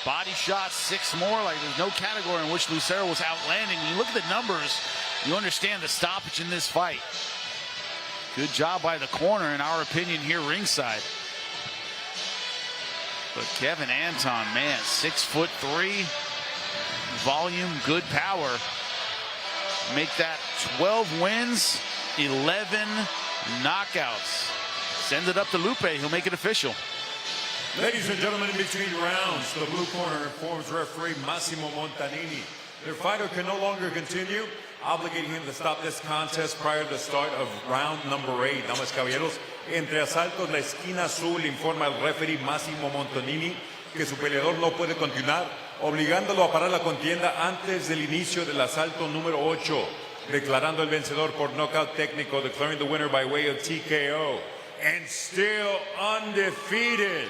Body shots, 6 more. Like, there's no category in which Lucero was outlanding. When you look at the numbers, you understand the stoppage in this fight. Good job by the corner, in our opinion, here ringside. But Kevin Anton, man, 6'3", volume, good power. Make that 12 wins, 11 knockouts. Send it up to Lupe. He'll make it official. Ladies and gentlemen, in between rounds, the blue corner informs referee Massimo Montanini their fighter can no longer continue, obligating him to stop this contest prior to the start of round number 8. Damas y caballeros, entre asaltos, la esquina azul informa al referee Massimo Montanini que su peleador no puede continuar, obligándolo a parar la contienda antes del inicio del asalto número 8, declarando el vencedor por knockout técnico, declaring the winner by way of TKO. And still undefeated,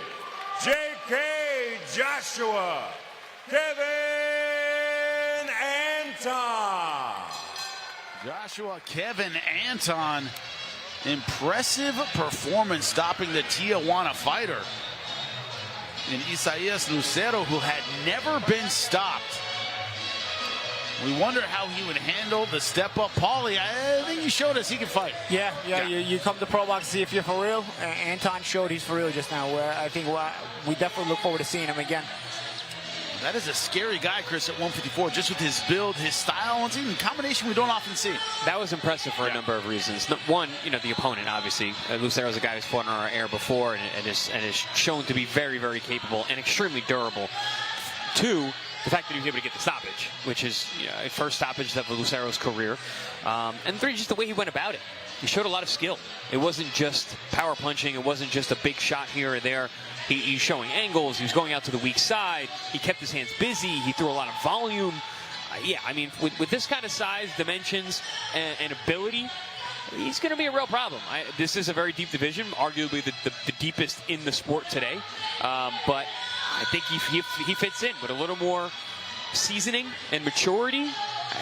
J.K. Joshua, Kevin Anton. Joshua Kevin Anton, impressive performance stopping the Tijuana fighter. And Isaias Lucero, who had never been stopped. We wonder how he would handle the step-up. Paulie, I think he showed us he can fight. Yeah. You come to ProBox to see if you're for real. Anton showed he's for real just now. I think we definitely look forward to seeing him again. That is a scary guy, Chris, at 154, just with his build, his style, and even combination we don't often see. That was impressive for a number of reasons. One, the opponent, obviously. Lucero's a guy who's fought on our air before and is shown to be very, very capable and extremely durable. 2, the fact that he was able to get the stoppage, which is a first stoppage of Lucero's career. And 3, just the way he went about it. He showed a lot of skill. It wasn't just power punching. It wasn't just a big shot here or there. He's showing angles. He was going out to the weak side. He kept his hands busy. He threw a lot of volume. With this kind of size, dimensions, and ability, he's going to be a real problem. This is a very deep division, arguably the deepest in the sport today. But I think he fits in with a little more seasoning and maturity.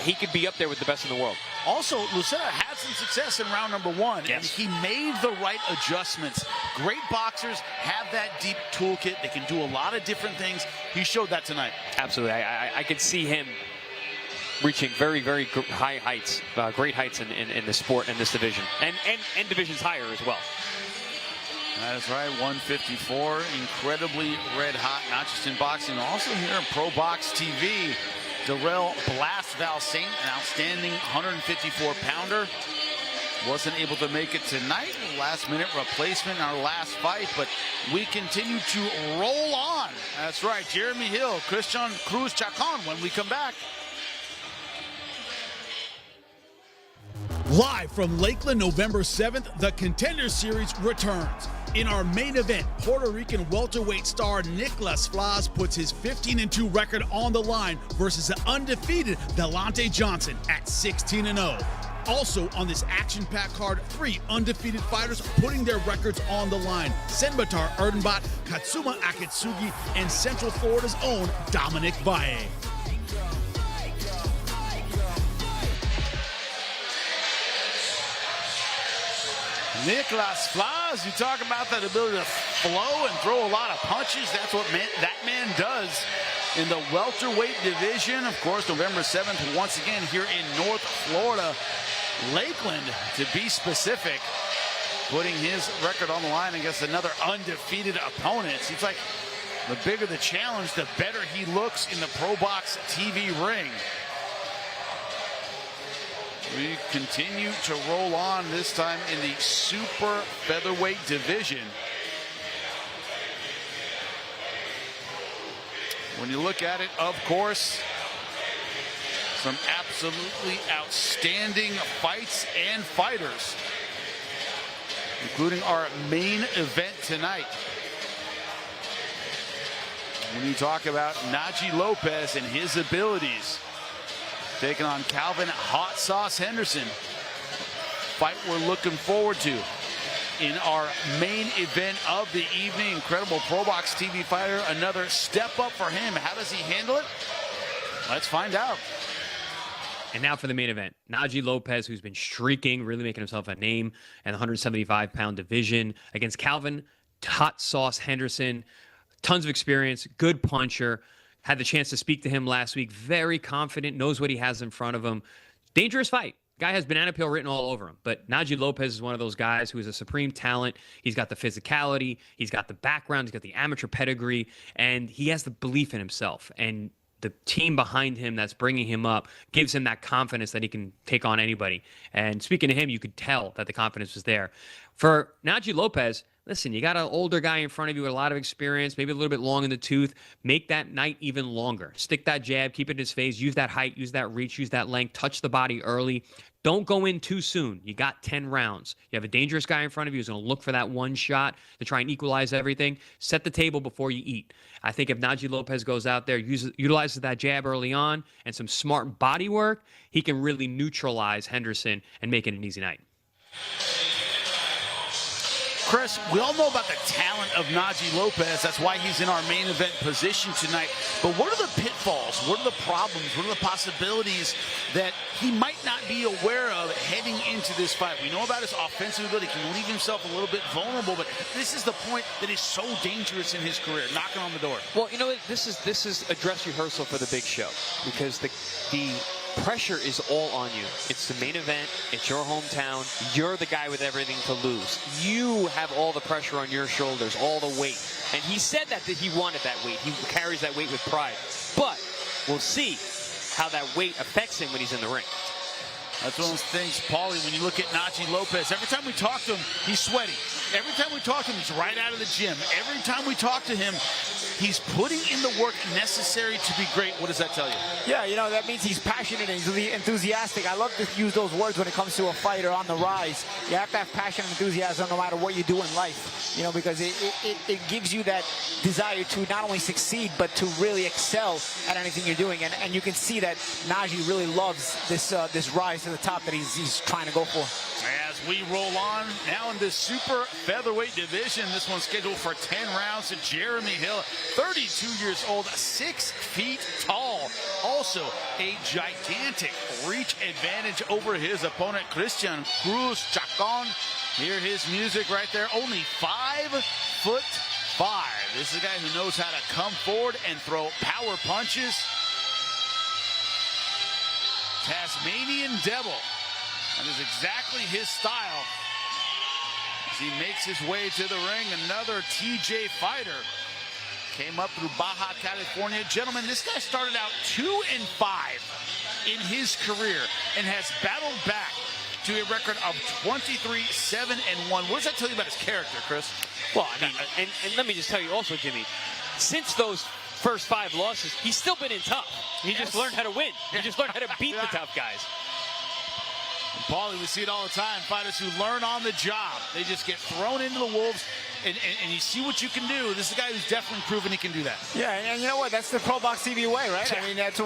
He could be up there with the best in the world. Also, Lucero had some success in round number 1, and he made the right adjustments. Great boxers have that deep toolkit. They can do a lot of different things. He showed that tonight. Absolutely. I could see him reaching very, very high heights, great heights in the sport and this division, and divisions higher as well. That is right, 154, incredibly red hot, not just in boxing, also here in ProBox TV. Darrell Blast-Valsaint, an outstanding 154-pounder. Wasn't able to make it tonight. Last-minute replacement in our last fight, but we continue to roll on. That's right, Jeremy Hill, Cristian Cruz, Chacon when we come back. Live from Lakeland, November 7th, the Contender Series returns. In our main event, Puerto Rican welterweight star Nicholas Flas puts his 15-2 record on the line versus the undefeated Delante Johnson at 16-0. Also on this action-packed card, 3 undefeated fighters putting their records on the line. Senbatar Erdenbot, Katsuma Akitsugi, and Central Florida's own Dominic Valle. Nicolas Flaz, you talk about that ability to flow and throw a lot of punches. That's what that man does in the welterweight division. Of course, November 7th, once again, here in North Florida. Lakeland, to be specific, putting his record on the line against another undefeated opponent. Seems like the bigger the challenge, the better he looks in the ProBox TV ring. We continue to roll on, this time in the super featherweight division. When you look at it, of course, some absolutely outstanding fights and fighters, including our main event tonight. When you talk about Najee Lopez and his abilities, taking on Kalvin Hot Sauce Henderson. Fight we're looking forward to in our main event of the evening. Incredible ProBox TV fighter. Another step up for him. How does he handle it? Let's find out. And now for the main event. Najee Lopez, who's been streaking, really making himself a name in the 175-pound division, against Kalvin Hot Sauce Henderson. Tons of experience, good puncher. Had the chance to speak to him last week. Very confident, knows what he has in front of him. Dangerous fight. Guy has banana peel written all over him. But Najee Lopez is one of those guys who is a supreme talent. He's got the physicality. He's got the background. He's got the amateur pedigree. And he has the belief in himself. And the team behind him that's bringing him up gives him that confidence that he can take on anybody. And speaking to him, you could tell that the confidence was there. For Najee Lopez, listen, you got an older guy in front of you with a lot of experience, maybe a little bit long in the tooth. Make that night even longer. Stick that jab, keep it in his face, use that height, use that reach, use that length, touch the body early. Don't go in too soon. You got 10 rounds. You have a dangerous guy in front of you who's going to look for that one shot to try and equalize everything. Set the table before you eat. I think if Najee Lopez goes out there, utilizes that jab early on and some smart body work, he can really neutralize Henderson and make it an easy night. Chris, we all know about the talent of Najee Lopez. That's why he's in our main event position tonight. But what are the pitfalls? What are the problems? What are the possibilities that he might not be aware of heading into this fight? We know about his offensive ability. He can leave himself a little bit vulnerable, but this is the point that is so dangerous in his career, knocking on the door. Well, you know what? This is a dress rehearsal for the big show, because the pressure is all on you. It's the main event. It's your hometown. You're the guy with everything to lose. You have all the pressure on your shoulders, all the weight. And he said that he wanted that weight. He carries that weight with pride. But we'll see how that weight affects him when he's in the ring. That's one of those things, Paulie, when you look at Najee Lopez, every time we talk to him, he's sweaty. Every time we talk to him, he's right out of the gym. Every time we talk to him, he's putting in the work necessary to be great. What does that tell you? Yeah, you know, that means he's passionate and he's enthusiastic. I love to use those words when it comes to a fighter on the rise. You have to have passion and enthusiasm no matter what you do in life, you know, because it gives you that desire to not only succeed, but to really excel at anything you're doing. And you can see that Najee really loves this rise to the top that he's trying to go for. As we roll on now in this super featherweight division, this one's scheduled for 10 rounds to Jeremy Hill, 32 years old, 6 feet tall. Also a gigantic reach advantage over his opponent, Cristian Cruz. Chacon, hear his music right there, only 5'5". This is a guy who knows how to come forward and throw power punches. Tasmanian Devil. That is exactly his style. As he makes his way to the ring, another TJ fighter. Came up through Baja California. Gentlemen, this guy started out 2-5 in his career and has battled back to a record of 23-7-1. What does that tell you about his character, Chris? Well, I mean, and let me just tell you also, Jimmy, since those first 5 losses, he's still been in tough. He just learned how to win. He just learned how to beat the tough guys. And Paulie, we see it all the time. Fighters who learn on the job, they just get thrown into the wolves, and you see what you can do. This is a guy who's definitely proven he can do that. Yeah, and you know what? That's the ProBox TV way, right? I mean, that's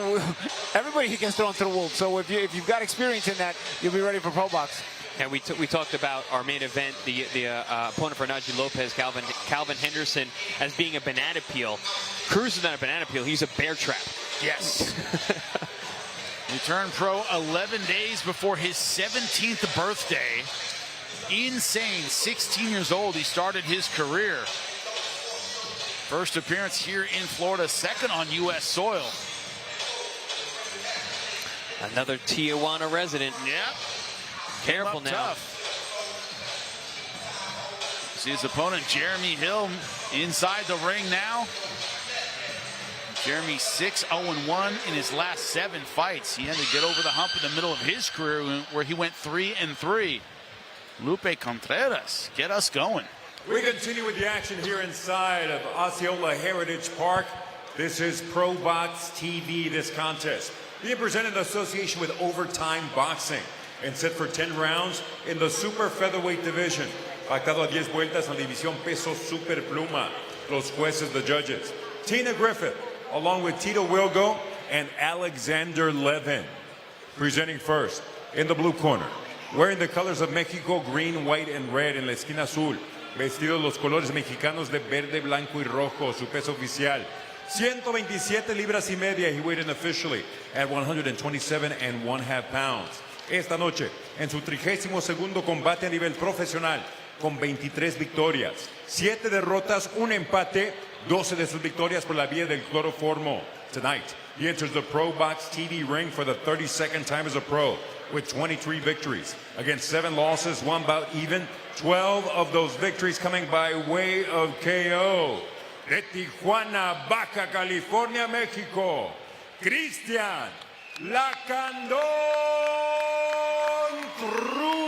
everybody he can throw into the wolves. So if you've got experience in that, you'll be ready for ProBox. And we talked about our main event, the opponent for Najee Lopez, Kalvin Henderson, as being a banana peel. Cruz is not a banana peel. He's a bear trap. Yes. He turned pro 11 days before his 17th birthday. insane. 16 years old, he started his career. First appearance here in Florida, second on U.S. soil. Another Tijuana resident. Yep. Careful now. Tough. See his opponent, Jeremy Hill, inside the ring now. Jeremy 6-0-1 in his last 7 fights. He had to get over the hump in the middle of his career where he went 3-3. Lupe Contreras, get us going. We continue with the action here inside of Osceola Heritage Park. This is ProBox TV, this contest being presented in association with Overtime Boxing and set for 10 rounds in the Super Featherweight division. Pactado a 10 vueltas en la división peso super pluma. Los jueces, the judges. Tina Griffith, along with Tito Wilgo and Alexander Levin. Presenting first, in the blue corner, wearing the colors of Mexico, green, white, and red en la esquina azul. Vestido los colores mexicanos de verde, blanco y rojo, su peso oficial. 127 libras y media, he weighed in officially at 127.5 pounds. Esta noche, en su 32º combate a nivel profesional, con 23 victorias, 7 derrotas, un empate, 12 de sus victorias por la vía del cloroformo. Tonight, he enters the ProBox TV ring for the 32nd time as a pro, with 23 victories against 7 losses, 1 bout even, 12 of those victories coming by way of KO. De Tijuana, Baja California, Mexico, Cristian La Candón Cruz.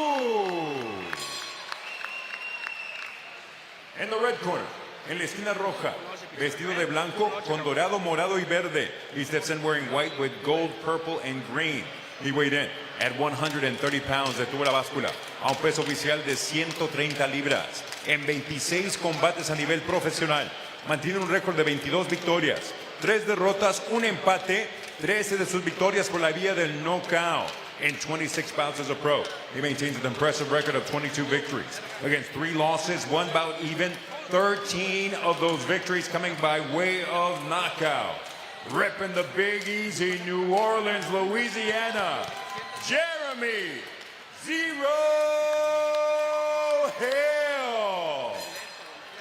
In the red corner, en la esquina roja, vestido de blanco con dorado, morado y verde. He steps in wearing white with gold, purple, and green. He weighed in at 130 pounds, detuvo la báscula a un peso oficial de 130 libras. En 26 combates a nivel profesional, mantiene un récord de 22 victorias, 3 derrotas, un empate, 13 de sus victorias por la vía del knockout. In 26 bouts as a pro, he maintains an impressive record of 22 victories against 3 losses, 1 bout even, 13 of those victories coming by way of knockout. Ripping the Big Easy, New Orleans, Louisiana, Jeremy Zero Hill.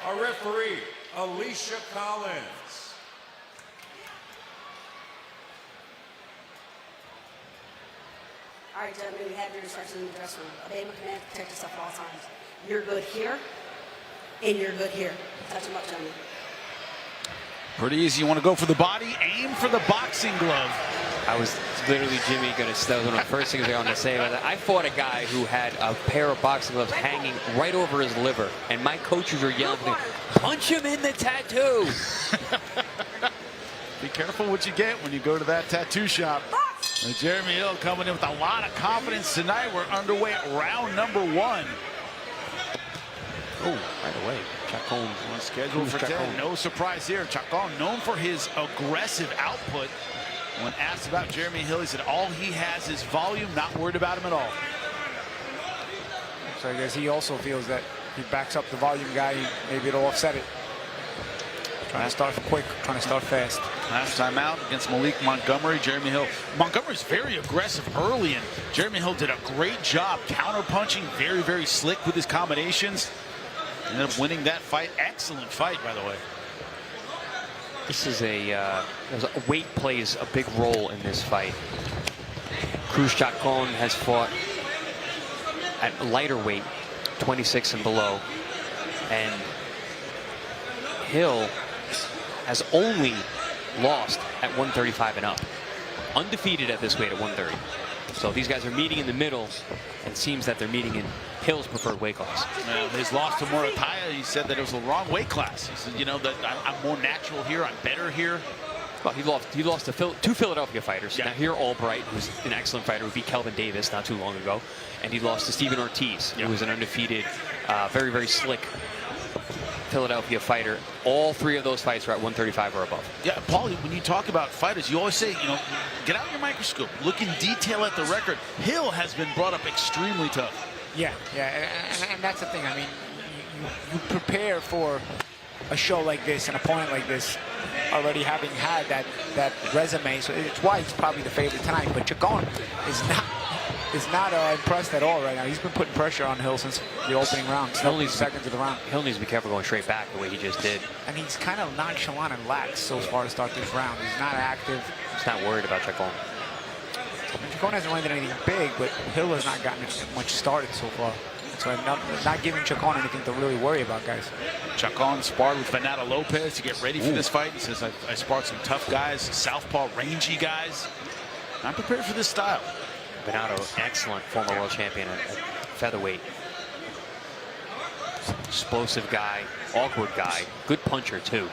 Our referee, Alicia Collins. All right, gentlemen, we have your instructions in the dressing room. Obey my command, protect yourself at all times. You're good here, and you're good here. Touch them up, gentlemen. Pretty easy. You want to go for the body, aim for the boxing glove. I was literally, Jimmy, that was one of the first things I wanted to say about that. I fought a guy who had a pair of boxing gloves hanging right over his liver, and my coaches were yelling at me, punch him in the tattoo. Be careful what you get when you go to that tattoo shop. And Jeremy Hill coming in with a lot of confidence tonight. We're underway at round number 1. Oh, right away. Chacon on schedule for 10. No surprise here. Chacon, known for his aggressive output. When asked about Jeremy Hill, he said all he has is volume, not worried about him at all. So I guess he also feels that he backs up the volume guy, maybe it'll offset it. Trying to start quick, trying to start fast. Last time out against Malik Montgomery, Jeremy Hill. Montgomery's very aggressive early, and Jeremy Hill did a great job counter-punching, very, very slick with his combinations. Ended up winning that fight. Excellent fight, by the way. This is weight plays a big role in this fight. Cruz Chacon has fought at lighter weight, 26 and below, and Hill has only lost at 135 and up. Undefeated at this weight at 130. So these guys are meeting in the middle, and it seems that they're meeting in Hill's preferred weight class. His loss to Morataya, he said that it was the wrong weight class. He said, you know, that I'm more natural here, I'm better here. Well, he lost to two Philadelphia fighters. Yeah. Now here, Albright, who's an excellent fighter, who beat Kelvin Davis not too long ago, and he lost to Steven Ortiz, who was an undefeated, very, very slick Philadelphia fighter. All 3 of those fights were at 135 or above. Yeah, Paulie, when you talk about fighters, you always say, you know, get out your microscope, look in detail at the record. Hill has been brought up extremely tough. Yeah, and that's the thing. I mean, you prepare for a show like this, an opponent like this, already having had that resume. So it's why he's probably the favorite tonight. But Chacon is not is not impressed at all right now. He's been putting pressure on Hill since the opening round, seconds of the round. Hill needs to be careful going straight back the way he just did. And he's kind of nonchalant and lax so far to start this round. He's not active. He's not worried about Chacon. Chacon hasn't landed anything big, but Hill has not gotten much started so far. So I'm not giving Chacon anything to really worry about, guys. Chacon sparred with Fernando Lopez to get ready for this fight. He says, I sparred some tough guys, southpaw, rangy guys. I'm prepared for this style. Bernardo, excellent former world champion at featherweight. Explosive guy, awkward guy, good puncher too.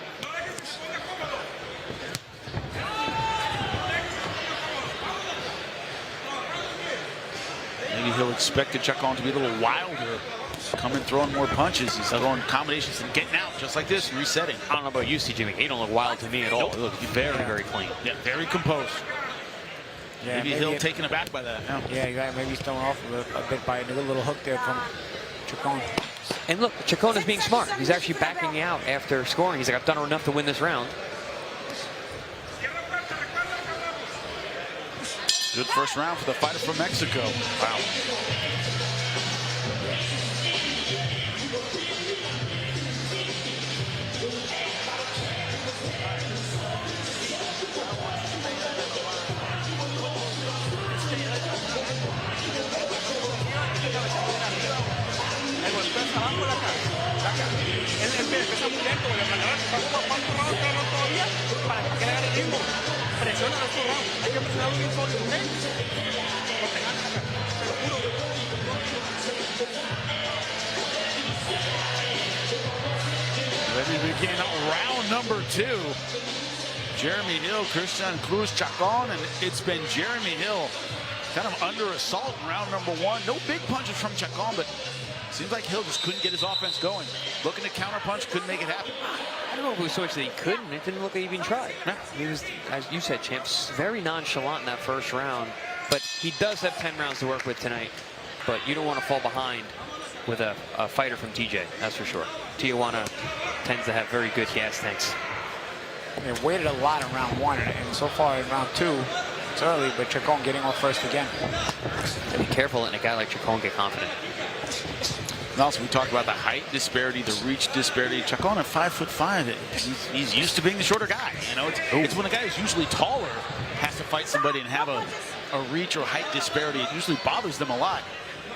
Maybe he'll expect Chacon to be a little wilder, coming throwing more punches. He's throwing combinations and getting out just like this, resetting. I don't know about you, Jimmy. He don't look wild to me at all. Nope. Look, he's very, very clean. Yeah, very composed. Yeah, maybe Hill taken aback by that. Yeah, exactly. Maybe he's thrown off a bit by a little hook there from Chacon. And look, Chacon is being smart. He's actually backing out after scoring. He's like, I've done enough to win this round. Good first round for the fighter from Mexico. Wow. Ready to begin round number 2. Jeremy Hill, Cristian Cruz, Chacon, and it's been Jeremy Hill kind of under assault in round number 1. No big punches from Chacon, but seems like Hill just couldn't get his offense going. Looking to counterpunch, couldn't make it happen. I don't know if it was so much that he couldn't. It didn't look like he even tried. Yeah. He was, as you said, champs, very nonchalant in that first round. But he does have 10 rounds to work with tonight. But you don't want to fall behind with a fighter from TJ, that's for sure. Tijuana tends to have very good gas tanks. They waited a lot in round 1, and so far in round 2, it's early, but Chacon getting off first again. Be careful letting a guy like Chacon get confident. And also, we talked about the height disparity, the reach disparity. Chacon at 5'5", he's used to being the shorter guy. You know, it's when a guy who's usually taller has to fight somebody and have a reach or height disparity. It usually bothers them a lot.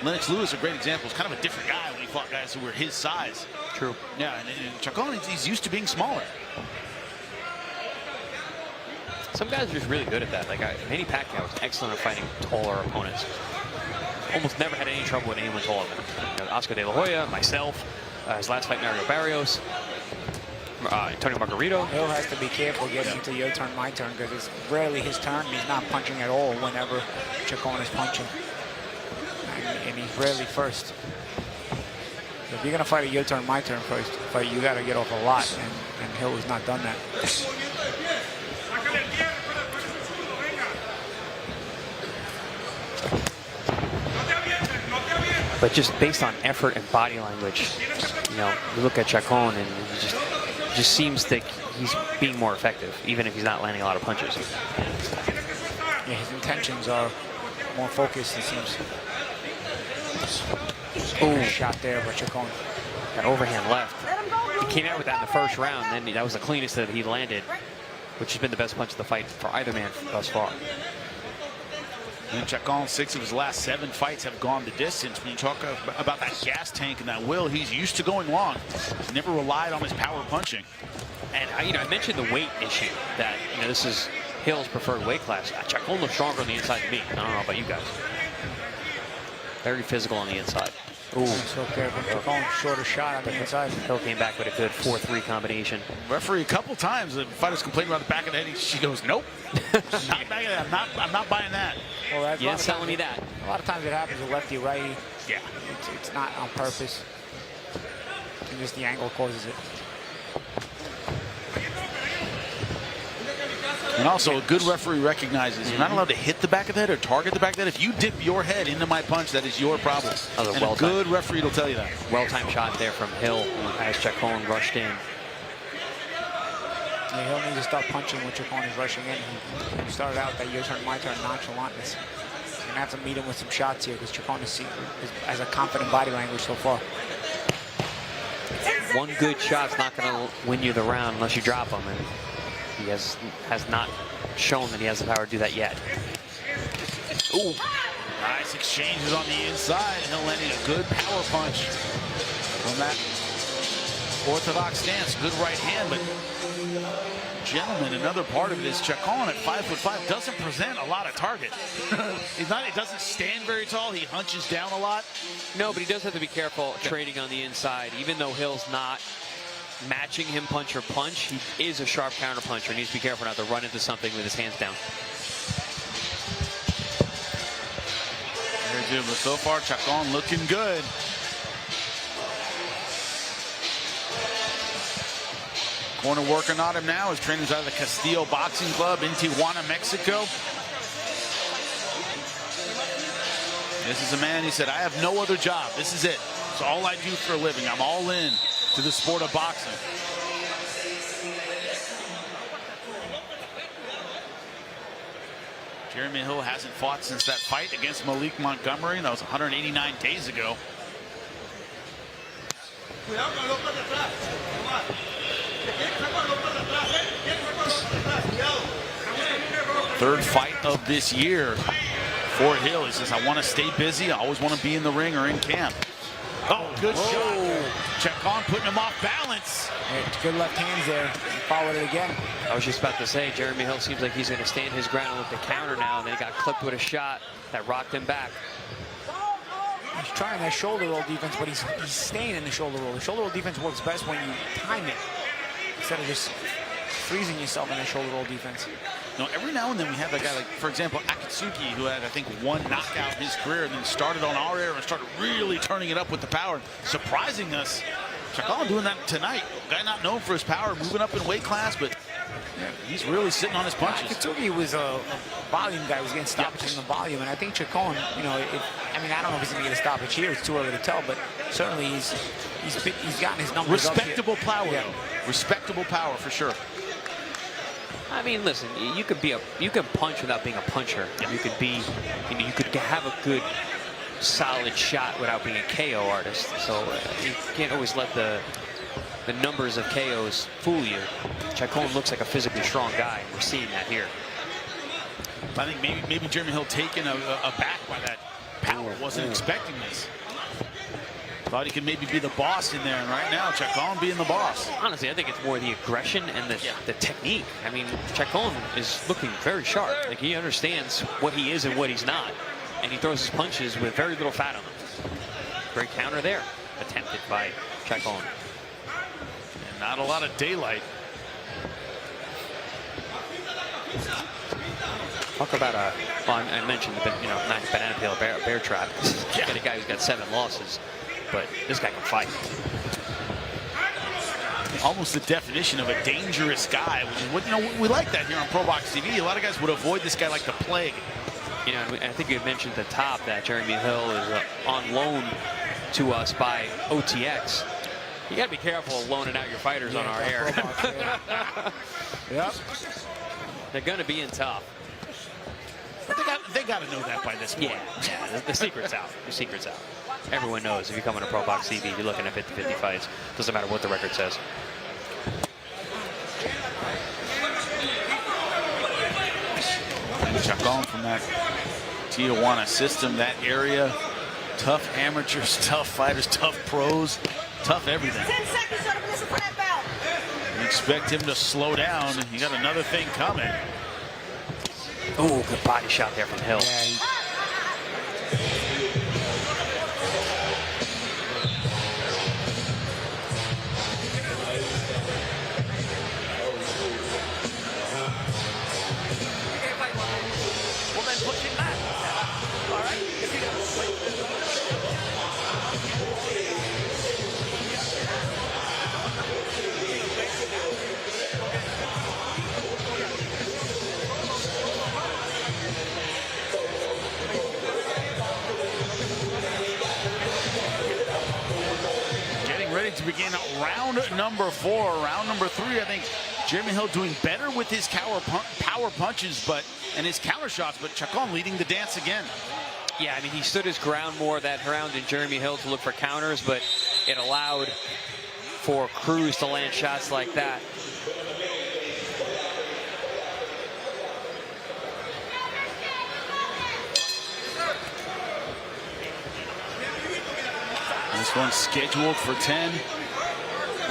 Lennox Lewis, a great example, is kind of a different guy when he fought guys who were his size. True. Yeah, and Chacon, he's used to being smaller. Some guys are just really good at that. Like Manny Pacquiao was excellent at fighting taller opponents. Almost never had any trouble with anyone taller than him. You know, Oscar De La Hoya, myself, his last fight, Mario Barrios, Antonio Margarito. Hill has to be careful getting into your turn, my turn, because it's rarely his turn. He's not punching at all whenever Chacon is punching. And he's rarely first. So if you're going to fight a your turn, my turn first fight, you got to get off a lot, and Hill has not done that. But just based on effort and body language, you know, you look at Chacon and it just seems that he's being more effective, even if he's not landing a lot of punches. Yeah, his intentions are more focused, it seems. Oh, shot there by Chacon. That overhand left. He came out with that in the first round, then that was the cleanest that he landed, which has been the best punch of the fight for either man thus far. And Chacon, 6 of his last 7 fights have gone the distance. When you talk about that gas tank and that will, he's used to going long. He's never relied on his power punching. And I mentioned the weight issue, that this is Hill's preferred weight class. Chacon looks stronger on the inside than me. I don't know about you guys. Very physical on the inside. Ooh. Okay, Chacon, shorter shot on the inside. Hill came back with a good 4-3 combination. Referee a couple times, the fighters complained about the back of the head. She goes, nope. Not back of that. I'm not buying that. Well, you didn't telling me that. A lot of times it happens with lefty, righty. Yeah. It's not on purpose. And just the angle causes it. And also, a good referee recognizes you're not allowed to hit the back of the head or target the back of the head. If you dip your head into my punch, that is your problem. And a good referee will tell you that. Well-timed shot there from Hill as Chacon rushed in. Yeah, Hill needs to start punching when Chacon is rushing in. He started out that your turn, my turn nonchalantness. going to have to meet him with some shots here because Chacon has a confident body language so far. One good shot's not going to win you the round unless you drop him, and he has not shown that he has the power to do that yet. Ooh, nice exchanges on the inside. He'll land a good power punch from that orthodox stance. Good right hand, but gentlemen, another part of it is Chacon at 5'5" doesn't present a lot of target. He doesn't stand very tall. He hunches down a lot. No, but he does have to be careful trading on the inside. Even though Hill's not matching him punch or punch, he is a sharp counter puncher. He needs to be careful not to run into something with his hands down. Very good, but so far Chacon looking good. Corner working on him now. His trainer's out of the Castillo Boxing Club in Tijuana, Mexico. This is a man, he said, I have no other job. This is it. It's all I do for a living. I'm all in to the sport of boxing. Jeremy Hill hasn't fought since that fight against Malik Montgomery. That was 189 days ago. Third fight of this year for Hill. He says, I want to stay busy. I always want to be in the ring or in camp. Oh, good shot. Chacon putting him off balance. Yeah, good left hands there. He followed it again. I was just about to say, Jeremy Hill seems like he's going to stand his ground and look to counter now, and then he got clipped with a shot that rocked him back. He's trying that shoulder roll defense, but he's staying in the shoulder roll. The shoulder roll defense works best when you time it instead of just freezing yourself in that shoulder roll defense. You know, every now and then we have a guy like, for example, Akatsuki, who had, I think, one knockout in his career and then started on our air and started really turning it up with the power, surprising us. Chacon doing that tonight. Guy not known for his power, moving up in weight class, but he's really sitting on his punches. Akatsuki was a volume guy, was getting stoppage in the volume, and I think Chacon, you know, I mean, I don't know if he's going to get a stoppage here. It's too early to tell, but certainly he's gotten his numbers Respectable up here. power, Yeah. though. Respectable power for sure. I mean, listen, you can punch without being a puncher. You could be, you could have a good, solid shot without being a KO artist. So you can't always let the numbers of KOs fool you. Chacon looks like a physically strong guy. We're seeing that here. I think maybe Jeremy Hill taken aback by that power. Wasn't expecting this. Thought he could maybe be the boss in there, and right now Chacon being the boss. Honestly, I think it's more the aggression and the technique. I mean, Chacon is looking very sharp. Like, he understands what he is and what he's not, and he throws his punches with very little fat on them. Great counter there, attempted by Chacon. And not a lot of daylight. Talk about well, I mentioned the not banana peel bear trap. Got a guy who's got 7 losses. But this guy can fight. Almost the definition of a dangerous guy, which is what we like that here on ProBox TV. A lot of guys would avoid this guy like the plague. You know, I think you mentioned at the top that Jeremy Hill is on loan to us by OTX. You got to be careful of loaning out your fighters on our air. Yep. They're going to be in tough. But they got to know that by this point. Yeah, the secret's out. The secret's out. Everyone knows if you come on a ProBox TV, you're looking at 50-50 fights. Doesn't matter what the record says. Chacon from that Tijuana system, that area. Tough amateurs, tough fighters, tough pros, tough everything. 10 seconds on the for that belt. You expect him to slow down. You got another thing coming. Oh, good body shot there from Hill. Well, then push it back. All right. To begin round number 4. Round number 3, I think Jeremy Hill doing better with his power punches and his counter shots, but Chacon leading the dance again. Yeah, I mean, he stood his ground more that round than Jeremy Hill to look for counters, but it allowed for Cruz to land shots like that. This one's scheduled for 10.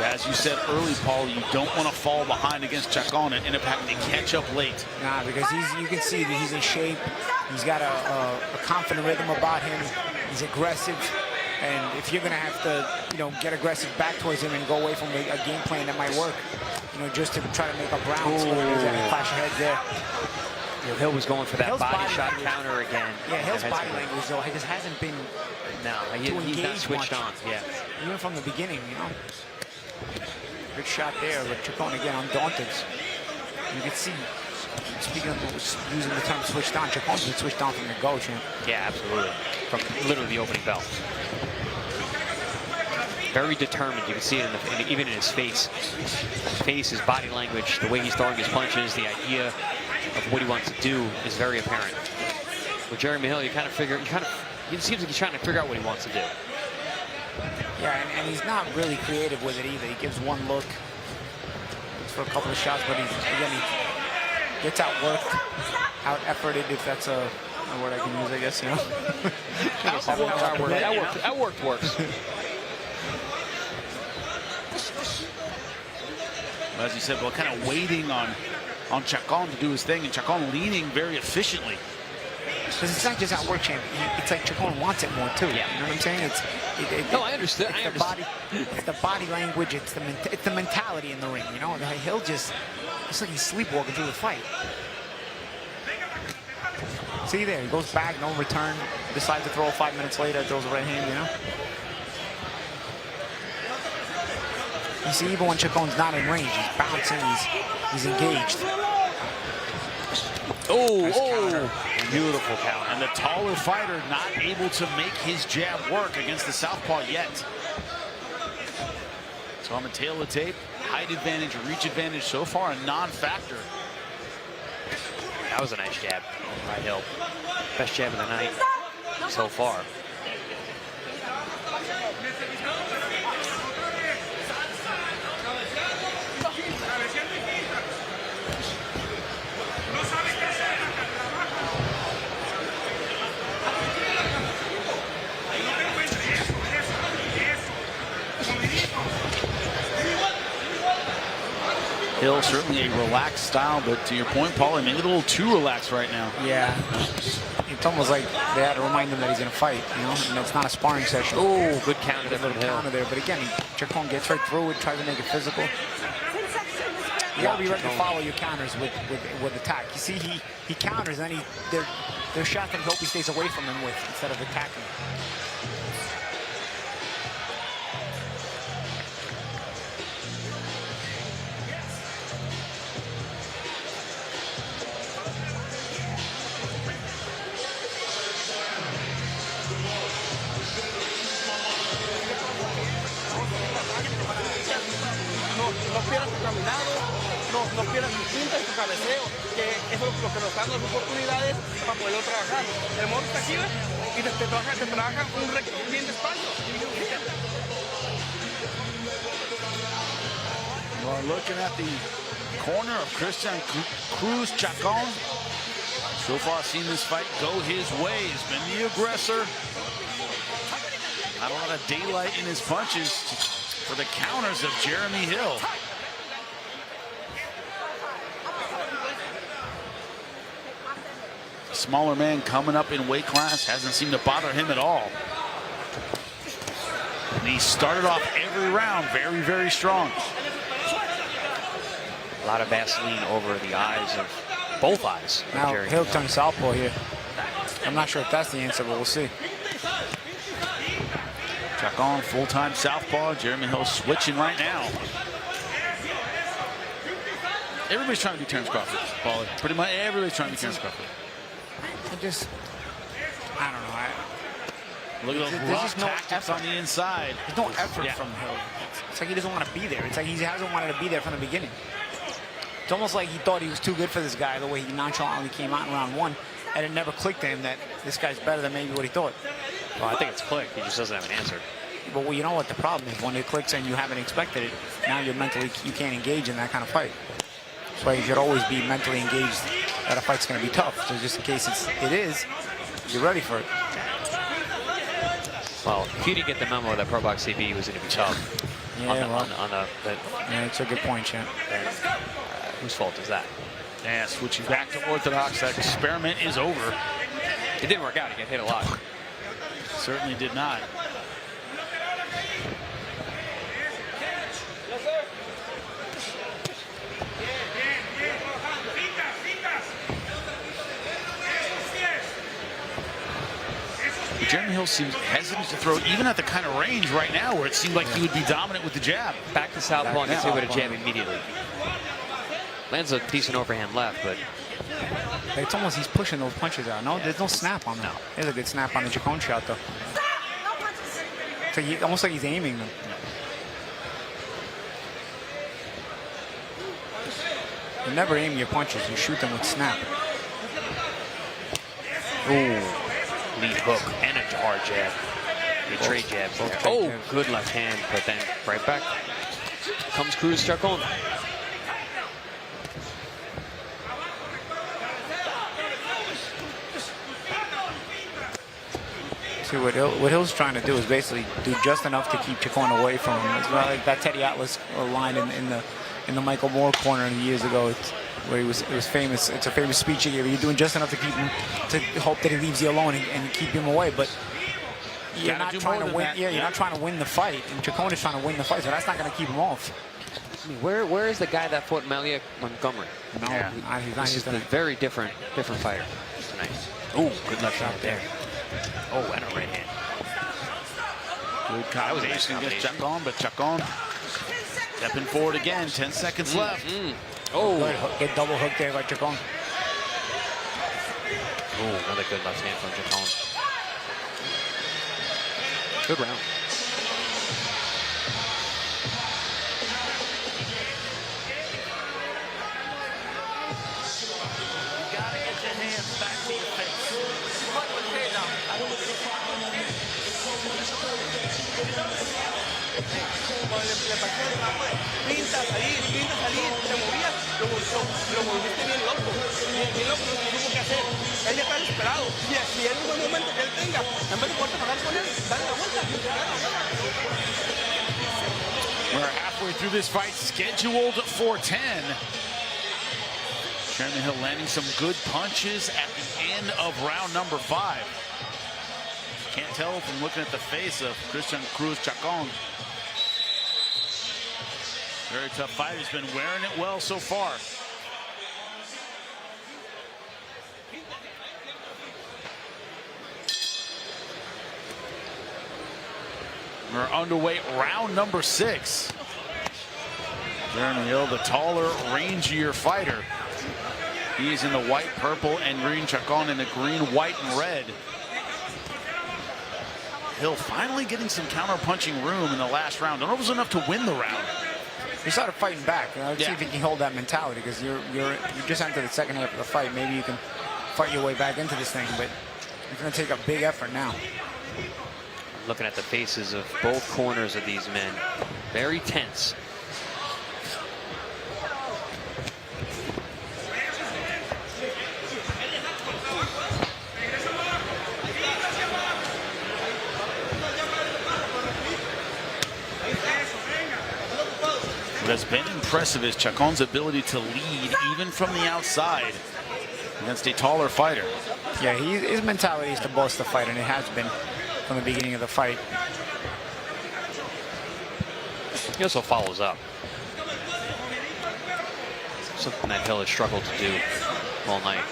As you said early, Paul, you don't want to fall behind against Chacon and end up having to catch up late. Nah, because you can see that he's in shape. He's got a confident rhythm about him. He's aggressive. And if you're going to have to, get aggressive back towards him and go away from a game plan that might work, just to try to make up rounds. So there's a clash of heads there. Hill was going for that Hill's body shot counter again. Yeah, Hill's body language, though, he just hasn't been he's not switched on. Yeah, even from the beginning, Good shot there, but Chacon again undaunted. You can see, speaking of using the term switched on, Chacon's been switched on from the go, champ. Yeah, absolutely. From literally the opening bell. Very determined. You can see it even in his face. His body language, the way he's throwing his punches, the idea of what he wants to do is very apparent. With Jeremy Hill, it seems like he's trying to figure out what he wants to do. Yeah, and he's not really creative with it either. He gives one look, looks for a couple of shots, but he gets outworked, out-efforted, if that's a word I can use, I guess, Outworked works. As you said, well, kind of waiting on Chacon to do his thing, and Chacon leaning very efficiently. Because it's not just outwork, champ. It's like Chacon wants it more too. Yeah. You know what I'm saying? No, I understood. It's the body language. It's the mentality in the ring. He'll just, it's like he's sleepwalking through the fight. See there, he goes back, no return. Decides to throw 5 minutes later, throws a right hand. You see, even when Chacon's not in range, he's bouncing, he's engaged. Beautiful counter. And the taller fighter not able to make his jab work against the southpaw yet. So on the tail of the tape, height advantage, reach advantage so far a non-factor. That was a nice jab by Hill. Best jab of the night so far. Hill certainly a relaxed style, but to your point, Paul, maybe a little too relaxed right now. Yeah, it's almost like they had to remind him that he's going to fight, and it's not a sparring session. Oh, good counter there from Hill. Counter there, but again, Chacon gets right through it, tries to make it physical. You got to be ready to follow your counters with attack. You see, he counters, and then there's shots that he hopes he stays away from him with instead of attacking. No pierdas tu punta y tu cabeceo, que eso es lo que nos está dando las oportunidades para poderlo trabajar. El modo está aquí y te trabaja un recto bien despacio. We're looking at the corner of Cristian Cruz, Chacon. So far, I've seen this fight go his way. He's been the aggressor. Not a lot of daylight in his punches for the counters of Jeremy Hill. Smaller man coming up in weight class hasn't seemed to bother him at all. And he started off every round very, very strong. A lot of Vaseline over the eyes of both eyes. Now Hill turns southpaw here. I'm not sure if that's the answer, but we'll see. Chacon full-time southpaw. Jeremy Hill switching right now. Everybody's trying to be Terence Crawford, Paul. Pretty much everybody's trying to be Terence Crawford. I don't know. Look at those rough tactics on the inside. There's no effort from Hill. It's like he doesn't want to be there. It's like he hasn't wanted to be there from the beginning. It's almost like he thought he was too good for this guy, the way he nonchalantly came out in round one. and it never clicked to him that this guy's better than maybe what he thought. Well, I think it's clicked. He just doesn't have an answer. But well, you know what the problem is? When it clicks and you haven't expected it, now you can't engage in that kind of fight. That's why you should always be mentally engaged that a fight's going to be tough. So just in case it is, you're ready for it. Well, if you didn't get the memo that ProBox TV was going to be tough. Yeah, yeah, it's a good point, yeah. Whose fault is that? Yeah, switching back to orthodox. That experiment is over. It didn't work out. He got hit a lot. Certainly did not. Jeremy Hill seems hesitant to throw, even at the kind of range right now where it seemed like he would be dominant with the jab. Back to southpaw and gets hit with a jab immediately. Lands a decent overhand left, but it's almost he's pushing those punches out. No, there's no snap on them. No. There's a good snap on the Chacon shot, though. So almost like he's aiming them. You never aim your punches. You shoot them with snap. Ooh. Lead hook and a hard jab. A trade jab. Oh, good left hand, but then right back comes Cruz Chacon. See, what Hill's trying to do is basically do just enough to keep Chacon away from him. It's not like that Teddy Atlas line in the Michael Moore corner years ago. Where it was famous. It's a famous speech he gave. You're doing just enough to keep him, to hope that he leaves you alone and keep him away. But you're not trying to win. Yeah, you're not trying to win the fight. And Chacon is trying to win the fight, so that's not going to keep him off. I mean, where is the guy that fought Malia Montgomery? No, he's not. He's a very different fighter tonight. Oh, good left shot there. Oh, and a right hand. Good combination against Chacon, but Chacon stepping forward again. 10 seconds left. Oh, get double hook there by Chacon. Oh, another good left hand from Chacon. Good round. You gotta get your hands back to your face. Pinta, salir, te movías, lo moviste bien loco, bien loco, no supo qué hacer. Él ya está desesperado, y si es un buen momento que él tenga, en vez de poder pagar con él, dale la vuelta. We're halfway through this fight, scheduled for 10. Jeremy Hill landing some good punches at the end of round number 5. Can't tell from looking at the face of Cristian Cruz Chacon. Very tough fight. He's been wearing it well so far. We're underway round number 6. Jeremy Hill, the taller, rangier fighter. He's in the white, purple, and green. Chacon in the green, white, and red. Hill finally getting some counter-punching room in the last round. Don't know if it was enough to win the round. He started fighting back. Let's see if he can hold that mentality, because you just entered the second half of the fight. Maybe you can fight your way back into this thing, but it's going to take a big effort now. Looking at the faces of both corners of these men, very tense. What has been impressive is Chacon's ability to lead even from the outside against a taller fighter. Yeah, his mentality is to boss the fight, and it has been from the beginning of the fight. He also follows up. Something that Hill has struggled to do all night.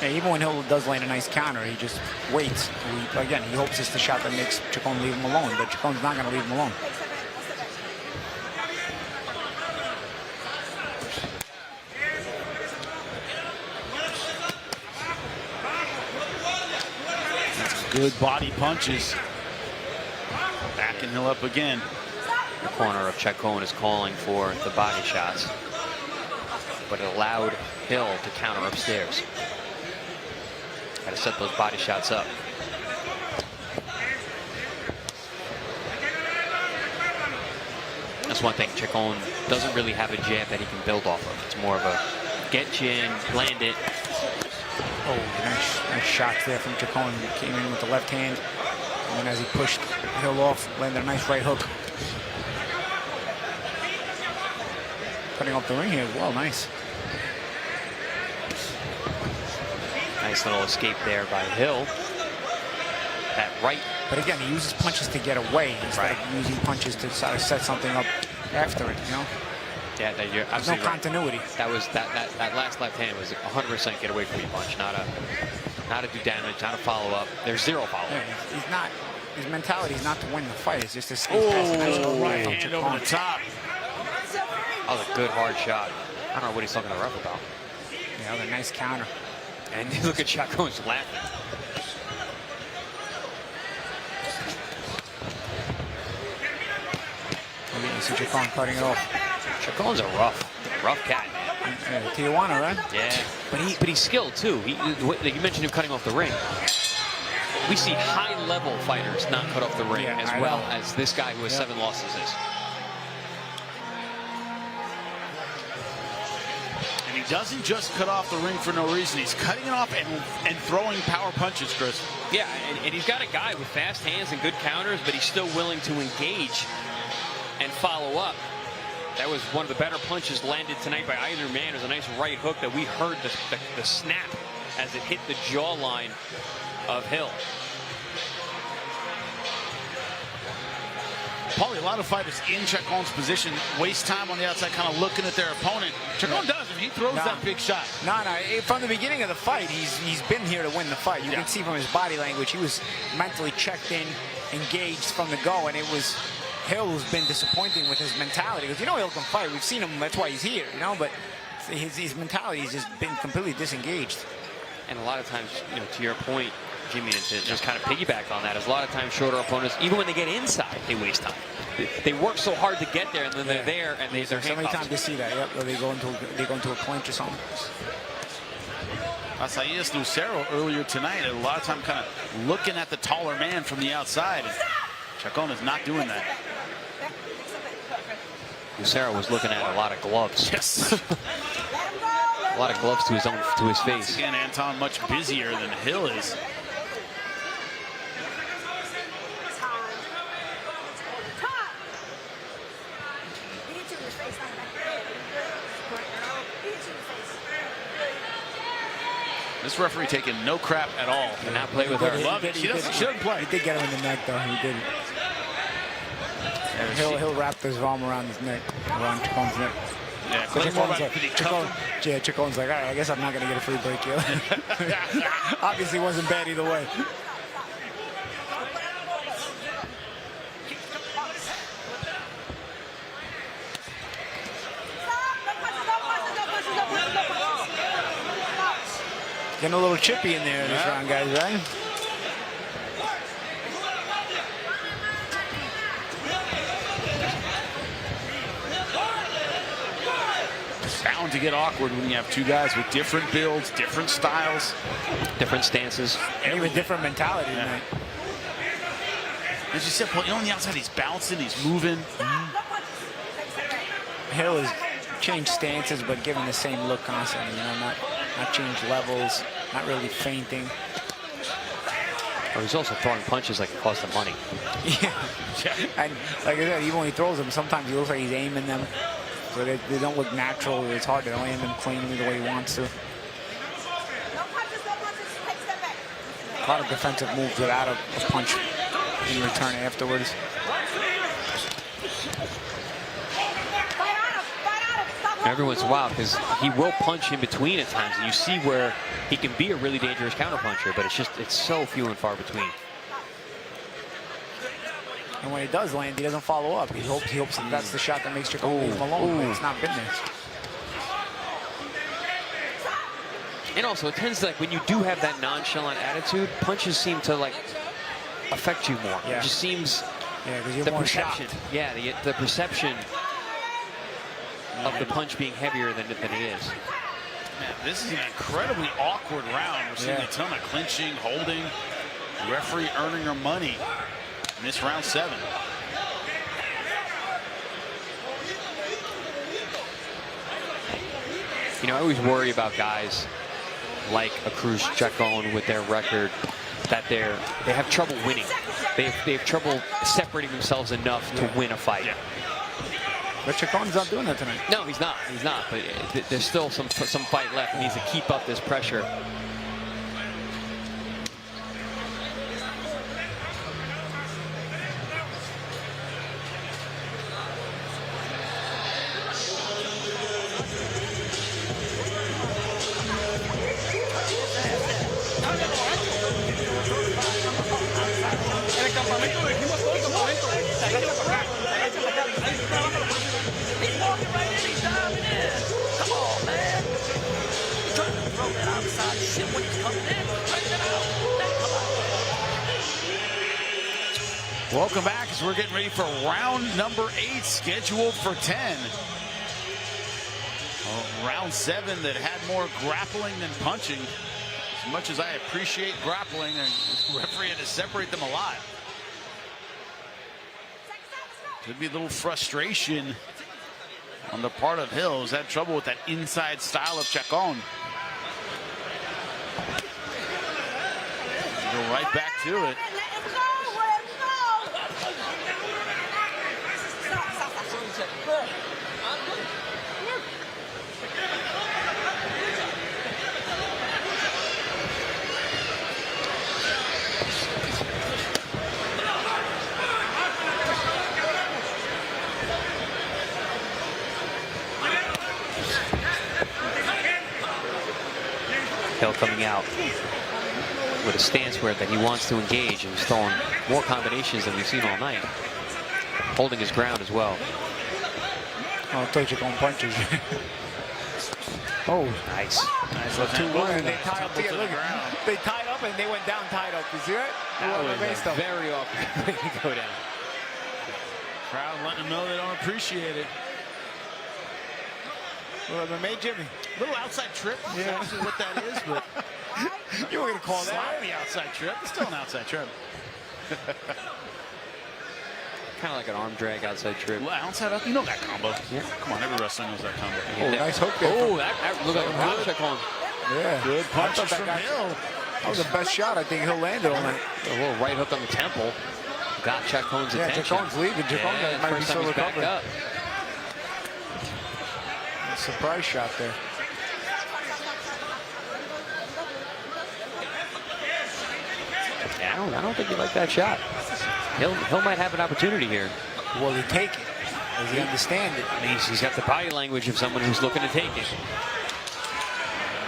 Yeah, even when Hill does land a nice counter, he just waits. He hopes it's the shot that makes Chacon leave him alone, but Chacon's not going to leave him alone. Good body punches. Backing Hill up again. The corner of Chacon is calling for the body shots, but it allowed Hill to counter upstairs. Got to set those body shots up. That's one thing. Chacon doesn't really have a jab that he can build off of. It's more of a get you in, land it. Oh, nice shots there from Chacon. He came in with the left hand, and then as he pushed Hill off, landed a nice right hook. Cutting off the ring here as well. Nice. Nice little escape there by Hill. That right. But again, he uses punches to get away instead of using punches to sort of set something up after it, you know? Yeah, you're There's no absolutely right. continuity. That was that last left hand was 100% get away from you punch, not to do damage, not to follow up. There's zero follow up. Yeah, he's not. His mentality is not to win the fight. It's just to escape. Oh, right hand over the top. That was a good hard shot. I don't know what he's talking to the ref about. Yeah, a nice counter. And look at Chacon's laughing. You see Chacon cutting it off. Chacon's a rough cat, man. Tijuana, right? Yeah, but he's skilled too. You mentioned him cutting off the ring. We see high-level fighters not cut off the ring as well as this guy who has 7 losses is. And he doesn't just cut off the ring for no reason. He's cutting it off and throwing power punches, Chris. Yeah, and he's got a guy with fast hands and good counters, but he's still willing to engage and follow up. That was one of the better punches landed tonight by either man. It was a nice right hook that we heard the snap as it hit the jawline of Hill. Probably a lot of fighters in Chacon's position waste time on the outside kind of looking at their opponent. Chacon doesn't. He throws that big shot. No. From the beginning of the fight, he's been here to win the fight. You can see from his body language, he was mentally checked in, engaged from the go, and it was Hill who's been disappointing with his mentality. Because, you know, Hill can fight. We've seen him. That's why he's here, you know, but his mentality has just been completely disengaged. And a lot of times, you know, to your point, Jimmy, and to just kind of piggyback on that, is a lot of times shorter opponents, even when they get inside, they waste time. They work so hard to get there, and then they're there, and they're so many times you see that. Yep, or they go into a clinch or something. Asaias Lucero earlier tonight, a lot of time kind of looking at the taller man from the outside. And Chacon is not doing that. Lucero was looking at a lot of gloves. Yes. A lot of gloves to his face. Again, Anton much busier than Hill is. This referee taking no crap at all. Cannot play with her. Love it. She doesn't play. He did get him in the neck, though. He did. He'll wrap his arm around his neck, around Chacon's neck. Yeah, Chacon's like, all right, I guess I'm not going to get a free break here. Obviously wasn't bad either way. Getting a little chippy in there this round, guys, right? Bound to get awkward when you have two guys with different builds, different styles, different stances, and even different mentality tonight. As you said, Paul, on the outside, he's bouncing, he's moving. Hill has changed stances, but given the same look constantly, you know, not changed levels, not really fainting. Or he's also throwing punches like it costs him money. Yeah. And like I said, even when he throws them, sometimes he looks like he's aiming them. So they don't look natural. It's hard to land them cleanly the way he wants to. A lot of defensive moves without a punch in return afterwards. Every once in a while, because he will punch in between at times, and you see where he can be a really dangerous counterpuncher, but it's so few and far between. And when he does land, he doesn't follow up. He hopes that that's the shot that makes Chacon leave him alone, but it's not been there. And also, it tends to, like, when you do have that nonchalant attitude, punches seem to, like, affect you more. Yeah. It just seems because you're the more perception. shocked. Yeah, the perception of the punch being heavier than it is. This is an incredibly awkward round. We're seeing a ton of clinching, holding. The referee earning her money in this round 7. You know, I always worry about guys like a Cruz Chacon with their record that they have trouble winning. They have trouble separating themselves enough to win a fight. Yeah. But Chacon's not doing that tonight. No, he's not. He's not. But there's still some fight left. He needs to keep up this pressure. Welcome back as we're getting ready for round number 8, scheduled for 10. Round 7 that had more grappling than punching. As much as I appreciate grappling, the referee had to separate them a lot. Could be a little frustration on the part of Hill, who's had trouble with that inside style of Chacon. Go right back to it. Hill coming out with a stance where that he wants to engage, and he's throwing more combinations than we've seen all night. Holding his ground as well. Oh, Chacon punches. Oh, nice. Nice. So 2-1, and they tied up together. Look, they tied up and they went down tied up. You see that? That was a very awkward way to go down. Crowd letting them know they don't appreciate it. Well, made Jimmy. Little outside trip. Yeah, I don't know what that is, but you were gonna call that sloppy outside trip. It's still an outside trip. Kind of like an arm drag outside trip. Well, outside up, you know that combo. Yeah. Come on, every wrestler knows that combo. Oh, nice hook there. Oh, that looked like a good Chacon. Yeah. Good punches from Hill. That was the best shot I think Hill landed on it. A little right hook on the temple. Got Chacon's attention. Chacon's leaving. Chacon might be still recovering. Surprise shot there. Yeah, I don't think he liked that shot. Hill might have an opportunity here. Will he take it? Does he understand it? I mean, he's got the body language of someone who's looking to take it.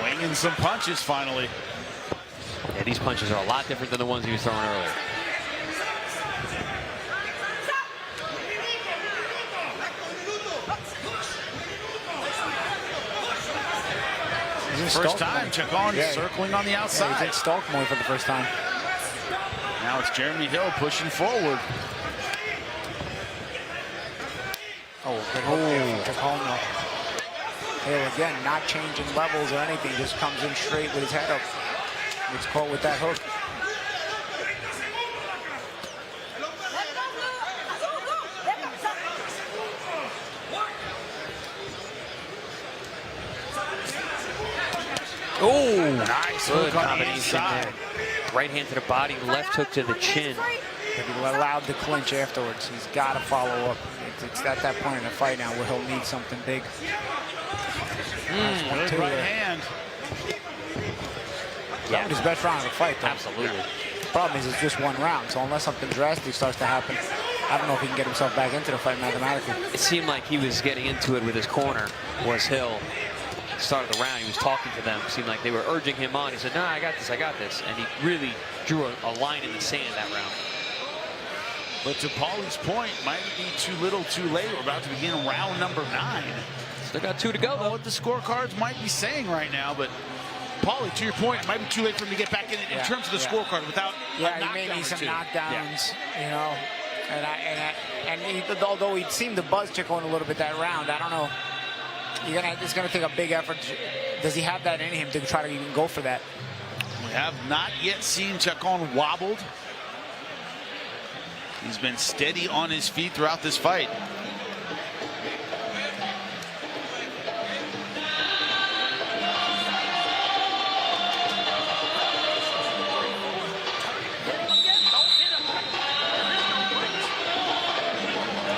Winging some punches finally. Yeah, these punches are a lot different than the ones he was throwing earlier. First time, Chacon circling on the outside. Yeah, he's in stalk mode for the first time. Now it's Jeremy Hill pushing forward. Oh, good hook there from Chacon. Hill again, not changing levels or anything, just comes in straight with his head up. Gets caught with that hook. Oh, nice good hook on the combination inside. there. Right hand to the body, left hook to the chin. But he allowed the clinch afterwards. He's got to follow up. It's at that point in the fight now where he'll need something big. Good right hand. That was his best round of the fight, though. Absolutely. The problem is it's just one round, so unless something drastic starts to happen, I don't know if he can get himself back into the fight mathematically. It seemed like he was getting into it with his corner, was Hill. Start of the round, he was talking to them. It seemed like they were urging him on. He said, "No, I got this, I got this." And he really drew a line in the sand that round. But to Paulie's point, might be too little, too late. We're about to begin round number 9. Still got 2 to go, though. What the scorecards might be saying right now, but Paulie, to your point, it might be too late for him to get back in it in terms of the scorecard without he may need some knockdowns, you know. And although he seemed to buzz Chacon a little bit that round, I don't know. It's gonna take a big effort. Does he have that in him to try to even go for that? We have not yet seen Chacon wobbled. He's been steady on his feet throughout this fight.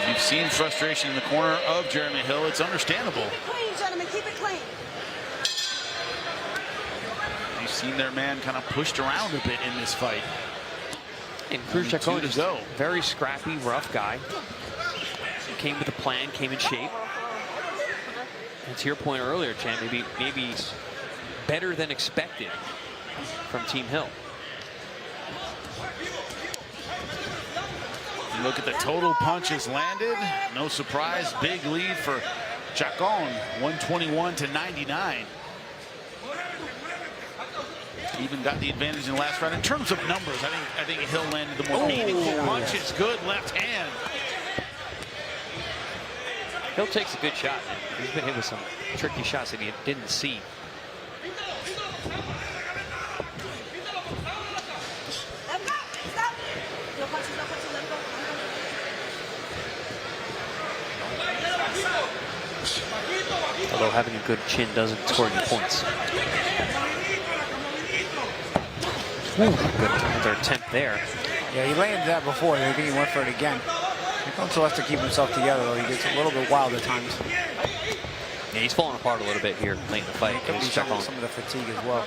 You've seen frustration in the corner of Jeremy Hill. It's understandable. Clean, gentlemen, keep it clean. You've seen their man kind of pushed around a bit in this fight. And Cruz Chacon is a very scrappy, rough guy. Came with a plan, came in shape. And to your point earlier, Chan, maybe better than expected from Team Hill. You look at the total punches landed. No surprise, big lead for Chacon, 121-99. Even got the advantage in the last round. In terms of numbers, I think Hill landed the more meaningful punches. Good left hand. Hill takes a good shot, man. He's been hit with some tricky shots that he didn't see. Although having a good chin doesn't score any points. Good another attempt there. Yeah, he landed that before. I think he went for it again. He has to keep himself together, though. He gets a little bit wild at times. Yeah, he's falling apart a little bit here late in the fight. He's some of the fatigue as well.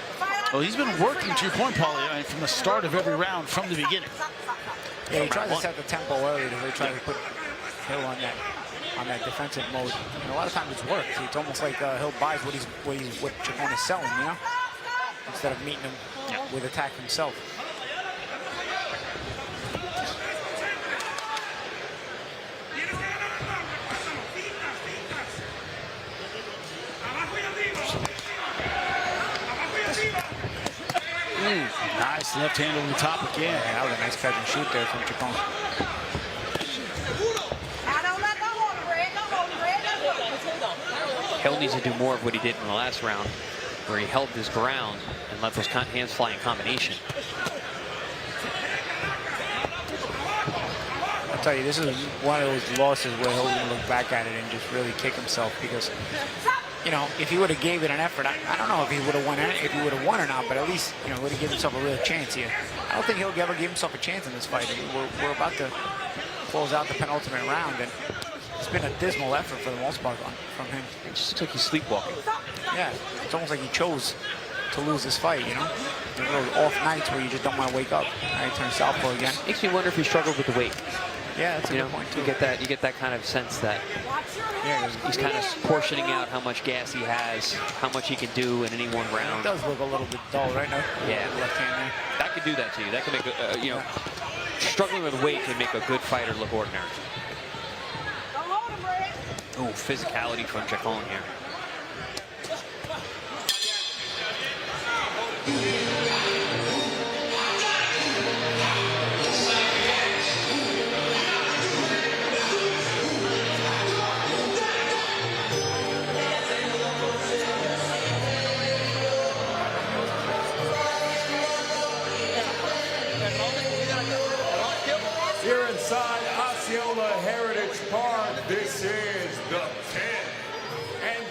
Well, he's been working, to your point, Paulie, from the start of every round, from the beginning. Yeah, he tries to set the tempo early to really try to put Hill on that defensive mode. And a lot of times it's worked. It's almost like Hill buys what Chacon is selling, you know, instead of meeting him with attack himself. Nice left hand over the top again. Yeah, that was a nice catch and shoot there from Chacon. Hill needs to do more of what he did in the last round, where he held his ground and let those hands fly in combination. I'll tell you, this is one of those losses where Hill's going to look back at it and just really kick himself, because, you know, if he would have gave it an effort, I don't know if he would have won or not, but at least, you know, would have given himself a real chance here. I don't think he'll ever give himself a chance in this fight. I mean, we're about to close out the penultimate round, and it's been a dismal effort for the most part from him. It just looks like he's sleepwalking. Yeah, it's almost like he chose to lose this fight, you know? There are those off nights where you just don't want to wake up. He turns southpaw again. Makes me wonder if he struggled with the weight. Yeah, that's a good point too. You get that kind of sense that he's kind of portioning out how much gas he has, how much he can do in any one round. It does look a little bit dull right now. Yeah, left hand there. That could do that to you. That could make you know, struggling with weight can make a good fighter look ordinary. Oh, physicality from Chacon here. Here inside Osceola Heritage Park, this is the 10th and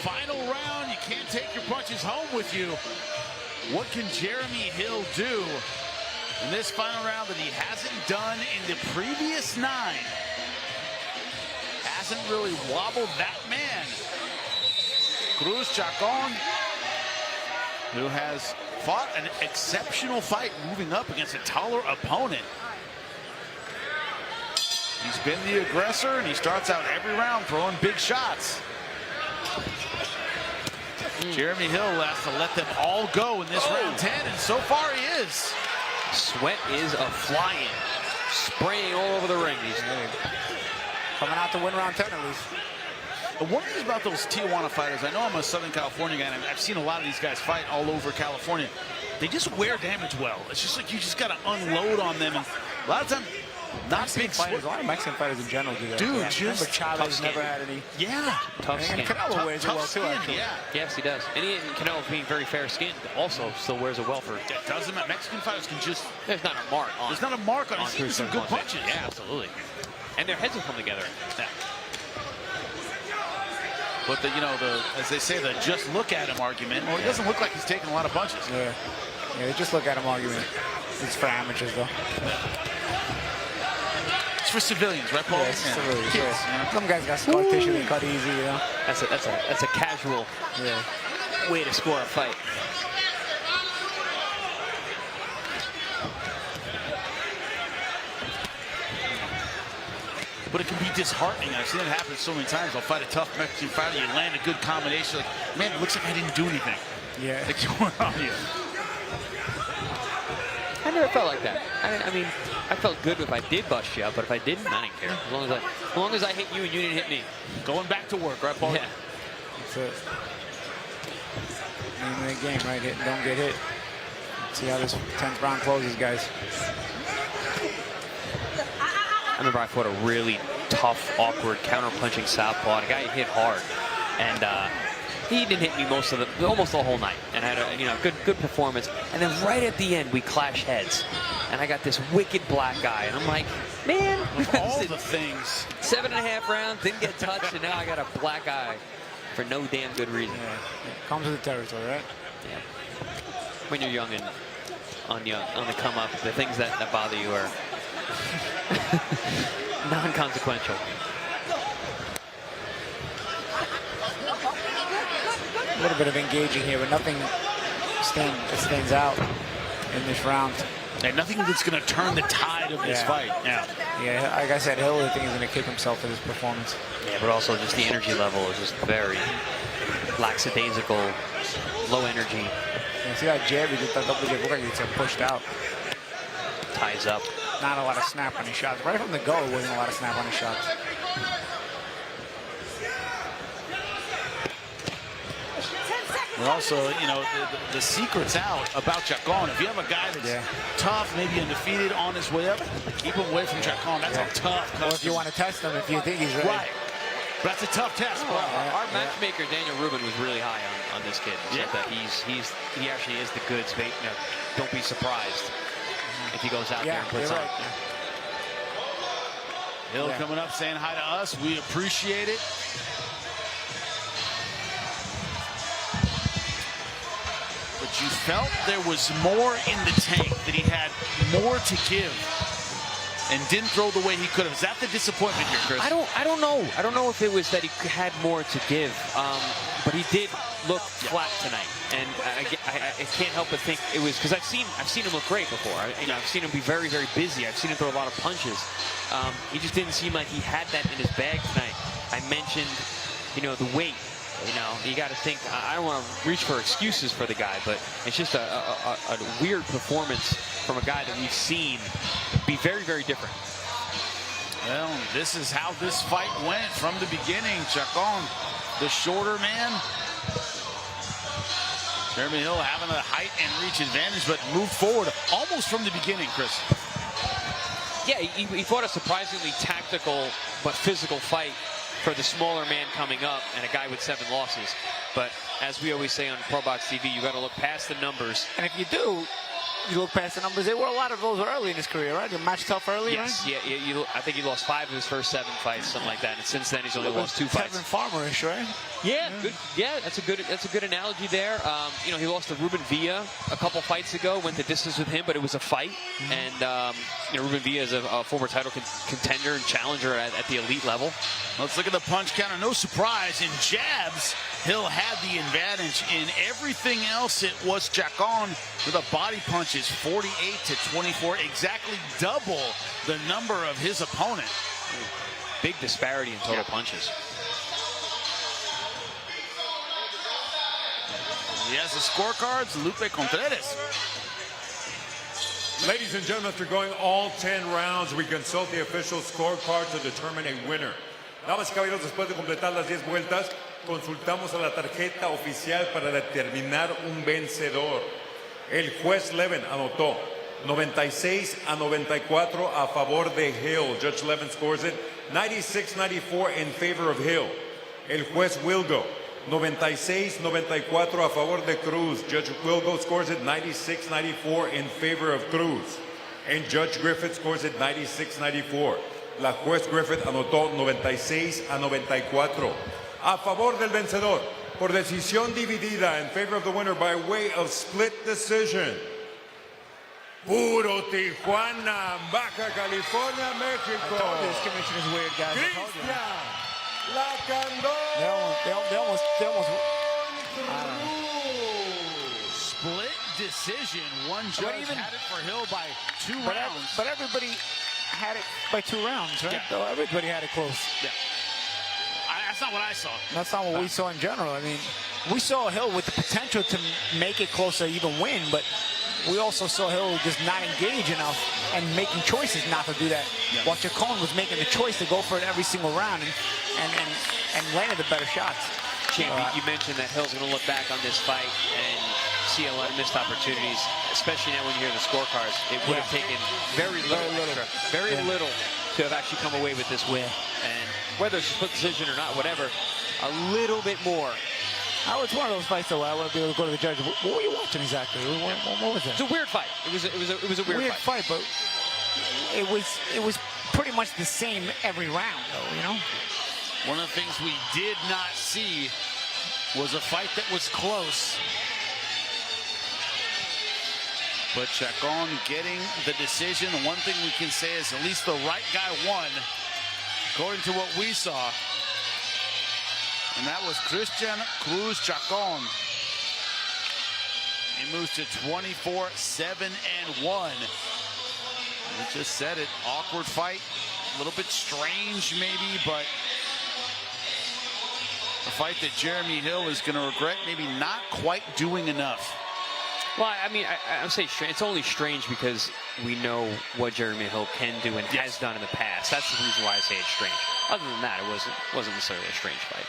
final round. You can't take your punches home with you. What can Jeremy Hill do in this final round that he hasn't done in the previous 9? Hasn't really wobbled that man. Cruz Chacon, who has fought an exceptional fight moving up against a taller opponent. He's been the aggressor, and he starts out every round throwing big shots. Jeremy Hill has to let them all go in this round 10, and so far he is. Sweat is a-flying, spraying all over the ring. He's coming out to win round 10 at least. One of the things about those Tijuana fighters, I know I'm a Southern California guy, and I've seen a lot of these guys fight all over California. They just wear damage well. It's just like you just got to unload on them. And a lot of times, not Mexican big fighters. A lot of Mexican fighters in general do that. Dude, yeah. just remember Chavez never had any. Yeah. Tough skin. And Canelo wears it well too, actually. Yeah. Yes, he does. And Canelo, being very fair-skinned, also still wears it well for. It doesn't matter. Mexican fighters can just. There's not a mark on. There's not a mark on. On He's even some good punches. Yeah, absolutely. And their heads will come together. Yeah. But as they say, the just look at him argument. Well, he doesn't look like he's taking a lot of punches. Yeah. Yeah, they just look at him argument. It's for amateurs, though. It's for civilians, right, Paul? Yeah, it's civilians. Yeah. Some guys got scar tissue, they cut easy, you know. That's a casual way to score a fight. But it can be disheartening. I've seen it happen so many times. I'll fight a tough Mexican fighter, you land a good combination. Like, man, it looks like I didn't do anything. Yeah. Like, going on here. I never felt like that. I mean, I felt good if I did bust you up, but if I didn't, I didn't care. As long as I hit you and you didn't hit me. Going back to work, right, Paul? Yeah. That's it. Name of the game, right? Hit and don't get hit. Let's see how this 10th round closes, guys. I remember I fought a really tough, awkward, counter-punching southpaw. The guy hit hard, and he didn't hit me almost the whole night, and had a good performance. And then right at the end, we clash heads, and I got this wicked black guy, and I'm like, man, all the things. 7.5 rounds, didn't get touched, and now I got a black eye for no damn good reason. Yeah, it comes with the territory, right? Yeah. When you're young and on the come up, the things that bother you are non-consequential. A little bit of engaging here, but nothing stands out in this round. And nothing that's going to turn the tide of this fight. Yeah. Yeah, like I said, Hill, I think, is going to kick himself for this performance. Yeah, but also just the energy level is just very lackadaisical, low energy. You see that jab? He did that double jab. Look like he gets pushed out. Ties up. Not a lot of snap on his shots. Right from the go, it wasn't a lot of snap on his shots. But also, the secret's out about Chacon. If you have a guy that's tough, maybe undefeated, on his way up, keep him away from Chacon. That's a tough customer. Or if you want to test him, if you think he's ready. Right. But that's a tough test. Our matchmaker, Daniel Rubin, was really high on this kid. He said that he actually is the goods. Don't be surprised if he goes out there and puts on. Right. Hill coming up saying hi to us. We appreciate it. But you felt there was more in the tank, that he had more to give and didn't throw the way he could have. Is that the disappointment here, Chris? I don't know. I don't know if it was that he had more to give, but he did look flat tonight, and I can't help but think it was because I've seen him look great before. I've seen him be very, very busy. I've seen him throw a lot of punches. He just didn't seem like he had that in his bag tonight. I mentioned, the weight. You got to think. I don't want to reach for excuses for the guy, but it's just a weird performance from a guy that we've seen be very, very different. Well, this is how this fight went from the beginning. Chacon, the shorter man. Jeremy Hill having a height and reach advantage, but moved forward almost from the beginning, Chris. Yeah, he fought a surprisingly tactical but physical fight for the smaller man coming up and a guy with 7 losses. But as we always say on ProBox TV, you got to look past the numbers. And if you do, you look past the numbers. There were a lot of those early in his career, right? He matched tough early, yes, right? Yeah. I think he lost 5 of his first 7 fights, something like that. And since then, he's only lost 2 fights. Kevin Farmerish, right? Yeah, good. Yeah, that's a good analogy there. He lost to Ruben Villa a couple fights ago. Went the distance with him, but it was a fight. And Ruben Villa is a former title contender and challenger at the elite level. Let's look at the punch counter. No surprise in jabs. Hill had the advantage. In everything else, it was Chacon with the body punches, 48-24, exactly double the number of his opponent. Big disparity in total punches. He has the scorecards, Lupe Contreras. Ladies and gentlemen, after going all 10 rounds, we consult the official scorecard to determine a winner. Damas y caballeros, después de completar las 10 vueltas, consultamos a la tarjeta oficial para determinar un vencedor. El juez Levin anotó 96-94 a favor de Hill. Judge Levin scores it 96-94 in favor of Hill. El juez Wilgo 96-94 a favor de Cruz. Judge Wilgo scores it 96-94 in favor of Cruz. And Judge Griffith scores it 96-94. La juez Griffith anotó 96-94 a favor del vencedor por decisión dividida in favor of the winner by way of split decision. Puro Tijuana, Baja California, México. This commission is weird, guys. Cristian Lacandón. They almost. Split decision. One judge had it for Hill by 2 rounds. But everybody had it by 2 rounds, right? Yeah. So everybody had it close. Yeah. That's not what I saw. That's not what we saw in general. I mean, we saw Hill with the potential to make it closer, even win, but we also saw Hill just not engage enough and making choices not to do that. Yeah. While Chacon was making the choice to go for it every single round and landed the better shots. Champ, you mentioned that Hill's going to look back on this fight and see a lot of missed opportunities, especially now when you hear the scorecards. It would have taken very little to have actually come away with this win. And whether it's a split decision or not, whatever, a little bit more. It's one of those fights, though, I want to be able to go to the judge. What were you watching exactly? What was it? It's a weird fight. It was a weird fight. But it was pretty much the same every round, though, you know? One of the things we did not see was a fight that was close. But Chacon getting the decision. One thing we can say is at least the right guy won, according to what we saw. And that was Cristian Cruz Chacon. He moves to 24-7-1. We just said it. Awkward fight. A little bit strange maybe, but a fight that Jeremy Hill is going to regret maybe not quite doing enough. Well, I mean, I'm saying it's only strange because we know what Jeremy Hill can do and has done in the past. That's the reason why I say it's strange. Other than that, it wasn't necessarily a strange fight.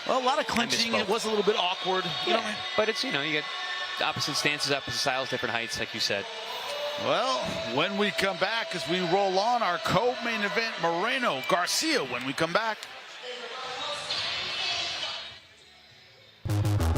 Well, a lot of clinching. It was a little bit awkward. You know? But it's, you get opposite stances, opposite styles, different heights, like you said. Well, when we come back, as we roll on our co-main event, Moreno, Garcia, when we come back.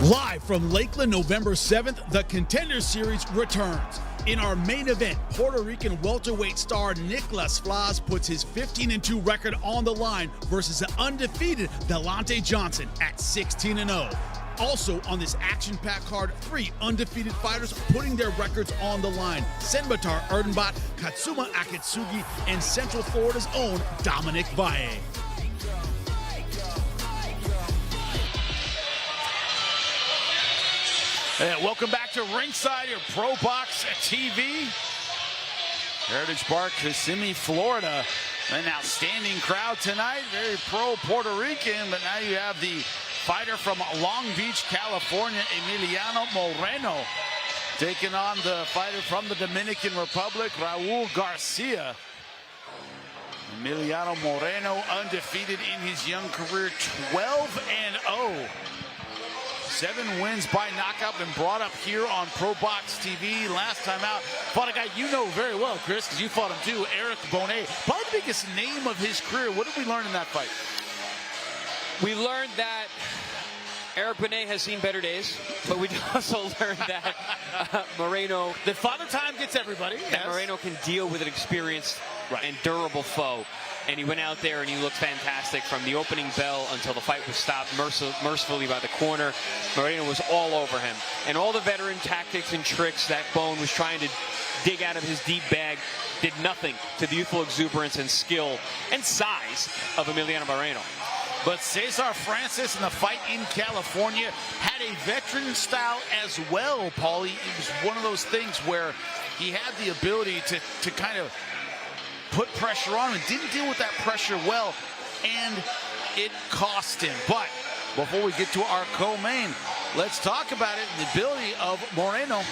Live from Lakeland, November 7th, the Contender Series returns. In our main event, Puerto Rican welterweight star Nicholas Flas puts his 15-2 record on the line versus the undefeated Delante Johnson at 16-0. Also on this action-packed card, 3 undefeated fighters putting their records on the line. Senbatar Erdenbot, Katsuma Akitsugi, and Central Florida's own Dominic Valle. Welcome back to ringside, your ProBox TV. Heritage Park, Kissimmee, Florida. An outstanding crowd tonight. Very pro-Puerto Rican, but now you have the fighter from Long Beach, California, Emiliano Moreno, taking on the fighter from the Dominican Republic, Raul Garcia. Emiliano Moreno undefeated in his young career, 12-0. 7 wins by knockout, been brought up here on ProBox TV. Last time out, fought a guy you know very well, Chris, because you fought him too, Eric Bonet. Probably the biggest name of his career. What did we learn in that fight? We learned that Eric Bonet has seen better days, but we also learned that Moreno... That Father Time gets everybody. That Moreno can deal with an experienced and durable foe. And he went out there and he looked fantastic from the opening bell until the fight was stopped mercifully by the corner. Moreno was all over him. And all the veteran tactics and tricks that Bone was trying to dig out of his deep bag did nothing to the youthful exuberance and skill and size of Emiliano Moreno. But Cesar Francis in the fight in California had a veteran style as well, Paulie. It was one of those things where he had the ability to kind of put pressure on him, didn't deal with that pressure well, and it cost him. But before we get to our co-main, let's talk about it, the ability of Moreno.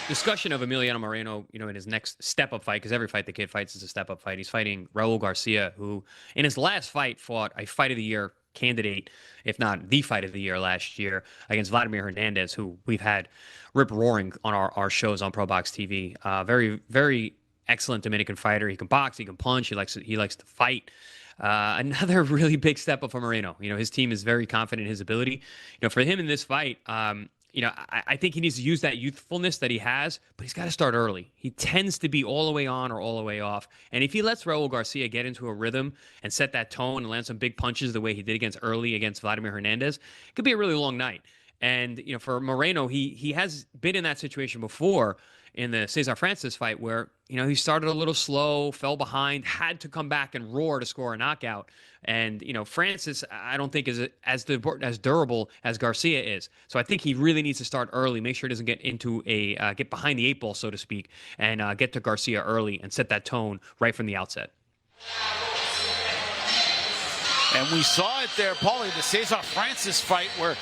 discussion of Emiliano Moreno, in his next step-up fight, because every fight the kid fights is a step-up fight. He's fighting Raul Garcia, who in his last fight fought a Fight of the Year candidate, if not the Fight of the Year last year, against Vladimir Hernandez, who we've had rip-roaring on our shows on ProBox TV. Very, very excellent Dominican fighter. He can box, he can punch, he likes to fight. Another really big step up for Moreno. His team is very confident in his ability. For him in this fight, I think he needs to use that youthfulness that he has, but he's got to start early. He tends to be all the way on or all the way off. And if he lets Raul Garcia get into a rhythm and set that tone and land some big punches the way he did against Vladimir Hernandez, it could be a really long night. And, for Moreno, he has been in that situation before in the Cesar Francis fight where, he started a little slow, fell behind, had to come back and roar to score a knockout. And, Francis, I don't think is as durable as Garcia is. So I think he really needs to start early, make sure he doesn't get into get behind the eight ball, so to speak, and get to Garcia early and set that tone right from the outset. And we saw it there, Paulie, the Cesar Francis fight where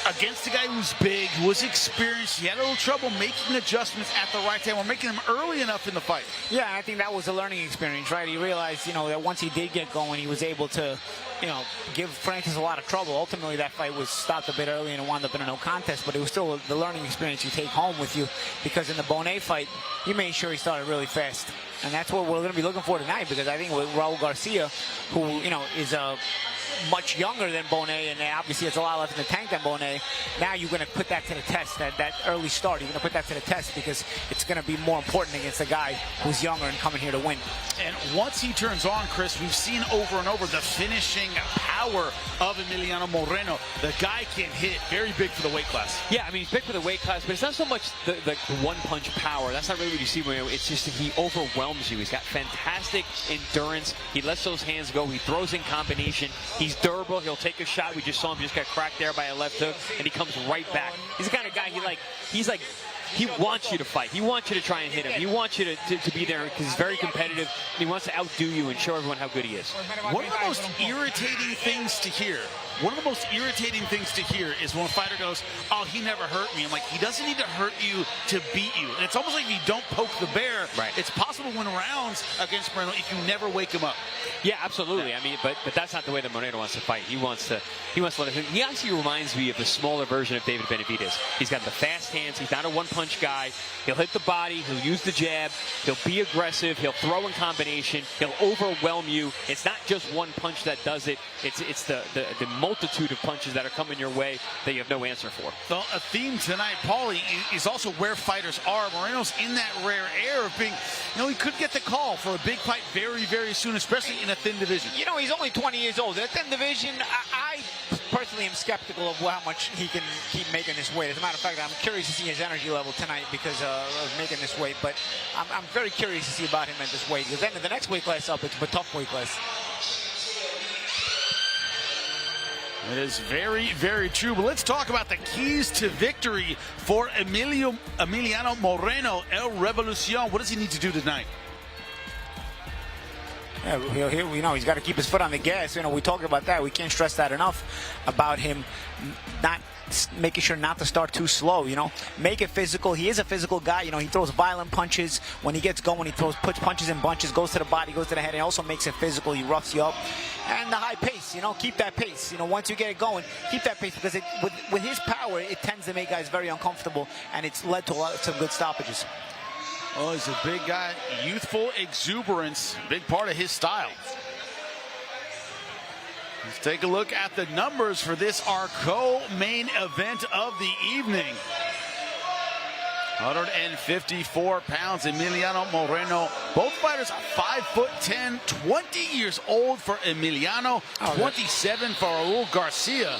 against a guy who's big, who was experienced, he had a little trouble making adjustments at the right time or making them early enough in the fight. Yeah, I think that was a learning experience, right? He realized, that once he did get going, he was able to, give Francis a lot of trouble. Ultimately, that fight was stopped a bit early and it wound up in a no contest, but it was still the learning experience you take home with you, because in the Bonet fight, he made sure he started really fast. And that's what we're going to be looking for tonight, because I think with Raul Garcia, who, is much younger than Bonet, and obviously it's a lot less in the tank than Bonet. Now you're going to put that to the test, that early start. You're going to put that to the test because it's going to be more important against a guy who's younger and coming here to win. And once he turns on, Chris, we've seen over and over the finishing power of Emiliano Moreno. The guy can hit very big for the weight class. Yeah, he's big for the weight class, but it's not so much the one-punch power. That's not really what you see Moreno. It's just that he overwhelms you. He's got fantastic endurance. He lets those hands go. He throws in combination. He's durable. He'll take a shot. We just saw him just get cracked there by a left hook, and he comes right back. He's the kind of guy he wants you to fight. He wants you to try and hit him. He wants you to be there because he's very competitive, and he wants to outdo you and show everyone how good he is. One of the most irritating things to hear is when a fighter goes, "Oh, he never hurt me." I'm like, he doesn't need to hurt you to beat you. And it's almost like if you don't poke the bear, right, it's possible to win rounds against Moreno if you never wake him up. Yeah, absolutely. But that's not the way that Moreno wants to fight. He wants to let him. He actually reminds me of the smaller version of David Benavidez. He's got the fast hands. He's not a one-punch guy. He'll hit the body. He'll use the jab. He'll be aggressive. He'll throw in combination. He'll overwhelm you. It's not just one punch that does it. It's the multitude of punches that are coming your way that you have no answer for. Well, a theme tonight, Paulie, is also where fighters are. Moreno's in that rare air of being, he could get the call for a big fight very, very soon, especially in a thin division. He's only 20 years old. In a thin division, I personally am skeptical of how much he can keep making this weight. As a matter of fact, I'm curious to see his energy level tonight because of making this weight, but I'm very curious to see about him at this weight, because then the next weight class up, it's a tough weight class. It is very, very true. But let's talk about the keys to victory for Emiliano Moreno, El Revolucion. What does he need to do tonight? Yeah, he's got to keep his foot on the gas. We talked about that. We can't stress that enough about him not making sure not to start too slow. Make it physical. He is a physical guy. He throws violent punches. When he gets going, he puts punches in bunches, goes to the body, goes to the head, and also makes it physical. He roughs you up. And the high pace, keep that pace. Once you get it going, keep that pace, because with his power, it tends to make guys very uncomfortable, and it's led to some good stoppages. Oh, he's a big guy. Youthful exuberance, big part of his style. Let's take a look at the numbers for this, our co-main event of the evening. 154 pounds, Emiliano Moreno. Both fighters are 5'10", 20 years old for Emiliano, 27 for Raul Garcia.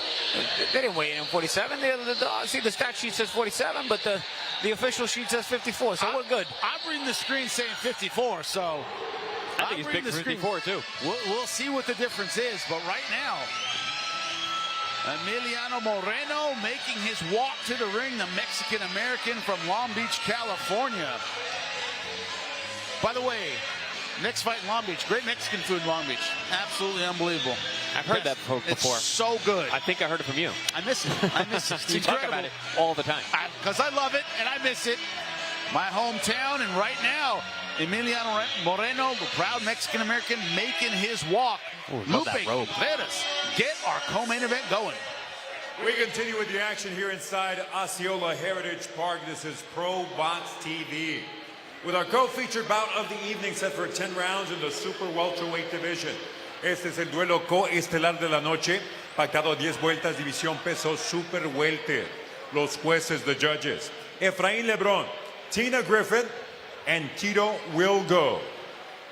They didn't weigh in 47. See, the stat sheet says 47, but the official sheet says 54, so we're good. I'm reading the screen saying 54, so I think he's big for 54 too. We'll see what the difference is, but right now, Emiliano Moreno making his walk to the ring, the Mexican-American from Long Beach, California. By the way, next fight in Long Beach, great Mexican food in Long Beach. Absolutely unbelievable. I've heard that before. It's so good. I think I heard it from you. I miss it. It's you talk about it all the time. Because I love it and I miss it. my hometown, and right now, Emiliano Moreno, the proud Mexican-American, making his walk. Love that robe. Let us get our co-main event going. We continue with the action here inside Osceola Heritage Park. This is ProBox TV. With our co-featured bout of the evening set for 10 rounds in the Super Welterweight division. Este es el duelo coestelar de la noche, pactado a 10 vueltas, división peso Super Welter. Los jueces, the judges, Efraín Lebrón, Tina Griffin, and Tito Will Go.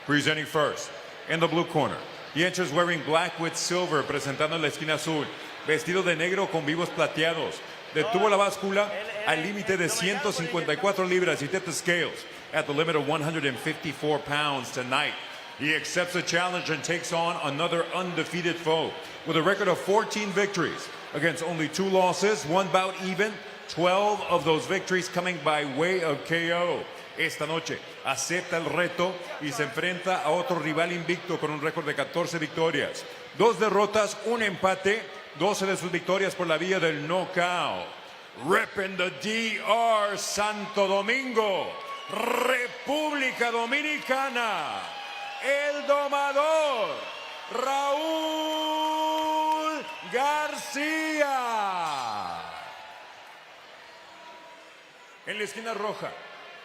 Presenting first, in the blue corner, the enters wearing black with silver, presentando en la esquina azul, vestido de negro con vivos plateados. Detuvo la báscula al límite de 154 libras. He tipped the scales at the limit of 154 pounds tonight. He accepts the challenge and takes on another undefeated foe with a record of 14 victories against only 2 losses, 1 bout even, 12 of those victories coming by way of KO. Esta noche acepta el reto y se enfrenta a otro rival invicto con un récord de 14 victorias, 2 derrotas, 1 empate, 12 de sus victorias por la vía del knockout. Repping the DR Santo Domingo, República Dominicana, el domador Raúl García. En la esquina roja,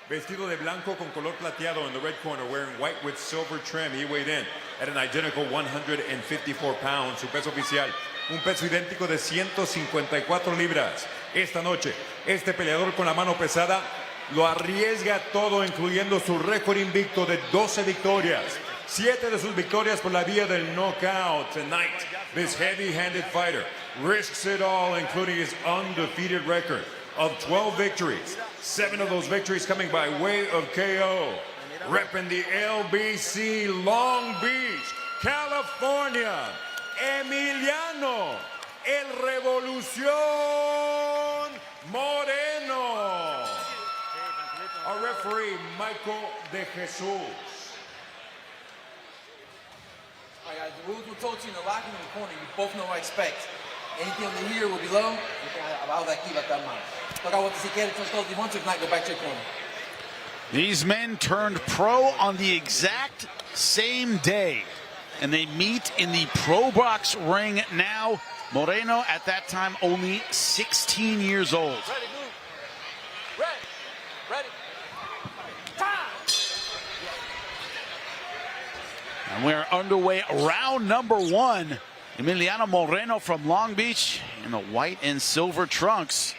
vestido de blanco con color plateado in the red corner, wearing white with silver trim. He weighed in at an identical 154 pounds. Su peso oficial, un peso idéntico de 154 libras. Esta noche, este peleador con la mano pesada lo arriesga todo, incluyendo su récord invicto de 12 victorias. 7 de sus victorias por la vía del knockout. Tonight, this heavy-handed fighter risks it all, including his undefeated record of 12 victories. 7 of those victories coming by way of KO. Repping the LBC, Long Beach, California, Emiliano, El Revolución Moreno. Our referee, Michael de Jesus. All right, guys, the rules were told to you in the locker room in the corner. You both know what I expect. Anything under here will be low. Abajo de aquí va a estar mal. Toca what si quiere, touch those if you want to. If not, go back to your corner. These men turned pro on the exact same day, and they meet in the ProBox ring now. Moreno, at that time, only 16 years old. Ready, move. Ready. Ready. And we're underway. Round number 1. Emiliano Moreno from Long Beach in the white and silver trunks.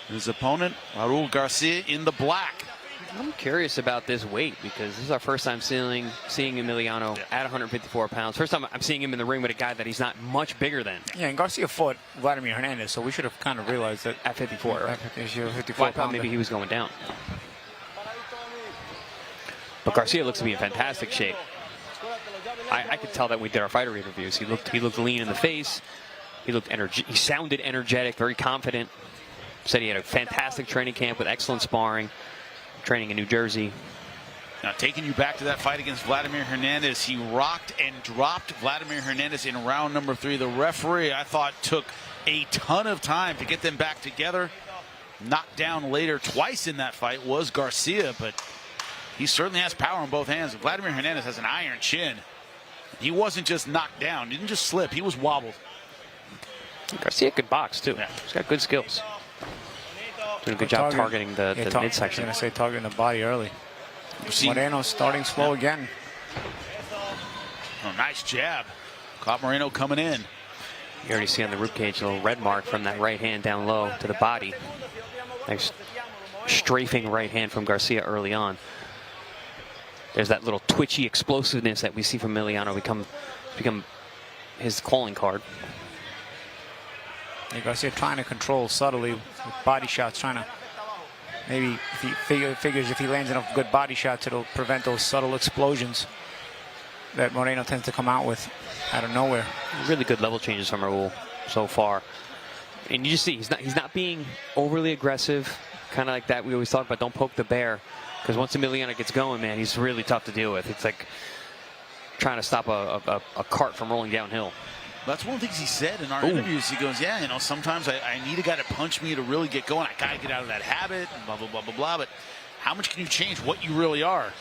His opponent, Raul Garcia, in the black. I'm curious about this weight because this is our first time seeing Emiliano at 154 pounds. First time I'm seeing him in the ring with a guy that he's not much bigger than. Yeah, and Garcia fought Vladimir Hernandez, so we should have kind of realized that. At 54, right? At 54 well, I thought maybe he was going down. But Garcia looks to be in fantastic shape. I could tell that when we did our fighter interviews. He looked lean in the face. He sounded energetic, very confident. Said he had a fantastic training camp with excellent sparring, training in New Jersey. Now, taking you back to that fight against Vladimir Hernandez, he rocked and dropped Vladimir Hernandez in round number 3. The referee, I thought, took a ton of time to get them back together. Knocked down later twice in that fight was Garcia, but he certainly has power in both hands. Vladimir Hernandez has an iron chin. He wasn't just knocked down. He didn't just slip. He was wobbled. Garcia could box, too. Yeah. He's got good skills. Doing a good job targeting the midsection. I was going to say targeting the body early. Moreno starting slow again. Oh, nice jab. Caught Moreno coming in. You already see on the ribcage a little red mark from that right hand down low to the body. Nice strafing right hand from Garcia early on. There's that little twitchy explosiveness that we see from Emiliano become his calling card. Yeah, Garcia trying to control subtly with body shots, trying to maybe if he figures if he lands enough good body shots, it'll prevent those subtle explosions that Moreno tends to come out with out of nowhere. Really good level changes from Raul so far. And you just see he's not being overly aggressive, kind of like that we always talk about, don't poke the bear. Because once Emiliano gets going, man, he's really tough to deal with. It's like trying to stop a cart from rolling downhill. That's one of the things he said in our interviews. He goes, yeah, you know, sometimes I need a guy to punch me to really get going. I got to get out of that habit, and blah, blah, blah, blah, blah. But how much can you change what you really are?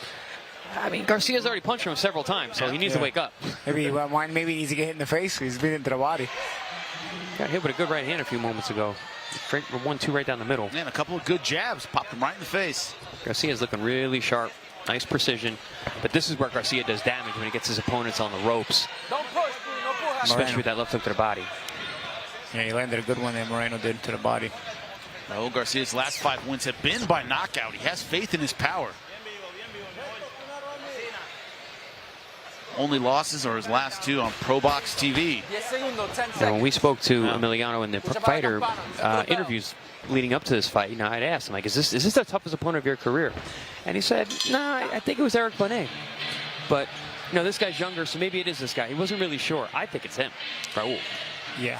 I mean, Garcia's already punched him several times, so he needs to wake up. Maybe he needs to get hit in the face. He's been into the body. Got hit with a good right hand a few moments ago. Straight 1-2 right down the middle. And a couple of good jabs popped him right in the face. Garcia's looking really sharp. Nice precision. But this is where Garcia does damage when he gets his opponents on the ropes. Don't push, don't push. Especially with that left hook to the body. Yeah, he landed a good one there, Moreno did, to the body. Raul Garcia's last 5 wins have been by knockout. He has faith in his power. Only losses are his last 2 on ProBox TV. Now, when we spoke to Emiliano in the fighter interviews leading up to this fight, you know, I'd asked him, like, is this the toughest opponent of your career? And he said, nah, I think it was Eric Bonet. But, you know, this guy's younger, so maybe it is this guy. He wasn't really sure. I think it's him, Raul. Yeah.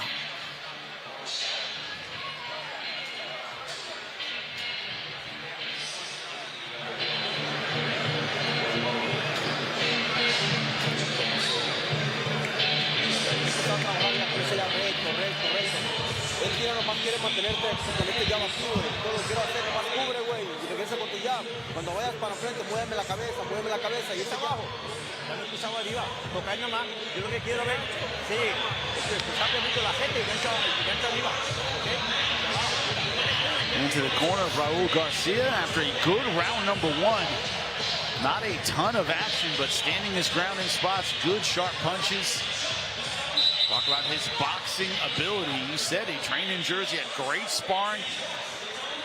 Quiere mantenerte con este jab activo, todo lo que quiero hacer nomás cubre, güey, y regresa con tu jab. Cuando vayas para frente, muéveme la cabeza, y ese abajo. Ya me pisaba arriba, tocar nada más. Yo lo que quiero ver, sí, saque mucho la gente y engancha arriba, ¿okay? Into the corner of Raul Garcia after a good round number 1. Not a ton of action, but standing his ground in spots, good sharp punches. Talk about his boxing ability. You said he trained in Jersey, had great sparring.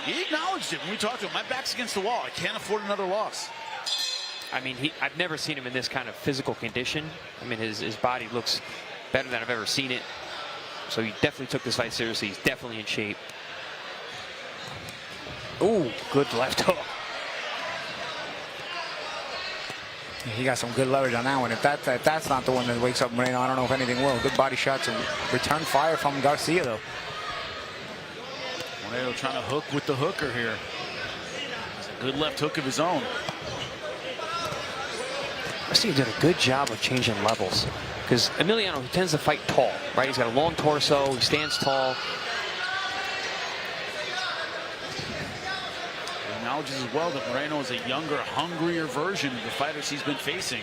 He acknowledged it when we talked to him. My back's against the wall. I can't afford another loss. I mean, I've never seen him in this kind of physical condition. I mean, his body looks better than I've ever seen it. So he definitely took this fight seriously. He's definitely in shape. Ooh, good left hook. He got some good leverage on that one. If that's not the one that wakes up Moreno, I don't know if anything will. Good body shots and return fire from Garcia, though. Moreno trying to hook with the hooker here. It's a good left hook of his own. Garcia did a good job of changing levels. Because Emiliano, he tends to fight tall, right? He's got a long torso. He stands tall. Acknowledges as well that Moreno is a younger, hungrier version of the fighters he's been facing.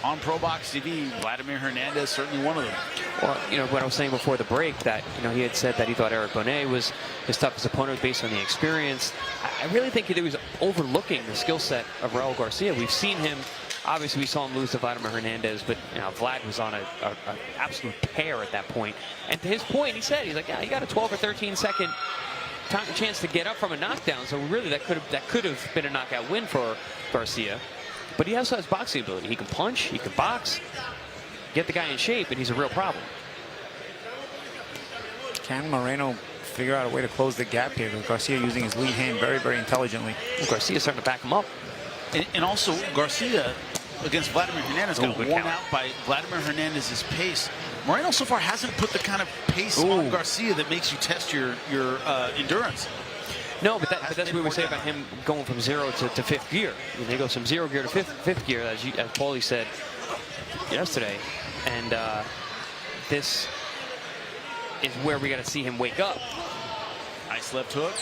On ProBox TV, Vladimir Hernandez, certainly one of them. Well, you know, what I was saying before the break, that, you know, he had said that he thought Eric Bonet was his toughest opponent based on the experience. I really think he was overlooking the skill set of Raul Garcia. We've seen him, obviously we saw him lose to Vladimir Hernandez, but, you know, Vlad was on an absolute tear at that point. And to his point, he said, he's like, yeah, he got a 12 or 13 second chance to get up from a knockdown, so really that could have been a knockout win for Garcia. But he also has boxing ability. He can punch, he can box, get the guy in shape, and he's a real problem. Can Moreno figure out a way to close the gap here? With Garcia using his lead hand very, very intelligently. Garcia's starting to back him up. And also, Garcia against Vladimir Hernandez got worn out by Vladimir Hernandez's pace. Moreno so far hasn't put the kind of pace on Garcia that makes you test your endurance. No, but that's what we say about him going from 0 to 5th gear. I mean, he goes from 0 gear to fifth gear, as Paulie said yesterday. And this is where we got to see him wake up. Nice left hook.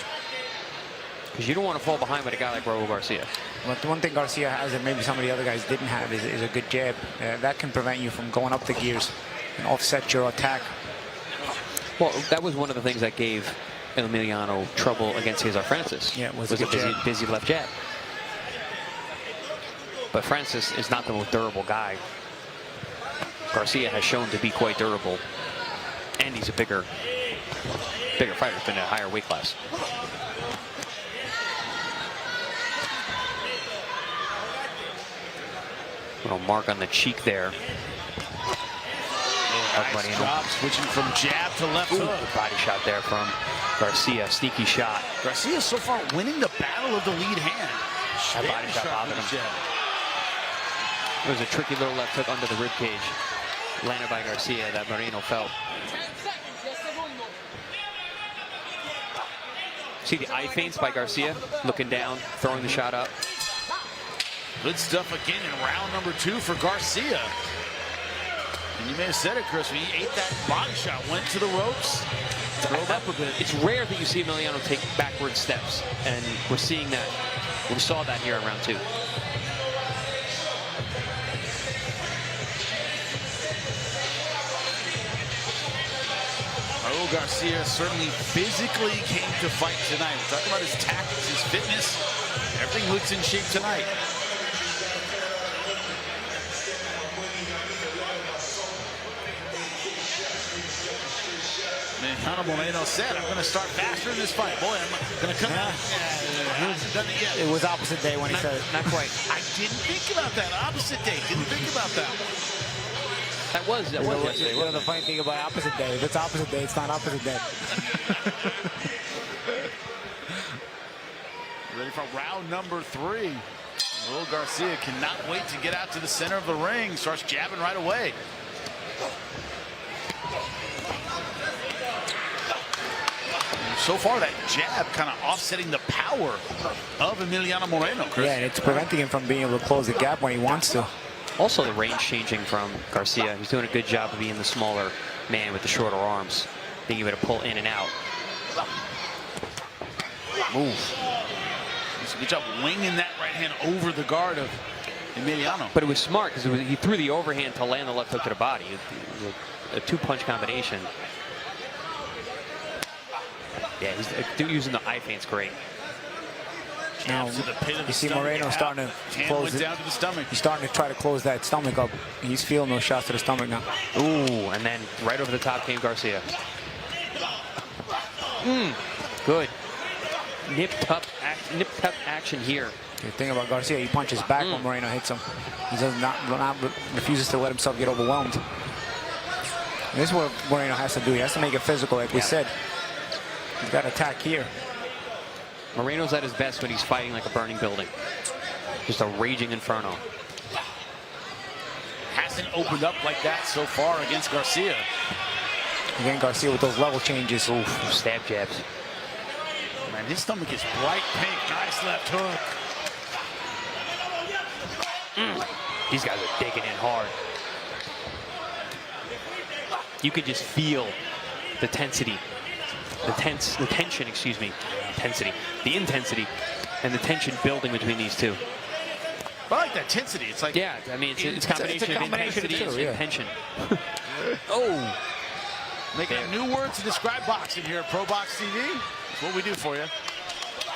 Because you don't want to fall behind with a guy like Raul Garcia. But the one thing Garcia has that maybe some of the other guys didn't have is a good jab. That can prevent you from going up the gears and offset your attack. Well, that was one of the things that gave Emiliano trouble against Cesar Francis. Yeah, it was a busy left jab. But Francis is not the most durable guy. Garcia has shown to be quite durable, and he's a bigger fighter. He's been in a higher weight class. Little mark on the cheek there. Nice job switching from jab to left hook. Good body shot there from Garcia. Sneaky shot. Garcia so far winning the battle of the lead hand. That body shot bothered him. It was a tricky little left hook under the ribcage, landed by Garcia, that Moreno felt. See the eye feints by Garcia, looking down, throwing the shot up. Good stuff again in round number 2 for Garcia. And you may have said it, Chris, when he ate that body shot, went to the ropes, rolled up a bit. It's rare that you see Emiliano take backward steps, and we're seeing that. We saw that here in round 2. Raul Garcia certainly physically came to fight tonight. We're talking about his tactics, his fitness. Everything looks in shape tonight. Moreno said, I'm going to start faster in this fight. Boy, I'm going to come out. Hasn't done it yet. It was opposite day when he said it. Not quite. I didn't think about that. Opposite day. Didn't think about that. That was yesterday. You know the funny thing about opposite day. If it's opposite day, it's not opposite day. Ready for round number 3. Raul Garcia cannot wait to get out to the center of the ring. Starts jabbing right away. So far, that jab kind of offsetting the power of Emiliano Moreno, Chris. Yeah, and it's preventing him from being able to close the gap when he wants to. Also, the range changing from Garcia. He's doing a good job of being the smaller man with the shorter arms, being able to pull in and out. Move. He's a good job winging that right hand over the guard of Emiliano. But it was smart because he threw the overhand to land the left hook to the body. It was a 2-punch combination. Yeah, he's using the eye feint's great. Now, you see Moreno starting to close it. Down to the stomach. He's starting to try to close that stomach up. He's feeling those shots to the stomach now. Ooh, and then right over the top came Garcia. Good. Nip-tuck action here. The thing about Garcia, he punches back when Moreno hits him. He does not refuses to let himself get overwhelmed. And this is what Moreno has to do. He has to make it physical, like we said. He's got to attack here. Moreno's at his best when he's fighting like a burning building. Just a raging inferno. Hasn't opened up like that so far against Garcia. Again, Garcia with those level changes. Oof, stab jabs. Man, his stomach is bright pink. Nice left hook. These guys are digging in hard. You could just feel the tensity. The tension, excuse me, the intensity and the tension building between these two. I like that intensity. It's like, yeah, I mean, it's a combination of intensity and tension. Oh, making a new word to describe boxing here at ProBox TV. That's what we do for you.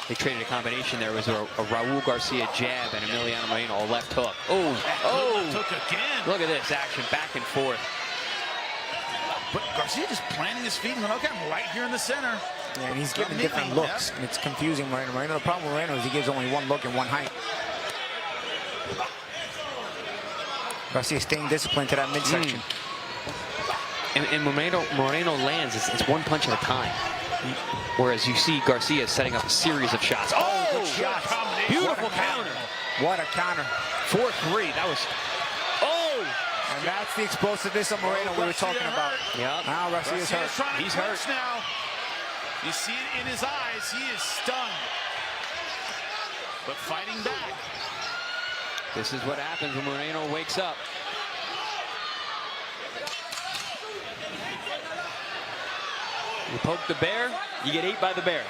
They traded a combination. There was a Raul Garcia jab and Emiliano Moreno a left hook. Oh, left hook again. Look at this action, back and forth. But Garcia just planting his feet and going, okay, I'm right here in the center. Yeah, and he's giving different looks. Yep. And it's confusing Moreno. The problem with Moreno is he gives only one look and one height. Garcia staying disciplined to that midsection. And Moreno lands, it's one punch at a time. Whereas you see Garcia setting up a series of shots. Oh, good shot. Beautiful counter. What a counter. 4-3. That was... And that's the explosiveness of Moreno we were talking about. Yeah. Now Garcia's hurt. He's hurt now. You see it in his eyes. He is stunned. But fighting back. This is what happens when Moreno wakes up. You poke the bear, you get ate by the bear.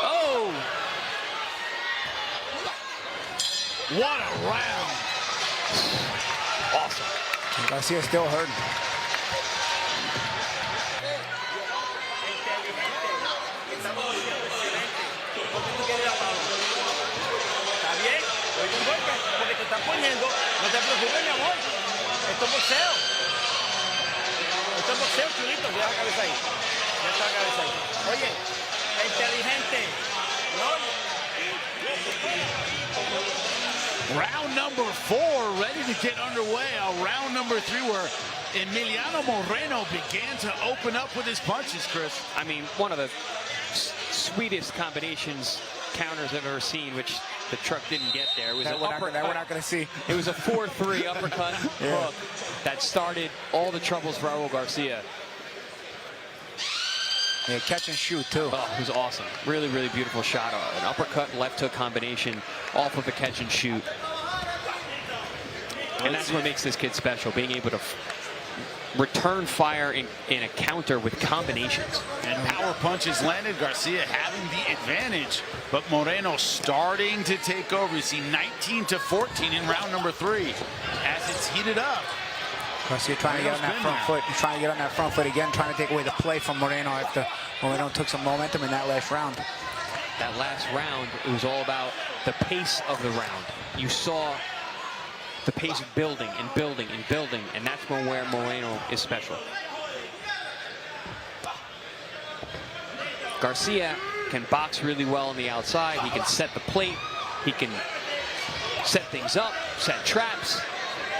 Oh! What a round. Awesome. And Garcia's still hurting. No te preocupes, mi amor. Esto es boxeo. Esto es boxeo, chulito. Deja la cabeza ahí. Deja la cabeza ahí. Oye, inteligente. Round number 4 ready to get underway. Round number 3 where Emiliano Moreno began to open up with his punches, Chris. I mean, one of the sweetest combinations counters I've ever seen, which the truck didn't get there. It was that we're not going to see. It was a 4-3 uppercut hook that started all the troubles for Raul Garcia. Yeah, catch and shoot too. Oh, it was awesome. Really, really beautiful shot. An uppercut and left hook combination off of the catch and shoot. And that's what makes this kid special, being able to return fire in a counter with combinations. And power punches landed. Garcia having the advantage, but Moreno starting to take over. You see 19-14 in round number 3 as it's heated up. Garcia trying to get on that front foot. He's trying to get on that front foot again, trying to take away the play from Moreno after Moreno took some momentum in that last round. That last round, it was all about the pace of the round. You saw the pace building and building and building, and that's where Moreno is special. Garcia can box really well on the outside. He can set the plate. He can set things up, set traps.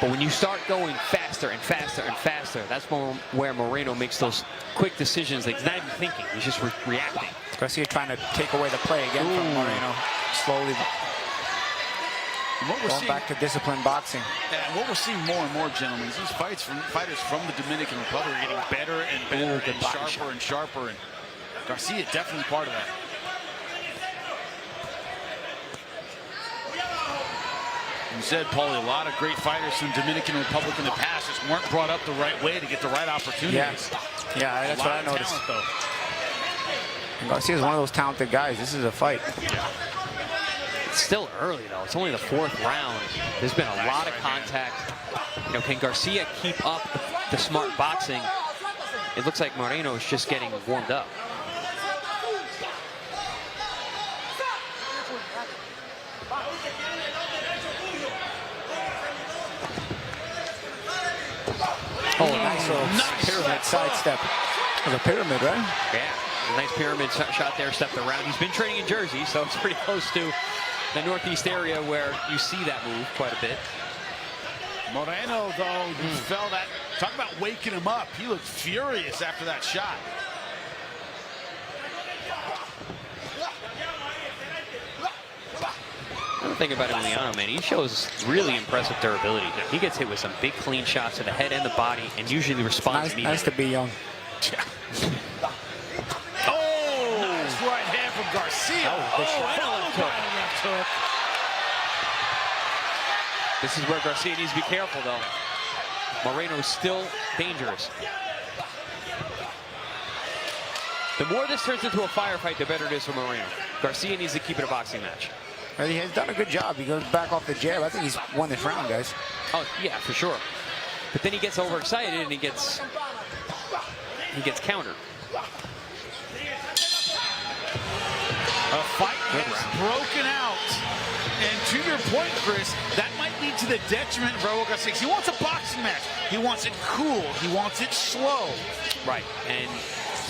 But when you start going faster and faster and faster, that's where Moreno makes those quick decisions. He's not even thinking. He's just reacting. Garcia trying to take away the play again from Moreno. Slowly going back to disciplined boxing. And what we're seeing more and more, gentlemen, is these fighters from the Dominican Republic are getting better and better and sharper and sharper. And Garcia definitely part of that. You said, Paulie, a lot of great fighters from Dominican Republic in the past just weren't brought up the right way to get the right opportunities. Yeah, that's what I noticed. And Garcia is one of those talented guys. This is a fight. Yeah. It's still early, though. It's only the 4th round. There's been a lot of contact. You know, can Garcia keep up the smart boxing? It looks like Moreno is just getting warmed up. Oh, nice little pyramid sidestep. It was a pyramid, right? Yeah, a nice pyramid shot there, stepped around. He's been training in Jersey, so it's pretty close to the Northeast area where you see that move quite a bit. Moreno, though, felt that. Talk about waking him up. He looked furious after that shot. The thing about Emiliano, man, he shows really impressive durability. He gets hit with some big clean shots to the head and the body and usually responds immediately. Nice to be young. Oh! Nice right hand from Garcia. Left hook. This is where Garcia needs to be careful, though. Moreno's still dangerous. The more this turns into a firefight, the better it is for Moreno. Garcia needs to keep it a boxing match. Well, he has done a good job. He goes back off the jab. I think he's won this round, guys. Oh, yeah, for sure. But then he gets overexcited and he gets countered. A fight has broken out. And to your point, Chris, that might be to the detriment of Raul Garcia. He wants a boxing match. He wants it cool. He wants it slow. Right. And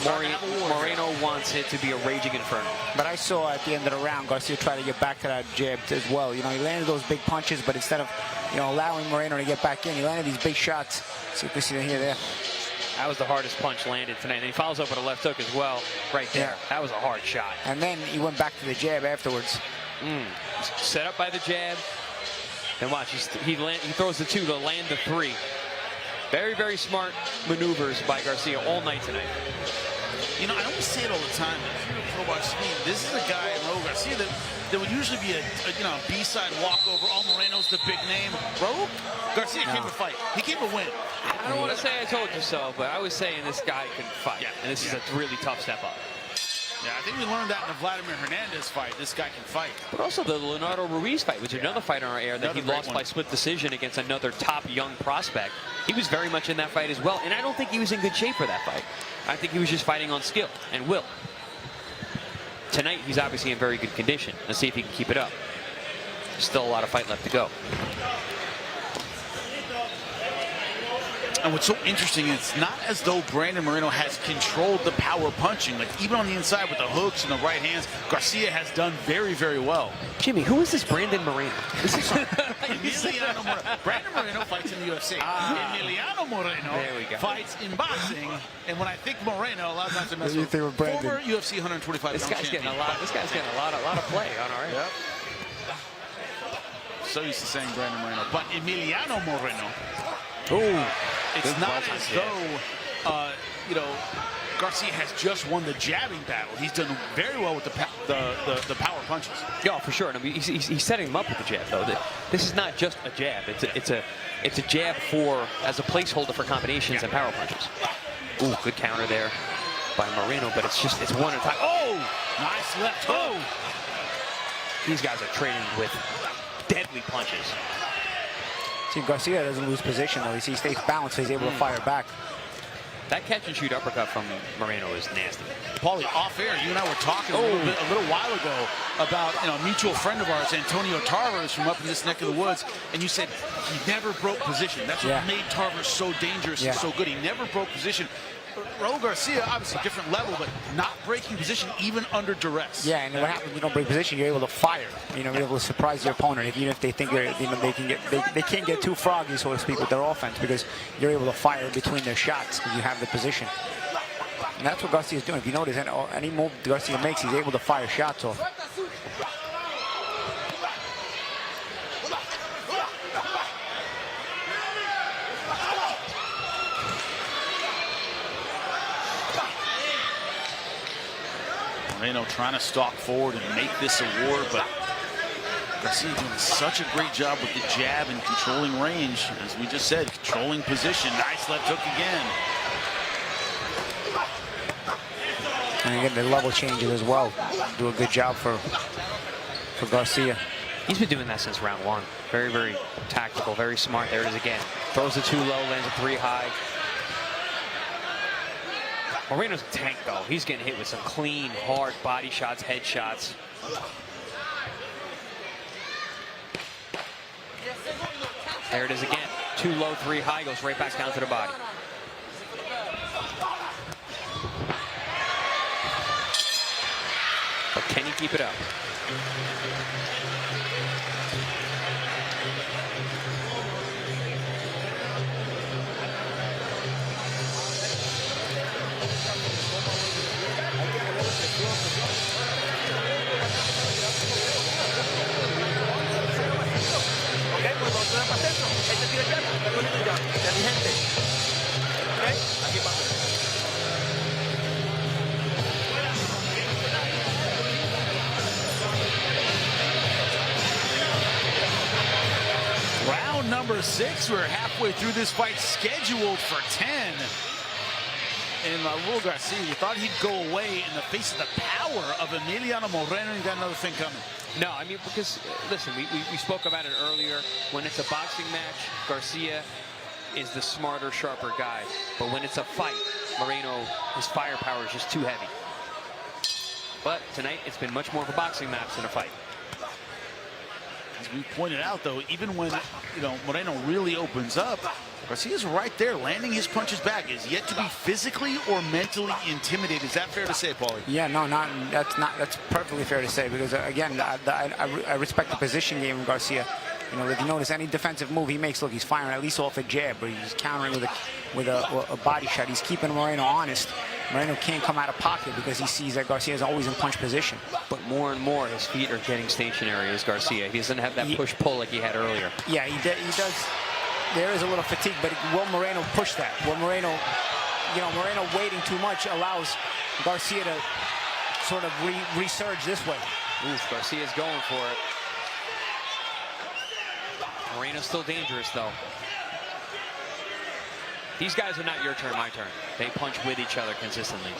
Moreno wants it to be a raging inferno. But I saw at the end of the round, Garcia try to get back to that jab as well. You know, he landed those big punches, but instead of, you know, allowing Moreno to get back in, he landed these big shots. So you can see here, there. That was the hardest punch landed tonight. And he follows up with a left hook as well, right there. Yeah. That was a hard shot. And then he went back to the jab afterwards. Set up by the jab. And watch, he throws the 2 to land the 3. Very, very smart maneuvers by Garcia all night tonight. You know, I always say it all the time. If you're a ProBox team, this is a guy, Raul Garcia, that would usually be a B-side walkover. All Moreno's the big name. Raul Garcia came to fight. He came to win. I don't want to say I told you so, but I was saying this guy can fight. Yeah. And this is a really tough step up. Yeah, I think we learned that in the Vladimir Hernandez fight. This guy can fight. But also the Leonardo Ruiz fight, which is another fight on our air that he lost by split decision against another top young prospect. He was very much in that fight as well, and I don't think he was in good shape for that fight. I think he was just fighting on skill and will. Tonight, he's obviously in very good condition. Let's see if he can keep it up. Still a lot of fight left to go. And what's so interesting, it's not as though Brandon Moreno has controlled the power punching. Like, even on the inside with the hooks and the right hands, Garcia has done very, very well. Jimmy, who is this Brandon Moreno? Emiliano Moreno. Brandon Moreno fights in the UFC. Emiliano Moreno fights in boxing. And when I think Moreno, a lot of times I mess with former UFC 125 This guy's getting a lot. This guy's getting a lot of play on our end. Yep. So used to saying Brandon Moreno, but Emiliano Moreno. It's not as though, Garcia has just won the jabbing battle. He's done very well with the the power punches. Yeah, for sure. And I mean, he's setting him up with the jab, though. This is not just a jab. It's a jab as a placeholder for combinations and power punches. Ooh, good counter there by Moreno, but it's one at a time. Oh, nice left hook. These guys are training with deadly punches. See, Garcia doesn't lose position, though. He stays balanced, so he's able to fire back. That catch-and-shoot uppercut from Moreno is nasty. Paulie, off air, you and I were talking a little while ago about a mutual friend of ours, Antonio Tarver, from up in this neck of the woods, and you said he never broke position. That's what made Tarver so dangerous and so good. He never broke position. Raul Garcia, obviously different level, but not breaking position even under duress. Yeah, and what happens when you don't break position, you're able to fire. You're able to surprise your opponent, even if they think they can't get too froggy, so to speak, with their offense, because you're able to fire between their shots because you have the position. And that's what Garcia's doing. If you notice, any move Garcia makes, he's able to fire shots off. Moreno trying to stalk forward and make this a war, but Garcia doing such a great job with the jab and controlling range. As we just said, controlling position. Nice left hook again. And again, the level changes as well. Do a good job for Garcia. He's been doing that since round one. Very, very tactical, very smart. There it is again. Throws it too low, lands a 3 high. Moreno's a tank, though. He's getting hit with some clean, hard body shots, head shots. There it is again. Too low, 3 high, goes right back down to the body. But can he keep it up? Round number 6. We're halfway through this fight, scheduled for 10. And Raul Garcia, you thought he'd go away in the face of the power of Emiliano Moreno, and got another thing coming. No, I mean, because, listen, we spoke about it earlier. When it's a boxing match, Garcia is the smarter, sharper guy. But when it's a fight, Moreno, his firepower is just too heavy. But tonight, it's been much more of a boxing match than a fight. As we pointed out, though, even when Moreno really opens up, Garcia's right there, landing his punches back. Is yet to be physically or mentally intimidated. Is that fair to say, Paulie? Yeah, no, that's perfectly fair to say, because again, I respect the position game of Garcia. If you notice any defensive move he makes, look, he's firing at least off a jab, or he's countering with a body shot. He's keeping Moreno honest. Moreno can't come out of pocket because he sees that Garcia is always in punch position. But more and more, his feet are getting stationary as Garcia. He doesn't have that push-pull like he had earlier. Yeah, he does. There is a little fatigue, but will Moreno push that? Will Moreno, Moreno waiting too much allows Garcia to sort of resurge this way. Oof, Garcia's going for it. Moreno's still dangerous, though. These guys are not your turn, my turn. They punch with each other consistently.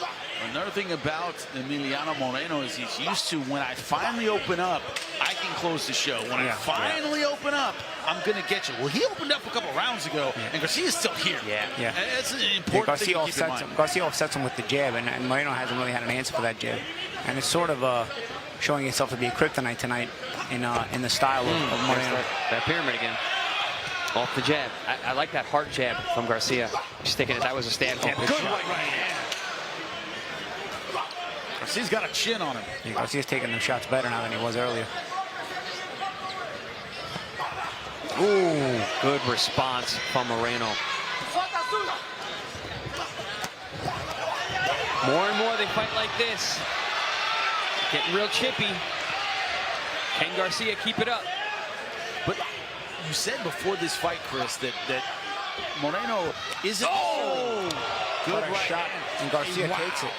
Another thing about Emiliano Moreno is he's used to, when I finally open up, I can close the show. When I finally open up, I'm going to get you. Well, he opened up a couple rounds ago, and Garcia's still here. Yeah. That's an important thing to keep in mind. Garcia offsets him with the jab, and Moreno hasn't really had an answer for that jab. And it's sort of showing itself to be a kryptonite tonight in the style of Moreno. That pyramid again. Off the jab. I like that heart jab from Garcia. Just thinking that was a stand. Good right hand. Garcia's got a chin on him. Yeah, Garcia's taking them shots better now than he was earlier. Ooh, good response from Moreno. More and more they fight like this. Getting real chippy. Can Garcia keep it up? But you said before this fight, Chris, that Moreno isn't. Good right shot, and Garcia takes it.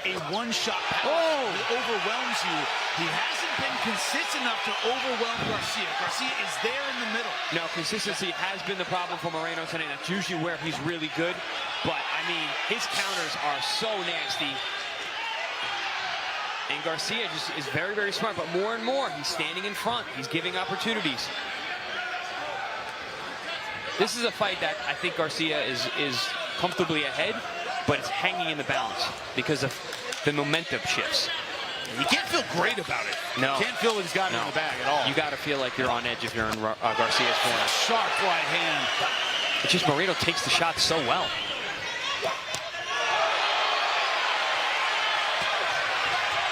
a one-shot power that overwhelms you. He hasn't been consistent enough to overwhelm Garcia. Garcia is there in the middle. No, consistency has been the problem for Moreno tonight. That's usually where he's really good. But, I mean, his counters are so nasty. And Garcia just is very, very smart. But more and more, he's standing in front. He's giving opportunities. This is a fight that I think Garcia is comfortably ahead, but it's hanging in the balance because of the momentum shifts. You can't feel great about it. No. You can't feel that he's got it in the bag at all. You got to feel like you're on edge if you're in Garcia's corner. Sharp right hand. It's just Moreno takes the shots so well.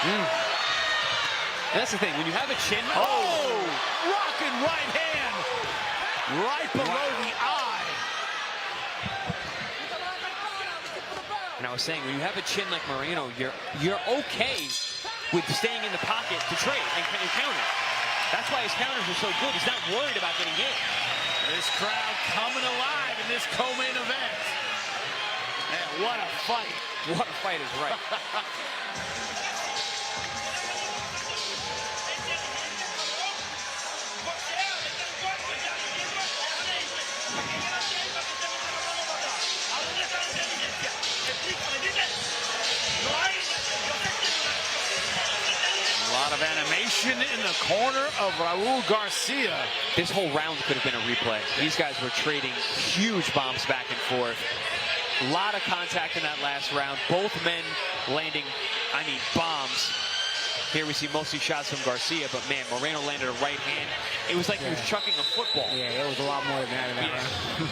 And that's the thing, when you have a chin. Rocking right hand. Right below the eye. And I was saying, when you have a chin like Moreno, you're okay with staying in the pocket to trade and counter. That's why his counters are so good. He's not worried about getting hit. This crowd coming alive in this co-main event. Man, what a fight. What a fight is right. A lot of animation in the corner of Raul Garcia. This whole round could have been a replay. These guys were trading huge bombs back and forth. A lot of contact in that last round. Both men landing, I mean, bombs. Here we see mostly shots from Garcia, but man, Moreno landed a right hand. It was like he was chucking a football. Yeah, it was a lot more than that in that round.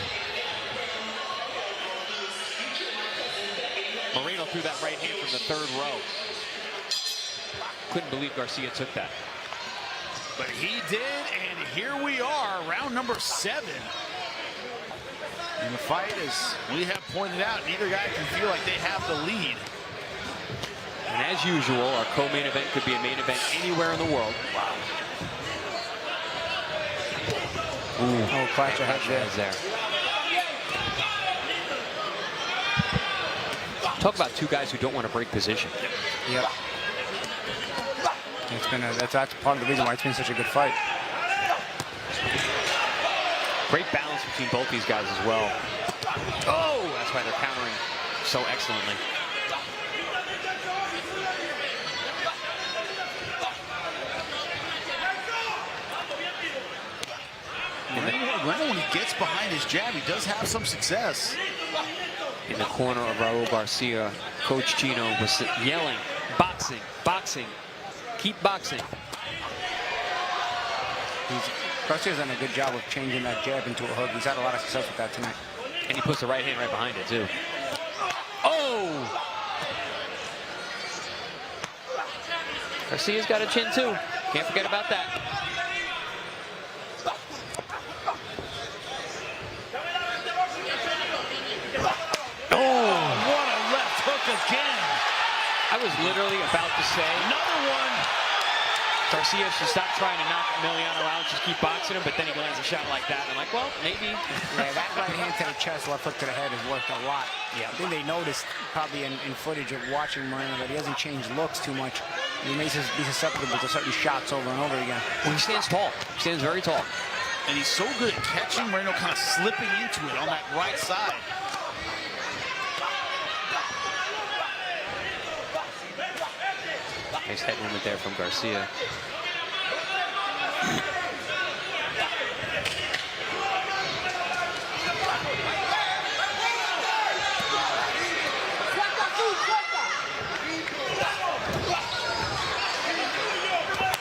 Moreno threw that right hand from the third row. Couldn't believe Garcia took that. But he did, and here we are, round number 7. And the fight, as we have pointed out, neither guy can feel like they have the lead. And as usual, our co-main event could be a main event anywhere in the world. Wow. Oh, clash of heads there. Talk about two guys who don't want to break position. Yep. It's been that's part of the reason why it's been such a good fight. Great balance between both these guys as well. Oh, that's why they're countering so excellently. Moreno, when he gets behind his jab, he does have some success. In the corner of Raul Garcia, Coach Chino was yelling, boxing, boxing, keep boxing. Garcia's done a good job of changing that jab into a hook. He's had a lot of success with that tonight. And he puts the right hand right behind it, too. Oh! Garcia's got a chin, too. Can't forget about that. Again. I was literally about to say another one. Garcia should stop trying to knock Emiliano out, just keep boxing him, but then he lands a shot like that. And I'm like, well, maybe. Yeah, that right hand to the chest, left hook to the head has worked a lot. Yeah. I think they noticed probably in footage of watching Moreno that he hasn't changed looks too much. He may be susceptible to certain shots over and over again. Well, he stands tall. He stands very tall. And he's so good at catching Moreno kind of slipping into it on that right side. Nice head movement there from Garcia.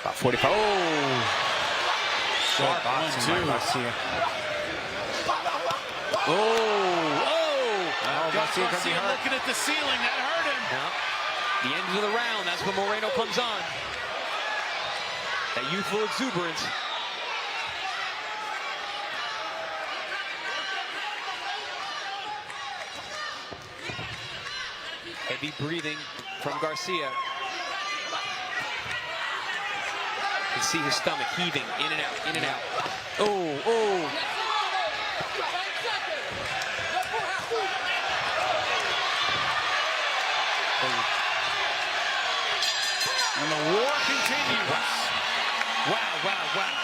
About 45. Oh! Sharp boxing by Garcia. Garcia looking at the ceiling. That hurt him. Yeah. The end of the round, that's when Moreno comes on. That youthful exuberance. Heavy breathing from Garcia. You can see his stomach heaving in and out, in and out. Oh, oh. the war continues. Wow, wow, wow.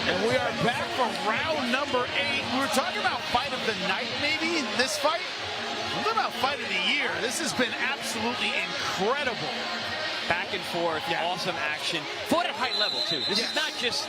And we are back for round number 8. We were talking about fight of the night, maybe, in this fight. We're talking about fight of the year. This has been absolutely incredible. Back and forth, awesome action. Fought at a high level, too. This is not just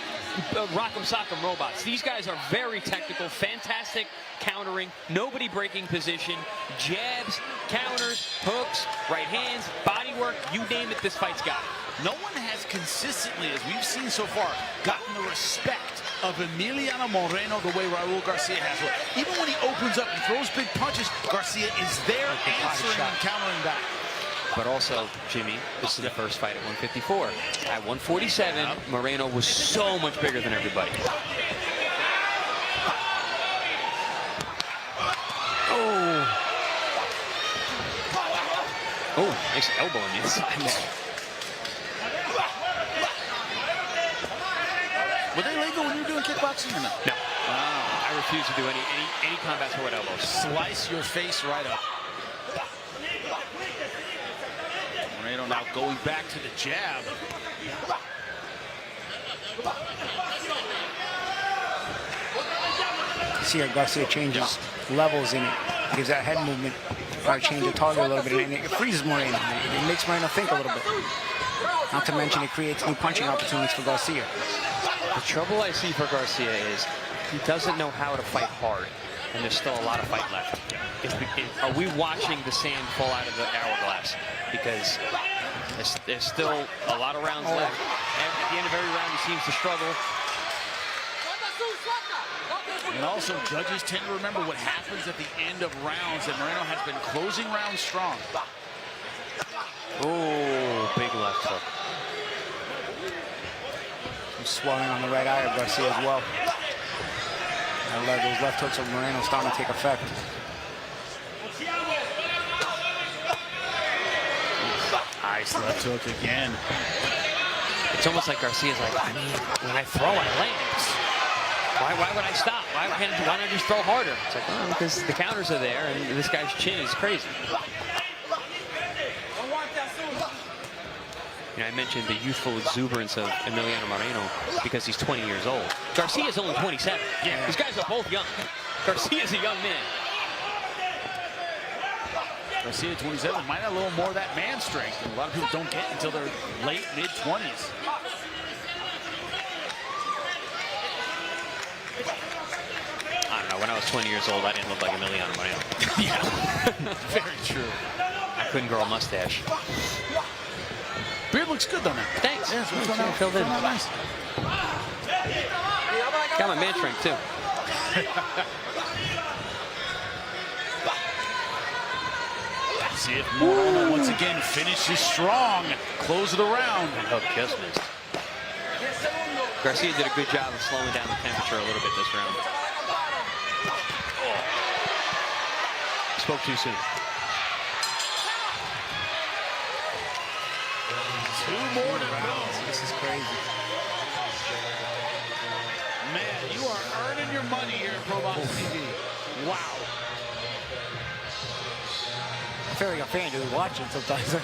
rock'em sock'em robots. These guys are very technical, fantastic countering, nobody breaking position, jabs, counters, hooks, right hands, body work, you name it, this fight's got it. No one has consistently, as we've seen so far, gotten the respect of Emiliano Moreno the way Raul Garcia has. Even when he opens up and throws big punches, Garcia is there answering and countering back. But also, Jimmy, this is the first fight at 154. At 147, Moreno was so much bigger than everybody. Oh, nice elbow on the inside there. Were they legal when you were doing kickboxing or no? No. I refuse to do any combat sport elbows. Slice your face right up. Moreno now going back to the jab. See how Garcia changes levels in it. Gives that head movement. Try to change the target a little bit, and it freezes Moreno. It makes Moreno think a little bit. Not to mention it creates new punching opportunities for Garcia. The trouble I see for Garcia is he doesn't know how to fight hard, and there's still a lot of fight left. Are we watching the sand fall out of the hourglass? Because there's still a lot of rounds left. At the end of every round, he seems to struggle. And also, judges tend to remember what happens at the end of rounds, and Moreno has been closing rounds strong. Oh, big left hook. Some swelling on the right eye of Garcia as well. Those left hooks of Moreno starting to take effect. Nice left hook again. It's almost like Garcia's like, I mean, when I throw, I land. Why would I stop? Why not just throw harder? It's like, well, because the counters are there, and this guy's chin is crazy. You know, I mentioned the youthful exuberance of Emiliano Moreno because he's 20 years old. Garcia's only 27. Yeah. These guys are both young. Garcia's a young man. Garcia, 27, might have a little more of that man strength, and a lot of people don't get until they're late, mid-20s. I don't know, when I was 20 years old, I didn't look like Emiliano Moreno. Yeah, very true. I couldn't grow a mustache. Beard looks good though now. Thanks. Yeah, it's filled in. Nice. Got my man strength too. See if Moreno once again finishes strong. Close of the round. Oh, just missed. Garcia did a good job of slowing down the temperature a little bit this round. Spoke too soon. 2 more to go. This is crazy. Man, you are earning your money here at ProBox TV. Wow. I feel like a fan just watching sometimes. I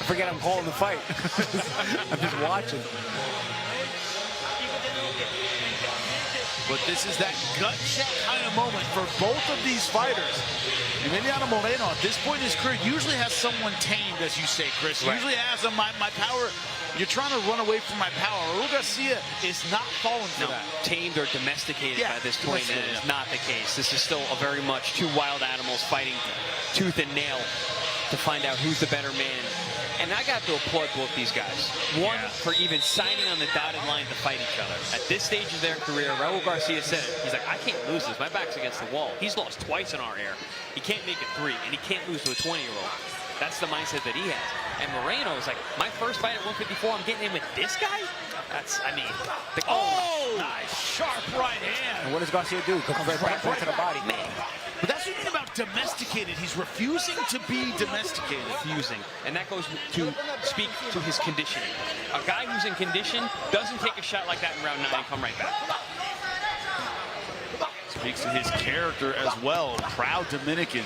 forget I'm calling the fight. I'm just watching. But this is that gut check kind of moment for both of these fighters. Emiliano Moreno, at this point in his career, usually has someone tamed, as you say, Chris. Right. Usually has my power. You're trying to run away from my power. Raul Garcia is not falling for that. Tamed or domesticated by this point, and it is not the case. This is still a very much 2 wild animals fighting tooth and nail to find out who's the better man And I got to applaud both these guys. One, for even signing on the dotted line to fight each other. At this stage of their career, Raul Garcia said it. He's like, I can't lose this. My back's against the wall. He's lost twice in our air. He can't make it 3, and he can't lose to a 20-year-old. That's the mindset that he has. And Moreno is like, my first fight at 154, I'm getting in with this guy? That's, I mean... Nice, sharp right hand. And what does Garcia do? Comes right back to the body. Man. But that's what you mean about domesticated. He's refusing to be domesticated. Refusing. And that goes to speak to his conditioning. A guy who's in condition doesn't take a shot like that in round 9 and come right back. Speaks to his character as well. Proud Dominican.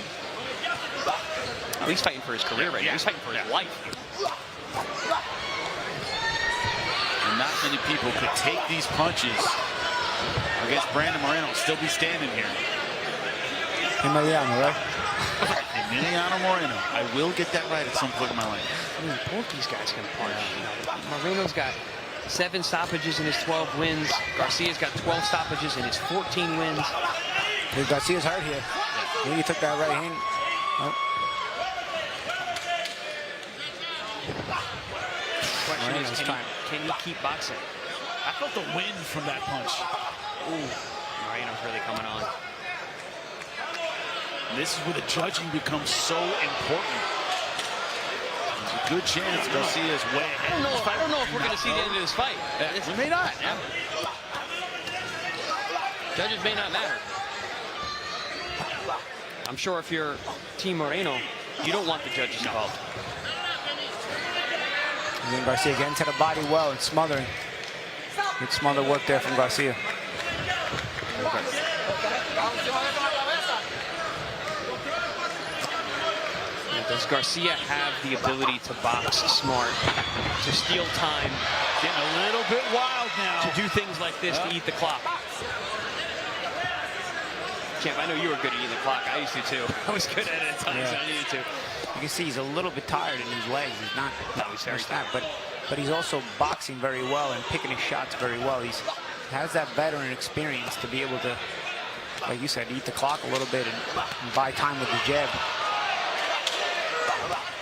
He's fighting for his career right now. He's fighting for his life. And not many people could take these punches against Brandon Moreno and still be standing here. Emiliano, right? Emiliano Moreno. I will get that right at some point in my life. I mean, both these guys can punch. Moreno's got 7 stoppages in his 12 wins. Garcia's got 12 stoppages in his 14 wins. Garcia's hurt here. Yeah. He took that right hand. Oh. Question is, can he keep boxing? I felt the wind from that punch. Ooh, Moreno's really coming on. This is where the judging becomes so important. There's a good chance Garcia is way ahead. I don't know if we're going to see the end of this fight. We may not. Yeah. Judges may not matter. I'm sure if you're Team Moreno, you don't want the judges involved. And then Garcia getting to the body well and smothering. Good smother work there from Garcia. Does Garcia have the ability to box smart, to steal time? Getting a little bit wild now. To do things like this, to eat the clock. Champ, I know you were good at eating the clock. I used to too. I was good at it at times. I needed to. You can see he's a little bit tired in his legs. He's not. No, he's very tired. But he's also boxing very well and picking his shots very well. He has that veteran experience to be able to, like you said, eat the clock a little bit and buy time with the jab.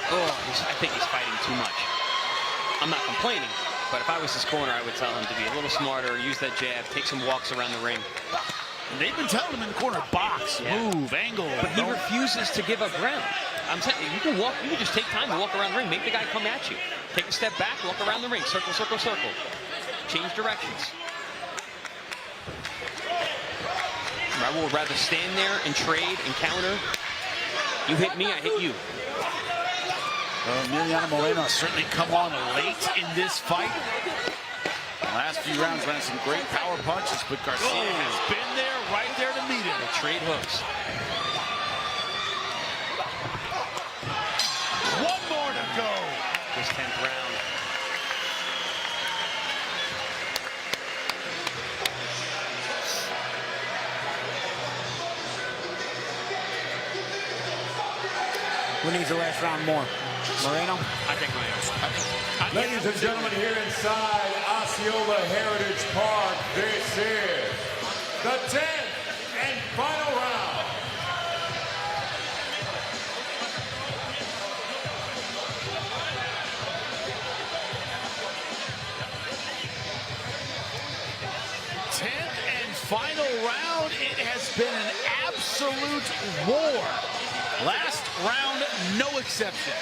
I think he's fighting too much. I'm not complaining, but if I was his corner, I would tell him to be a little smarter, use that jab, take some walks around the ring. And they've been telling him in the corner, box, move, angle. But he refuses to give up ground. I'm saying you can walk, you can just take time to walk around the ring, make the guy come at you. Take a step back, walk around the ring, circle, circle, circle. Change directions. Raul would rather stand there and trade and counter. You hit me, I hit you. Emiliano Moreno has certainly come on late in this fight. The last few rounds ran some great power punches, but Garcia has been there, right there to meet him. They trade hooks. One more to go. This 10th round. Who needs the last round more? Moreno? I think Moreno. Ladies and gentlemen, here inside Osceola Heritage Park, this is the 10th and final round. Final round, it has been an absolute war. Last round, no exception.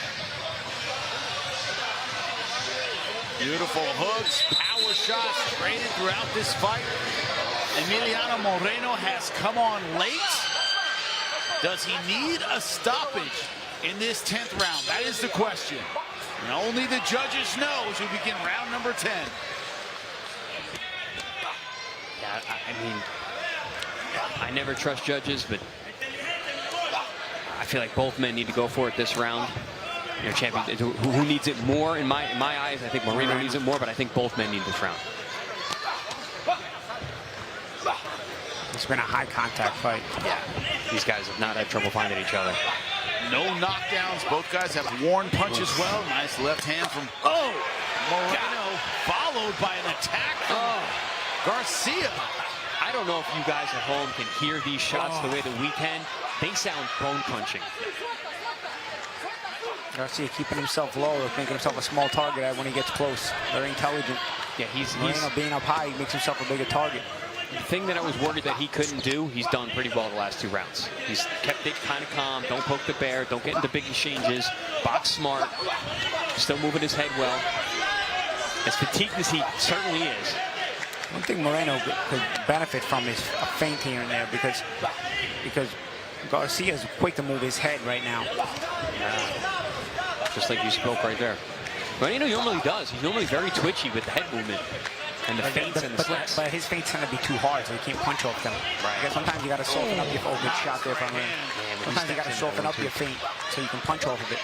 Beautiful hooks, power shots traded throughout this fight. Emiliano Moreno has come on late. Does he need a stoppage in this 10th round? That is the question. And only the judges know as we begin round number 10. Yeah, I mean, I never trust judges, but I feel like both men need to go for it this round. You know, champion, who needs it more in my eyes? I think Moreno needs it more, but I think both men need this round. It's been a high contact fight. Yeah, these guys have not had trouble finding each other. No knockdowns. Both guys have worn punches well. Nice left hand from Moreno, followed by an attack from Garcia. I don't know if you guys at home can hear these shots the way that we can. They sound bone punching. Garcia keeping himself low, making himself a small target when he gets close. Very intelligent. Yeah, he's being up high, he makes himself a bigger target. The thing that I was worried that he couldn't do, he's done pretty well the last 2 rounds. He's kept it kind of calm. Don't poke the bear. Don't get into big exchanges. Box smart. Still moving his head well. As fatigued as he certainly is. One thing Moreno could benefit from is a feint here and there because Garcia is quick to move his head right now. Just like you spoke right there. Moreno normally does. He's normally very twitchy with the head movement. And the feints and the slips. But his feints tend to be too hard, so he can't punch off them. Right. I guess sometimes you got to soften up your good shot there from him. Sometimes you got to soften up your feint so you can punch off of it.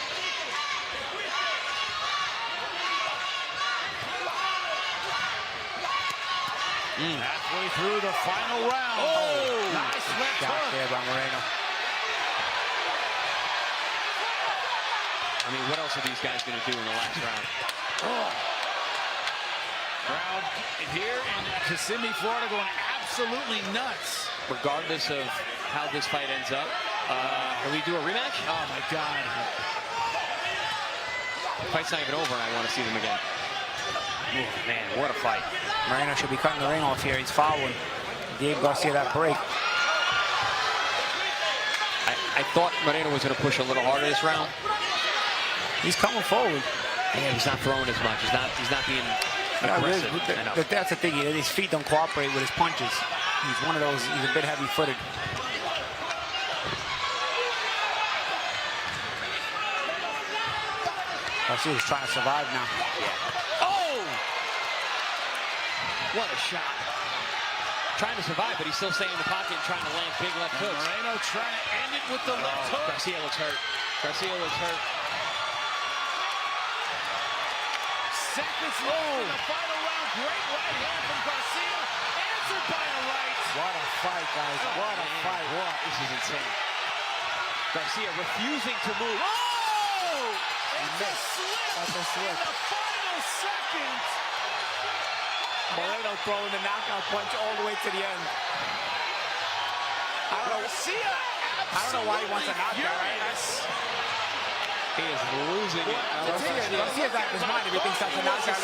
Halfway through the final round. Oh, nice left shot there by Moreno. I mean, what else are these guys going to do in the last round? Crowd here in Kissimmee, Florida, going absolutely nuts. Regardless of how this fight ends up, can we do a rematch? Oh my God! The fight's not even over, and I want to see them again. Oh, man, what a fight! Moreno should be cutting the ring off here. He's following. Gave Garcia that break. I thought Moreno was going to push a little harder this round. He's coming forward. Yeah, he's not throwing as much. He's not being aggressive. But that's the thing. His feet don't cooperate with his punches. He's one of those. He's a bit heavy-footed. Garcia's trying to survive now. Yeah. Oh! What a shot. Trying to survive, but he's still staying in the pocket and trying to land big left hooks. Moreno trying to end it with the left hook. Garcia looks hurt. Garcia looks hurt. Seconds left in the final round. Great right hand from Garcia. Answered by a right. What a fight, guys. What a fight. What? This is insane. Garcia refusing to move. Oh! It's a slip in the final seconds. Moreno throwing the knockout punch all the way to the end. I don't know why he wants a knockout. He is losing it. Garcia's out of his mind if he thinks that's a knockdown.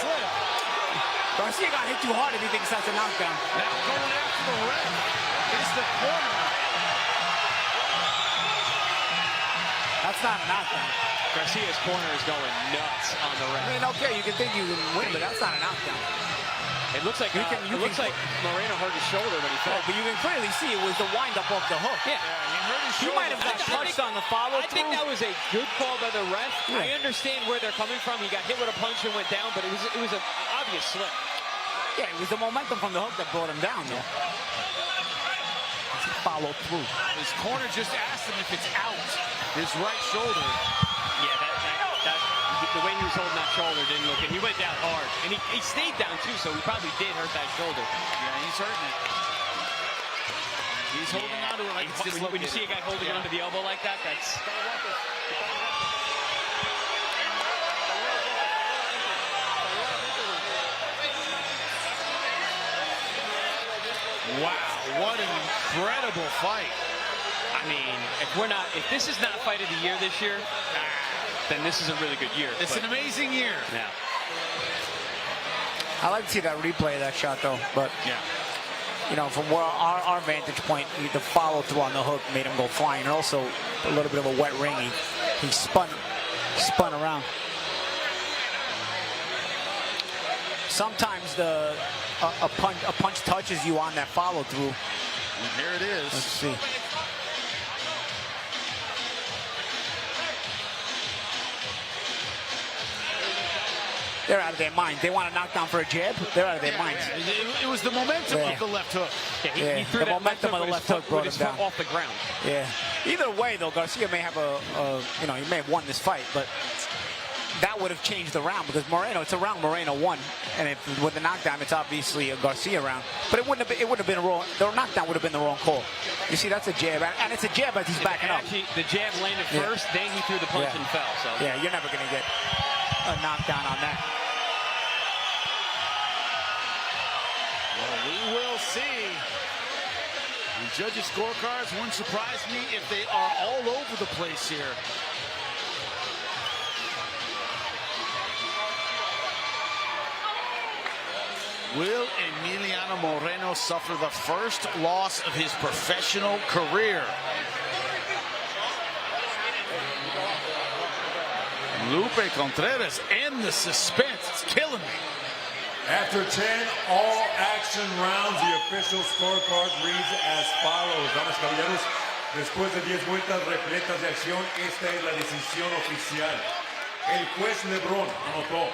Garcia got hit too hard if he thinks that's a knockdown. Now going after the red is the corner. That's not a knockdown. Garcia's corner is going nuts on the red. I mean, okay, you can think you can win, but that's not a knockdown. It looks like like Moreno hurt his shoulder when he fell. But you can clearly see it was the wind-up off the hook. Yeah. He hurt his shoulder. He might have got touched on the follow-through. I think that was a good call by the ref. Yeah. I understand where they're coming from. He got hit with a punch and went down, but it was an obvious slip. Yeah, it was the momentum from the hook that brought him down, though. He followed through. His corner just asked him if it's out. His right shoulder. Yeah, the way he was holding that shoulder didn't look good. He went down hard. And he stayed down, too, so he probably did hurt that shoulder. Yeah, he's hurting it. He's holding on to it like it's dislocated. When you see a guy holding onto the elbow like that, that's... Wow, what an incredible fight. I mean, if this is not fight of the year this year, then this is a really good year. It's an amazing year. Yeah. I like to see that replay of that shot, though. But, you know, from our vantage point, the follow-through on the hook made him go flying. And also, a little bit of a wet ring. He spun around. Sometimes a punch touches you on that follow-through. And here it is. Let's see. They're out of their mind. They want to knock down for a jab. They're out of their minds. It was the momentum of the left hook. Yeah, he threw the momentum of the left hook brought him down. Off the ground. Yeah. Either way, though, Garcia may have he may have won this fight, but that would have changed the round because it's a round Moreno won, and with the knockdown, it's obviously a Garcia round. But it wouldn't have been a wrong. The knockdown would have been the wrong call. You see, that's a jab, and it's a jab as he's backing up. Actually, the jab landed first, then he threw the punch and fell. So yeah, you're never gonna get a knockdown on that. Well, we will see. The judges' scorecards wouldn't surprise me if they are all over the place here. Will Emiliano Moreno suffer the first loss of his professional career? Lupe Contreras and the suspense. It's killing me. After 10 all-action rounds, the official scorecard reads as follows. Damas y caballeros, después de 10 vueltas repletas de acción, esta es la decisión oficial. El juez LeBron anotó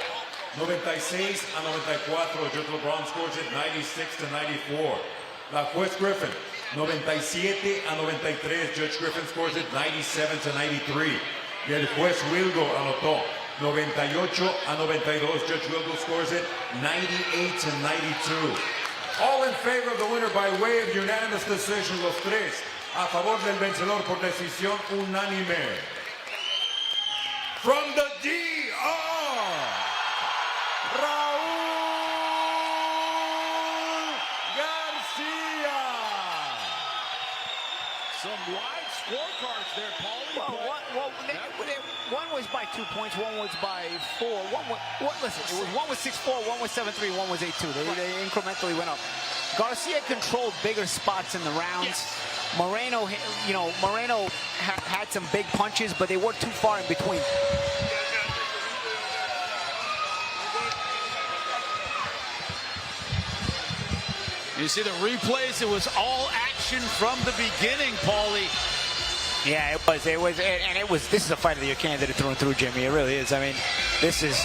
96-94. Judge LeBron scores it 96-94. La juez Griffin, 97-93. Judge Griffin scores it 97-93. Y el juez Wilgo anotó 98-92. Judge Wilgo scores it 98-92. All in favor of the winner by way of unanimous decision, los tres a favor del vencedor por decisión unánime. From the DR, Raul Garcia. Some wide scorecards there, Paulie. One was by 2 points, one was by 4. Listen, it was one was 6-4, one was 7-3, one was 8-2. They incrementally went up. Garcia controlled bigger spots in the rounds. Yes. Moreno, Moreno had some big punches, but they weren't too far in between. You see the replays, it was all action from the beginning, Paulie. Yeah, it was, this is a fight of the year candidate through and through, Jimmy. It really is. I mean, this is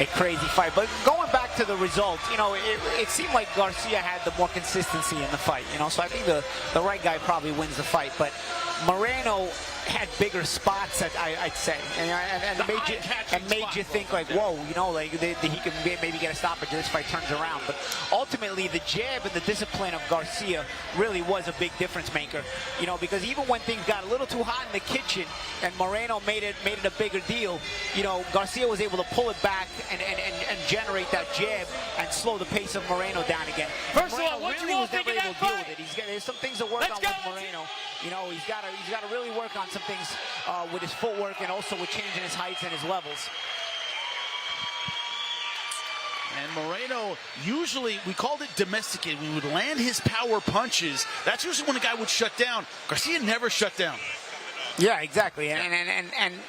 a crazy fight. But going back to the result, it seemed like Garcia had the more consistency in the fight, so I think the right guy probably wins the fight. But Moreno had bigger spots, I'd say, and made you think like, whoa, he can maybe get a stoppage if this fight turns around. But ultimately, the jab and the discipline of Garcia really was a big difference maker, because even when things got a little too hot in the kitchen and Moreno made it a bigger deal, Garcia was able to pull it back and generate that jab and slow the pace of Moreno down again. First Moreno of all, really was never able to deal with it. There's some things to work on with Moreno. He's got to really work on some things with his footwork and also with changing his heights and his levels. And Moreno, usually, we called it domesticated. We would land his power punches. That's usually when a guy would shut down. Garcia never shut down. Yeah, exactly. And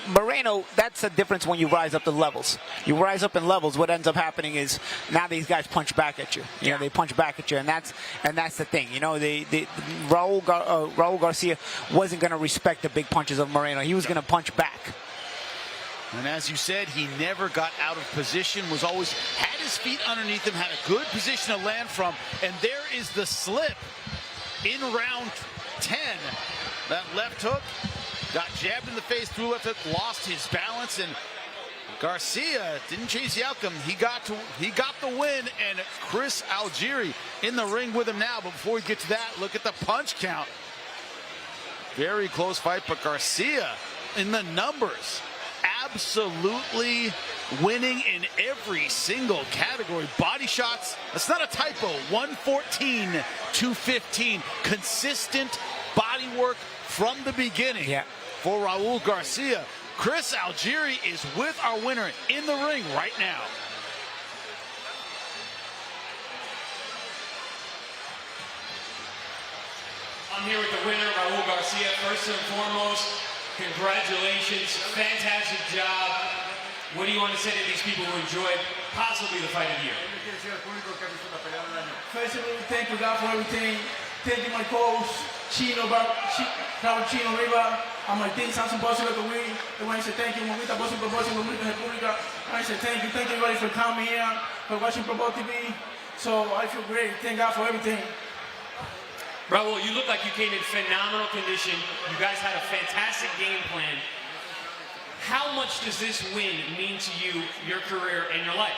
Moreno, that's the difference when you rise up the levels. You rise up in levels, what ends up happening is now these guys punch back at you. They punch back at you, and that's the thing. Raul Garcia wasn't going to respect the big punches of Moreno. He was going to punch back. And as you said, he never got out of position, was always had his feet underneath him, had a good position to land from, and there is the slip in round 10. That left hook got jabbed in the face, through left hook, lost his balance, and Garcia didn't change the outcome. He got the win, and Chris Algieri in the ring with him now. But before we get to that, look at the punch count. Very close fight, but Garcia in the numbers, absolutely winning in every single category. Body shots, that's not a typo, 114-215. Consistent body work from the beginning for Raul Garcia. Chris Algieri is with our winner in the ring right now. I'm here with the winner, Raul Garcia. First and foremost, congratulations, fantastic job. What do you want to say to these people who enjoyed possibly the fight of the year? First of all, thank you God for everything. Thank you my coach, Robert Chino Riva, and my team, Samson Bosco que we. I want to say thank you, Mamita Bosco, Dominica República. I want to say thank you everybody for coming here, for watching ProBox TV. So I feel great. Thank God for everything. Raul, you look like you came in phenomenal condition. You guys had a fantastic game plan. How much does this win mean to you, your career, and your life?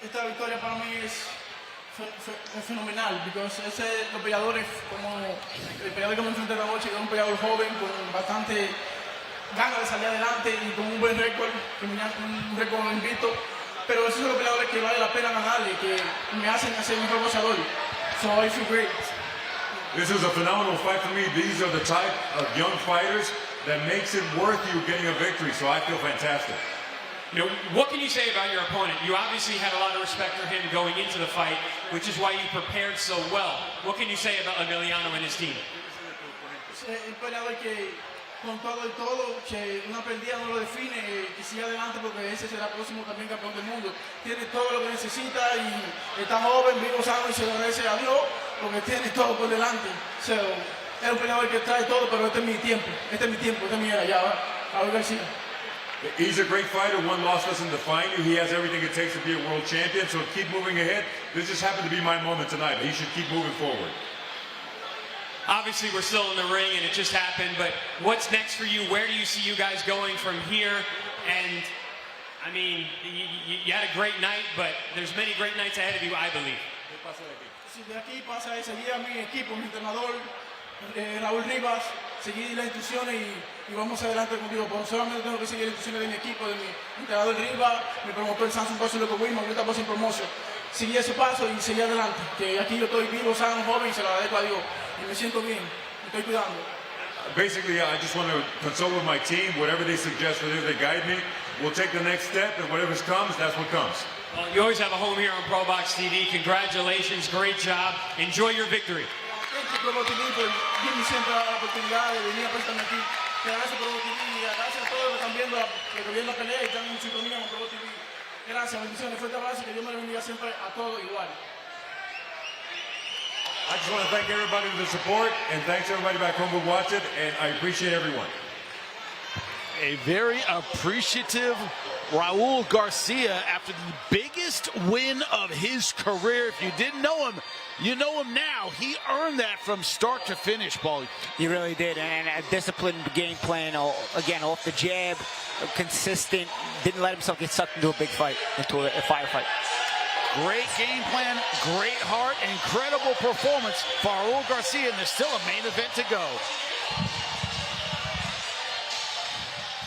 Esta victoria para mí es fenomenal, porque los peleadores, como el peleador que me enfrenté esta noche, que es un peleador joven, con bastante ganas de salir adelante y con un buen récord, un récord invicto, pero esos son los peleadores que vale la pena ganarle, que me hacen ser un mejor boxeador. So I feel great. This is a phenomenal fight for me. These are the type of young fighters that makes it worth you getting a victory, so I feel fantastic. You know, what can you say about your opponent? You obviously had a lot of respect for him going into the fight, which is why you prepared so well. What can you say about Emiliano and his team? Un peleador que con todo y todo, que una perdida no lo define, que siga adelante porque ese será el próximo también campeón del mundo. Tiene todo lo que necesita y está joven, vivo, sano y se lo agradece a Dios porque tiene todo por delante. So, es un peleador que trae todo, pero este es mi tiempo, esta es mi era, ya va, Raul Garcia. He's a great fighter. One loss doesn't define you. He has everything it takes to be a world champion. So keep moving ahead. This just happened to be my moment tonight. He should keep moving forward. Obviously, we're still in the ring and it just happened, but what's next for you? Where do you see you guys going from here? And, I mean, you had a great night, but there's many great nights ahead of you, I believe. Si de aquí pasa es seguir a mi equipo, mi entrenador, Raúl Rivas, seguir las instrucciones y vamos adelante contigo. Pero solamente tengo que seguir las instrucciones de mi equipo, de mi entrenador Rivas, mi promotor Samson Paso Loco Wilma, ahorita paso en promoción. Seguir ese paso y seguir adelante. Que aquí yo estoy vivo, sano, joven y se lo agradezco a Dios. Y me siento bien, me estoy cuidando. Basically, I just want to consult with my team. Whatever they suggest, whatever they guide me, we'll take the next step, and whatever comes, that's what comes. Well, you always have a home here on ProBox TV. Congratulations, great job. Enjoy your victory. Thank you, Probo TV, por darme siempre la oportunidad de venir a presentarme aquí. Gracias, Probo TV, y gracias a todos los que están viendo la pelea y están en sintonía con Probo TV. Gracias, bendiciones, fuerte abrazo, que Dios me bendiga siempre a todos igual. I just want to thank everybody for the support, and thanks everybody back home who watched it, and I appreciate everyone. A very appreciative Raul Garcia after the biggest win of his career. If you didn't know him, you know him now. He earned that from start to finish, Paulie. He really did, and a disciplined game plan, again, off the jab, consistent, didn't let himself get sucked into a big fight, into a firefight. Great game plan, great heart, incredible performance for Raul Garcia, and there's still a main event to go.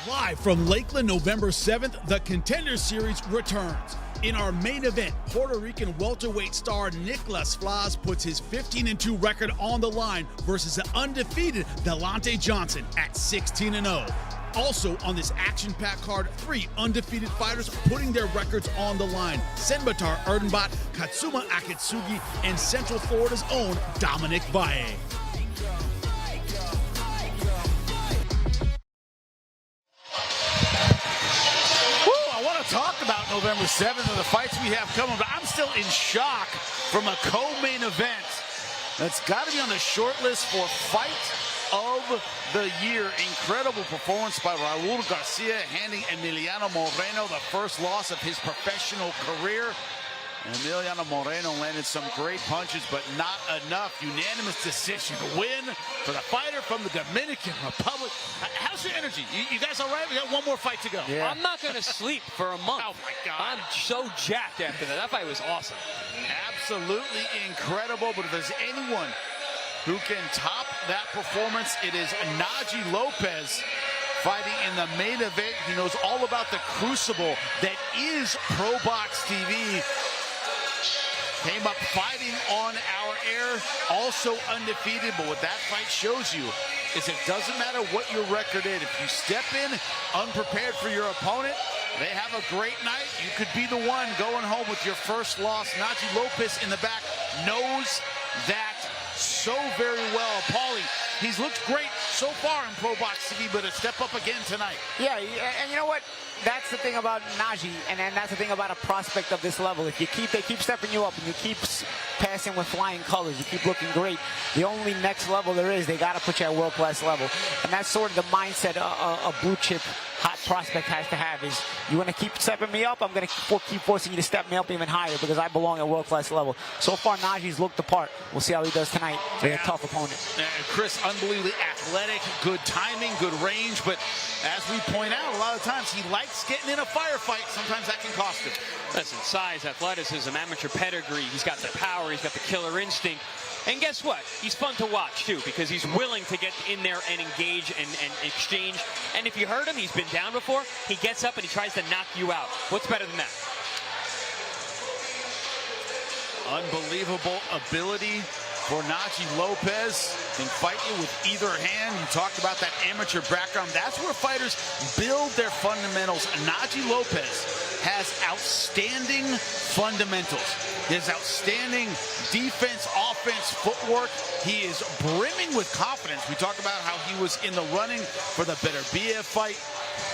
Live from Lakeland, November 7th, the Contender Series returns. In our main event, Puerto Rican welterweight star Nicholas Flas puts his 15-2 record on the line versus the undefeated Delante Johnson at 16-0. Also on this action-packed card, 3 undefeated fighters putting their records on the line. Senbatar Erdenbot, Katsuma Akitsugi, and Central Florida's own Dominic Valle. Talk about November 7th and the fights we have coming, but I'm still in shock from a co-main event that's got to be on the short list for Fight of the Year. Incredible performance by Raul Garcia, handing Emiliano Moreno the first loss of his professional career. Emiliano Moreno landed some great punches, but not enough. Unanimous decision win for the fighter from the Dominican Republic. How's your energy? You guys all right? We got one more fight to go. Yeah. I'm not going to sleep for a month. Oh, my God. I'm so jacked after that. That fight was awesome. Absolutely incredible, but if there's anyone who can top that performance, it is Najee Lopez fighting in the main event. He knows all about the crucible that is ProBox TV. Came up fighting on our air, also undefeated, but what that fight shows you is it doesn't matter what your record is. If you step in unprepared for your opponent, they have a great night. You could be the one going home with your first loss. Najee Lopez in the back knows that so very well. Paulie, he's looked great so far in ProBox TV, but a step up again tonight. Yeah, and you know what? That's the thing about Najee, and that's the thing about a prospect of this level. If they keep stepping you up and you keep passing with flying colors, you keep looking great, the only next level there is, they got to put you at world-class level. And that's sort of the mindset a blue-chip hot prospect has to have is, you want to keep stepping me up, I'm going to keep forcing you to step me up even higher because I belong at world-class level. So far, Najee's looked the part. We'll see how he does tonight with a tough opponent. Chris, unbelievably athletic, good timing, good range, but as we point out, a lot of times he likes getting in a firefight. Sometimes that can cost him. Listen, size, athleticism, amateur pedigree. He's got the power. He's got the killer instinct. And guess what? He's fun to watch, too, because he's willing to get in there and engage and exchange. And if you heard him, he's been down before. He gets up and he tries to knock you out. What's better than that? Unbelievable ability for Najee Lopez. Can fight you with either hand. You talked about that amateur background. That's where fighters build their fundamentals. Najee Lopez has outstanding fundamentals. He has outstanding defense, offense, footwork. He is brimming with confidence. We talked about how he was in the running for the Beterbiev fight.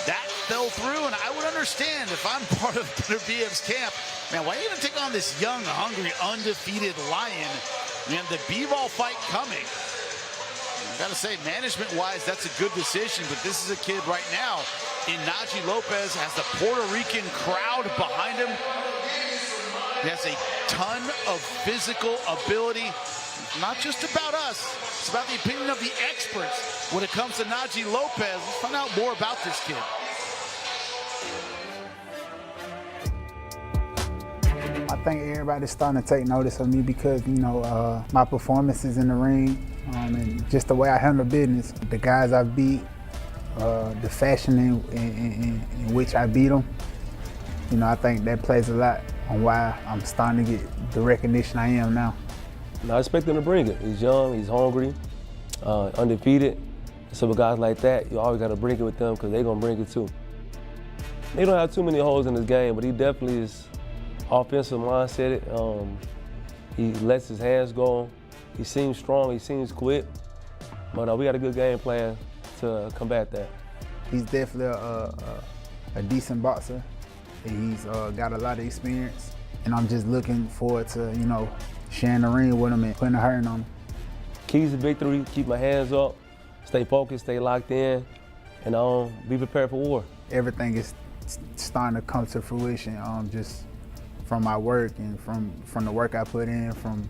That fell through, and I would understand if I'm part of Beterbiev's camp. Man, why are you going to take on this young, hungry, undefeated lion? Man, the Bivol fight coming. I got to say, management-wise, that's a good decision, but this is a kid right now in Najee Lopez, has the Puerto Rican crowd behind him. He has a ton of physical ability. It's not just about us. It's about the opinion of the experts when it comes to Najee Lopez. Let's find out more about this kid. I think everybody's starting to take notice of me because, you know, my performances in the ring and just the way I handle business. The guys I beat, the fashion in which I beat them, you know, I think that plays a lot on why I'm starting to get the recognition I am now. I expect him to bring it. He's young, he's hungry, undefeated. So with guys like that, you always got to bring it with them because they're going to bring it too. They don't have too many holes in his game, but he definitely is offensive mindset. He lets his hands go. He seems strong, he seems quick, but we got a good game plan to combat that. He's definitely a decent boxer. He's got a lot of experience, and I'm just looking forward to, you know, sharing the ring with him and putting a hurting on him. Keys to victory: keep my hands up, stay focused, stay locked in, and be prepared for war. Everything is starting to come to fruition, just from my work and from the work I put in. From,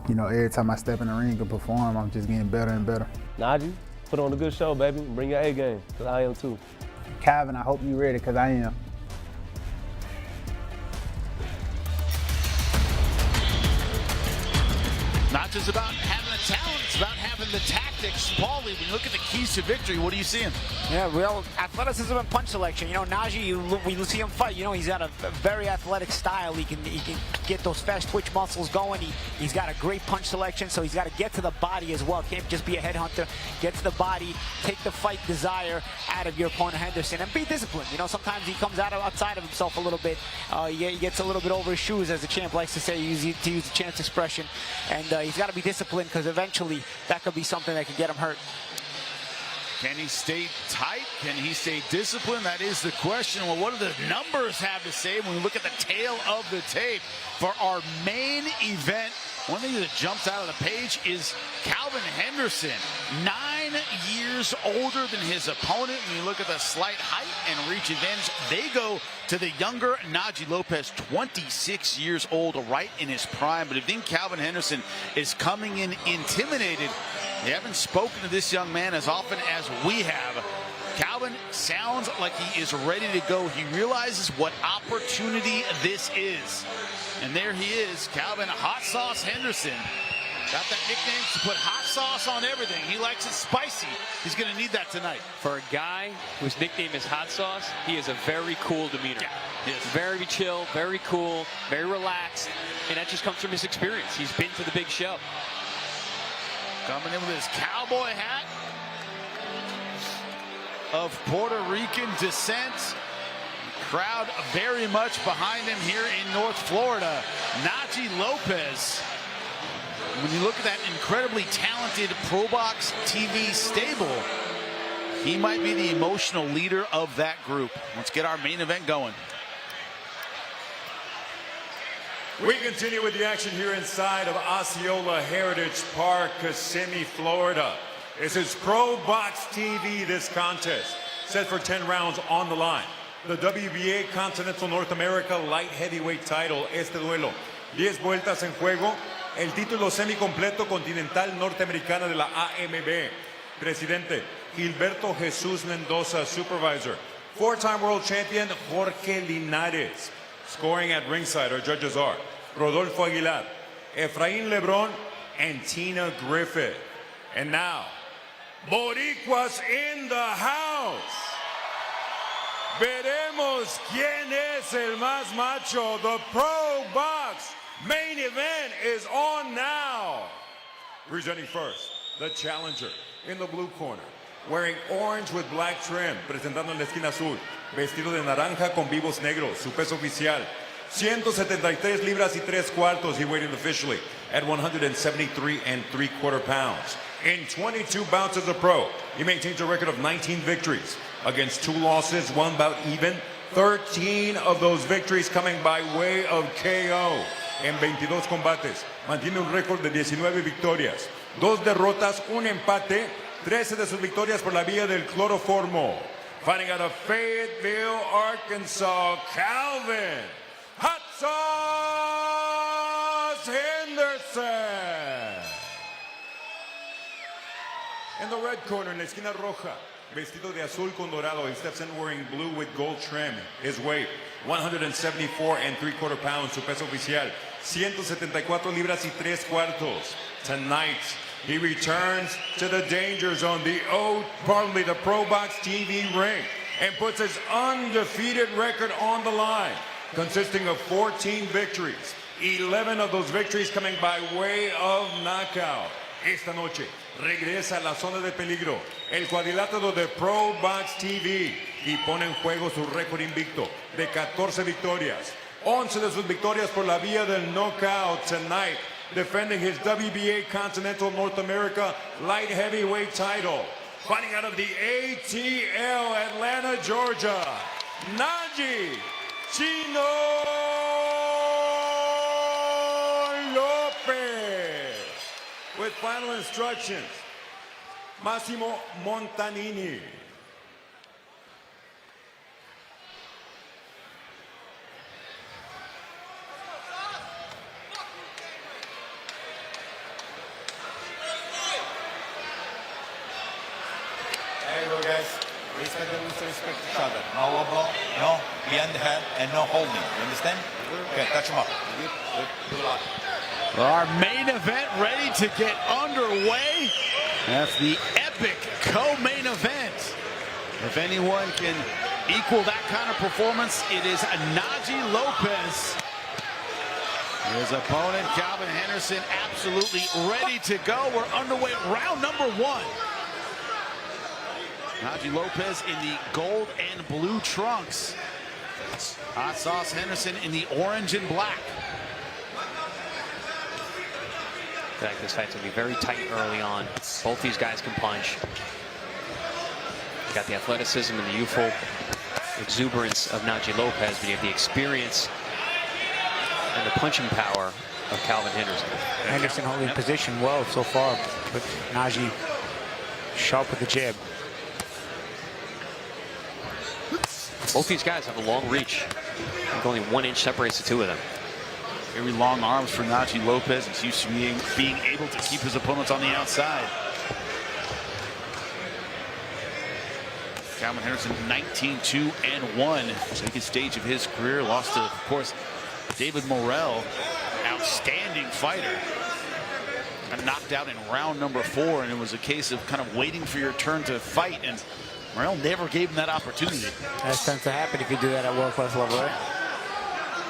you know, every time I step in the ring and perform, I'm just getting better and better. Najee, put on a good show, baby. Bring your A game, because I am too. Kalvin, I hope you're ready, because I am. Not just about having the talent, it's about having the tactics. Paulie, when you look at the keys to victory, what are you seeing? Yeah, real athleticism and punch selection. You know, Najee, when you see him fight, you know, he's got a very athletic style. He can get those fast twitch muscles going. He's got a great punch selection, so he's got to get to the body as well. Can't just be a headhunter. Get to the body, take the fight desire out of your opponent, Henderson, and be disciplined. You know, sometimes he comes outside of himself a little bit. He gets a little bit over his shoes, as the champ likes to say, to use the champ's expression. And he's got to be disciplined, because eventually that could be something that can get him hurt. Can he stay tight? Can he stay disciplined? That is the question. Well, what do the numbers have to say when we look at the tail of the tape for our main event? One thing that jumps out of the page is Kalvin Henderson, 9 years older than his opponent. When you look at the slight height and reach advantage, they go to the younger Najee Lopez, 26 years old, right in his prime. But if you think Kalvin Henderson is coming in intimidated, they haven't spoken to this young man as often as we have. Kalvin sounds like he is ready to go. He realizes what opportunity this is. And there he is, Kalvin Hot Sauce Henderson. Got that nickname to put hot sauce on everything. He likes it spicy. He's going to need that tonight. For a guy whose nickname is Hot Sauce, he has a very cool demeanor. Yeah, very chill, very cool, very relaxed, and that just comes from his experience. He's been to the big show. Coming in with his cowboy hat of Puerto Rican descent. Crowd very much behind him here in North Florida. Najee Lopez. When you look at that incredibly talented ProBox TV stable, he might be the emotional leader of that group. Let's get our main event going. We continue with the action here inside of Osceola Heritage Park, Kissimmee, Florida. This is ProBox TV, this contest. Set for 10 rounds on the line. The WBA Continental North America Light Heavyweight title. Este duelo, 10 vueltas en juego. El título semicompleto continental norteamericana de la AMB. Presidente, Gilberto Jesús Mendoza, supervisor. 4-time world champion, Jorge Linares. Scoring at ringside, our judges are Rodolfo Aguilar, Efraín Lebrón, and Tina Griffith. And now, Boricuas in the house. Veremos quién es el más macho. The ProBox Main event is on now. Presenting first, the challenger in the blue corner, wearing orange with black trim, presentando en la esquina azul, vestido de naranja con vivos negros, su peso oficial, 173 libras y 3 cuartos. He weighed in officially at 173 3/4 pounds. In 22 bouts as a pro, he maintains a record of 19 victories against 2 losses, 1 bout even, 13 of those victories coming by way of KO. En 22 combates, mantiene un récord de 19 victorias, 2 derrotas, 1 empate, 13 de sus victorias por la vía del cloroformo. Fighting out of Fayetteville, Arkansas, Kalvin Hot Sauce Henderson. In the red corner, en la esquina roja, vestido de azul con dorado, he steps in wearing blue with gold trim. His weight, 174 3/4 pounds, su peso oficial, 174 libras y 3 cuartos. Tonight, he returns to the danger zone, the ProBox TV ring, and puts his undefeated record on the line, consisting of 14 victories, 11 of those victories coming by way of knockout. Esta noche regresa a la zona de peligro el cuadrilátero de ProBox TV y pone en juego su récord invicto de 14 victorias, 11 de sus victorias por la vía del knockout. Tonight, defending his WBA Continental North America light heavyweight title, fighting out of the ATL, Atlanta, Georgia, Najee Lopez. With final instructions, Massimo Montanini. There you go, guys. Respect the rules, respect each other. No elbow, no behind the head, and no holding. You understand? Okay, touch him up. Good luck. Our main event ready to get underway. That's the epic co-main event. If anyone can equal that kind of performance, it is Najee Lopez. His opponent, Kalvin Henderson, absolutely ready to go. We're underway at round number 1. Najee Lopez in the gold and blue trunks. Hot Sauce Henderson in the orange and black. I feel like this fight's going to be very tight early on. Both these guys can punch. You got the athleticism and the youthful exuberance of Najee Lopez, but you have the experience and the punching power of Kalvin Henderson. Henderson holding position well so far, but Najee sharp with the jab. Both these guys have a long reach. I think only 1 inch separates the two of them. Very long arms for Najee Lopez. He's used to being able to keep his opponents on the outside. Kalvin Henderson 19-2-1. Second stage of his career. Lost to, of course, David Morrell. Outstanding fighter. Got knocked out in round number 4, and it was a case of kind of waiting for your turn to fight, and Morrell never gave him that opportunity. That tends to happen if you do that at world class level, right?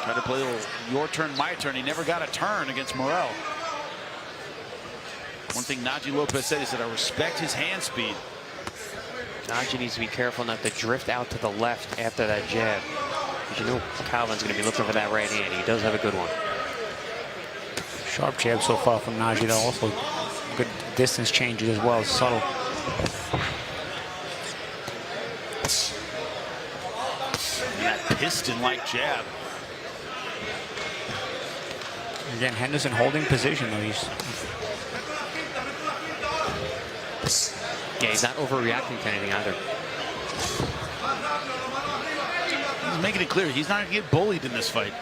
Tried to play a little your turn, my turn. He never got a turn against Morrell. One thing Najee Lopez said, he said, I respect his hand speed. Najee needs to be careful not to drift out to the left after that jab. Because you know Kalvin's going to be looking for that right hand. He does have a good one. Sharp jab so far from Najee, though. Also good distance changes as well, subtle. And that piston-like jab. Again, Henderson holding position, though. He's not overreacting to anything either. He's making it clear he's not going to get bullied in this fight.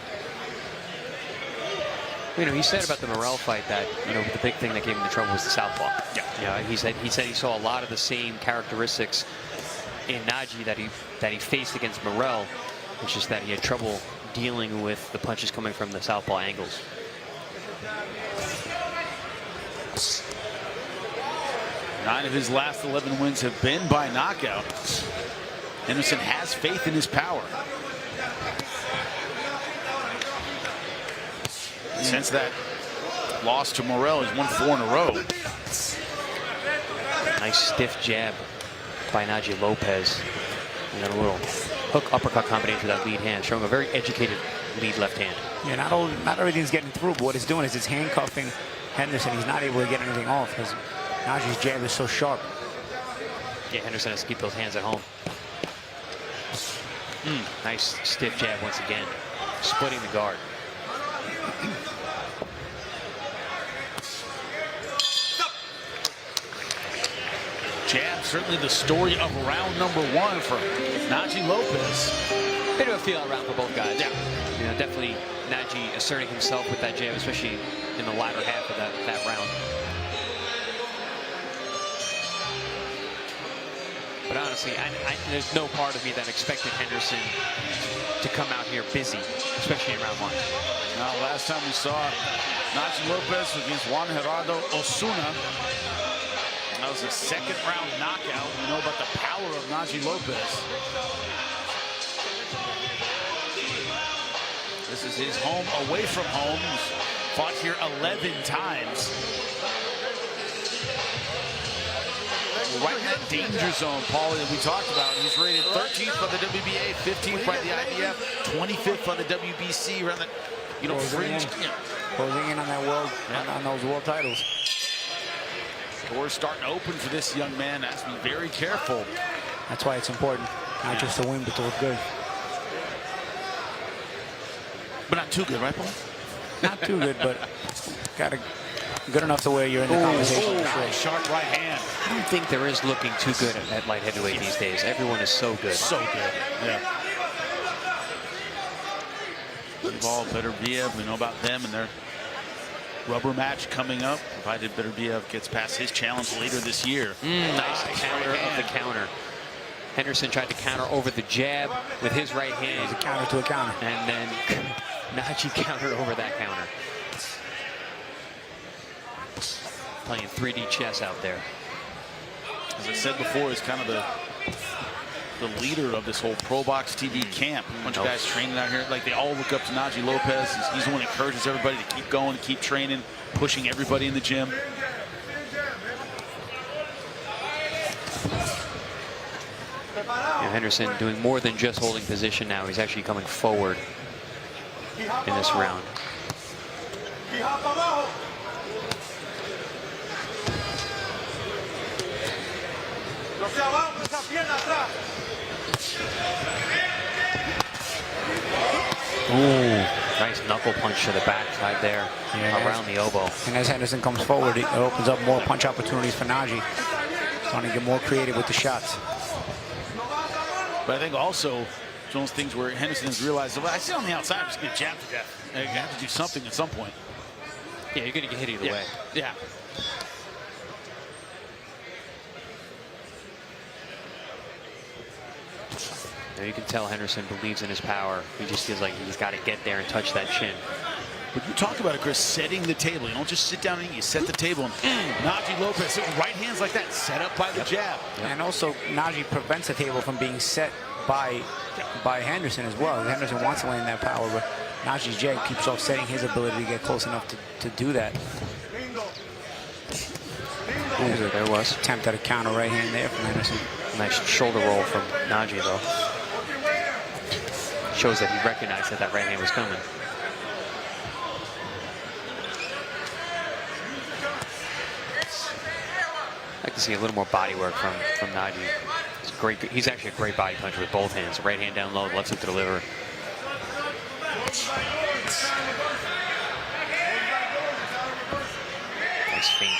You know, he said about the Morrell fight that, you know, the big thing that gave him the trouble was the southpaw. Yeah. He said he saw a lot of the same characteristics in Najee that he faced against Morrell. It's just that he had trouble dealing with the punches coming from the southpaw angles. Nine of his last 11 wins have been by knockout. Henderson has faith in his power. Since that loss to Morel, he's won 4 in a row. Nice stiff jab by Najee Lopez. And then a little hook uppercut combination with that lead hand, showing a very educated lead left hand. Yeah, not everything's getting through, but what it's doing is it's handcuffing Henderson. He's not able to get anything off because Najee's jab is so sharp. Yeah, Henderson has to keep those hands at home. Nice stiff jab once again, splitting the guard. Jab, certainly the story of round number 1 for Najee Lopez. Bit of a feel around for both guys. Yeah. You know, definitely Najee asserting himself with that jab, especially in the latter half of that round. But honestly, there's no part of me that expected Henderson to come out here busy, especially in round 1. Now, last time we saw Najee Lopez against Juan Gerardo Osuna, that was a second-round knockout. We know about the power of Najee Lopez. This is his home away from home. He's fought here 11 times. Right in that danger zone, Paulie, that we talked about. He's rated 13th by the WBA, 15th by the IBF, 25th by the WBC. Around the, you know, fringe. Closing in on that world, on those world titles. Doors starting to open for this young man. Has to be very careful. That's why it's important, not just to win, but to look good. But not too good, right, Paul? Not too good, but good enough to where you're in the conversation. Nice, sharp right hand. I don't think there is looking too good at light heavyweight these days. Everyone is so good. So good. Yeah. Bivol, Beterbiev, we know about them and their rubber match coming up, provided Beterbiev gets past his challenge later this year. Nice counter of the counter. Henderson tried to counter over the jab with his right hand. It was a counter to a counter. And then Najee countered over that counter. Playing 3D chess out there. As I said before, he's kind of the leader of this whole ProBox TV camp. A bunch of guys training out here. Like, they all look up to Najee Lopez. He's the one that encourages everybody to keep going, to keep training, pushing everybody in the gym. Yeah, Henderson doing more than just holding position now. He's actually coming forward in this round. Ooh, nice knuckle punch to the backside there, around the elbow. And as Henderson comes forward, it opens up more punch opportunities for Najee. Trying to get more creative with the shots. But I think also it's one of those things where Henderson has realized, well, I sit on the outside, I'm just going to jab to death. I have to do something at some point. Yeah, you're going to get hit either way. Yeah. Now you can tell Henderson believes in his power. He just feels like he's got to get there and touch that chin. But you talk about it, Chris, setting the table. You don't just sit down and eat, you set the table. And Najee Lopez, right hands like that, set up by the jab. And also, Najee prevents the table from being set by Henderson as well. Henderson wants to land that power, but Najee's jab keeps offsetting his ability to get close enough to do that. Ooh, there was. Attempt at a counter right hand there from Henderson. Nice shoulder roll from Najee, though. Shows that he recognized that right hand was coming. I'd like to see a little more body work from Najee. He's great. He's actually a great body puncher with both hands. Right hand down low, left hook to deliver. Nice feint.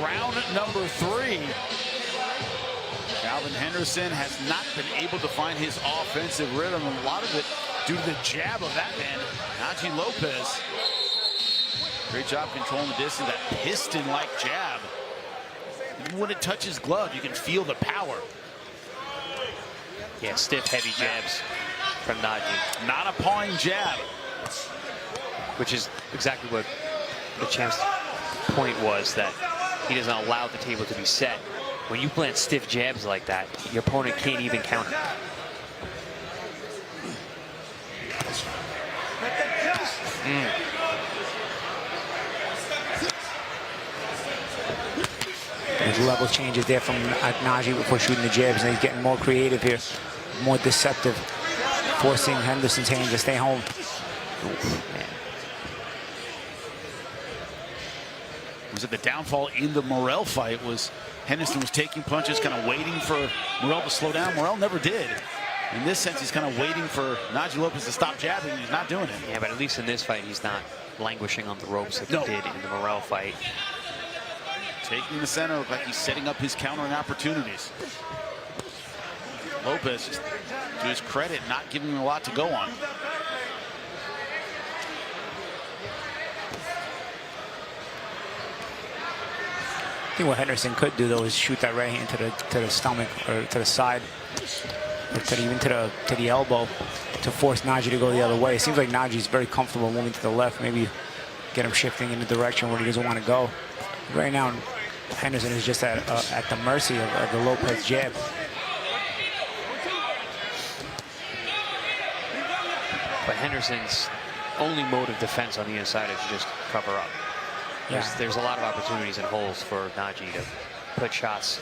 round number 3. Kalvin Henderson has not been able to find his offensive rhythm. A lot of it due to the jab of that man, Najee Lopez. Great job controlling the distance, that piston-like jab. Even when it touches glove, you can feel the power. Yeah, stiff, heavy jabs from Najee. Not a pawing jab. Which is exactly what the champ's point was, that he doesn't allow the table to be set. When you plant stiff jabs like that, your opponent can't even counter. There's level changes there from Najee before shooting the jabs, and he's getting more creative here, more deceptive, forcing Henderson's hands to stay home. Was it the downfall in the Morel fight? Was Henderson was taking punches, kind of waiting for Morel to slow down. Morel never did. In this sense, he's kind of waiting for Najee Lopez to stop jabbing, and he's not doing it. Yeah, but at least in this fight, he's not languishing on the ropes like he did in the Morel fight. Taking the center, look like he's setting up his countering opportunities. Lopez, just to his credit, not giving him a lot to go on. I think what Henderson could do though is shoot that right hand to the stomach or to the side, or even to the elbow, to force Najee to go the other way. It seems like Najee's very comfortable moving to the left. Maybe get him shifting in the direction where he doesn't want to go. Right now, Henderson is just at the mercy of the Lopez jab. But Henderson's only mode of defense on the inside is to just cover up. There's a lot of opportunities and holes for Najee to put shots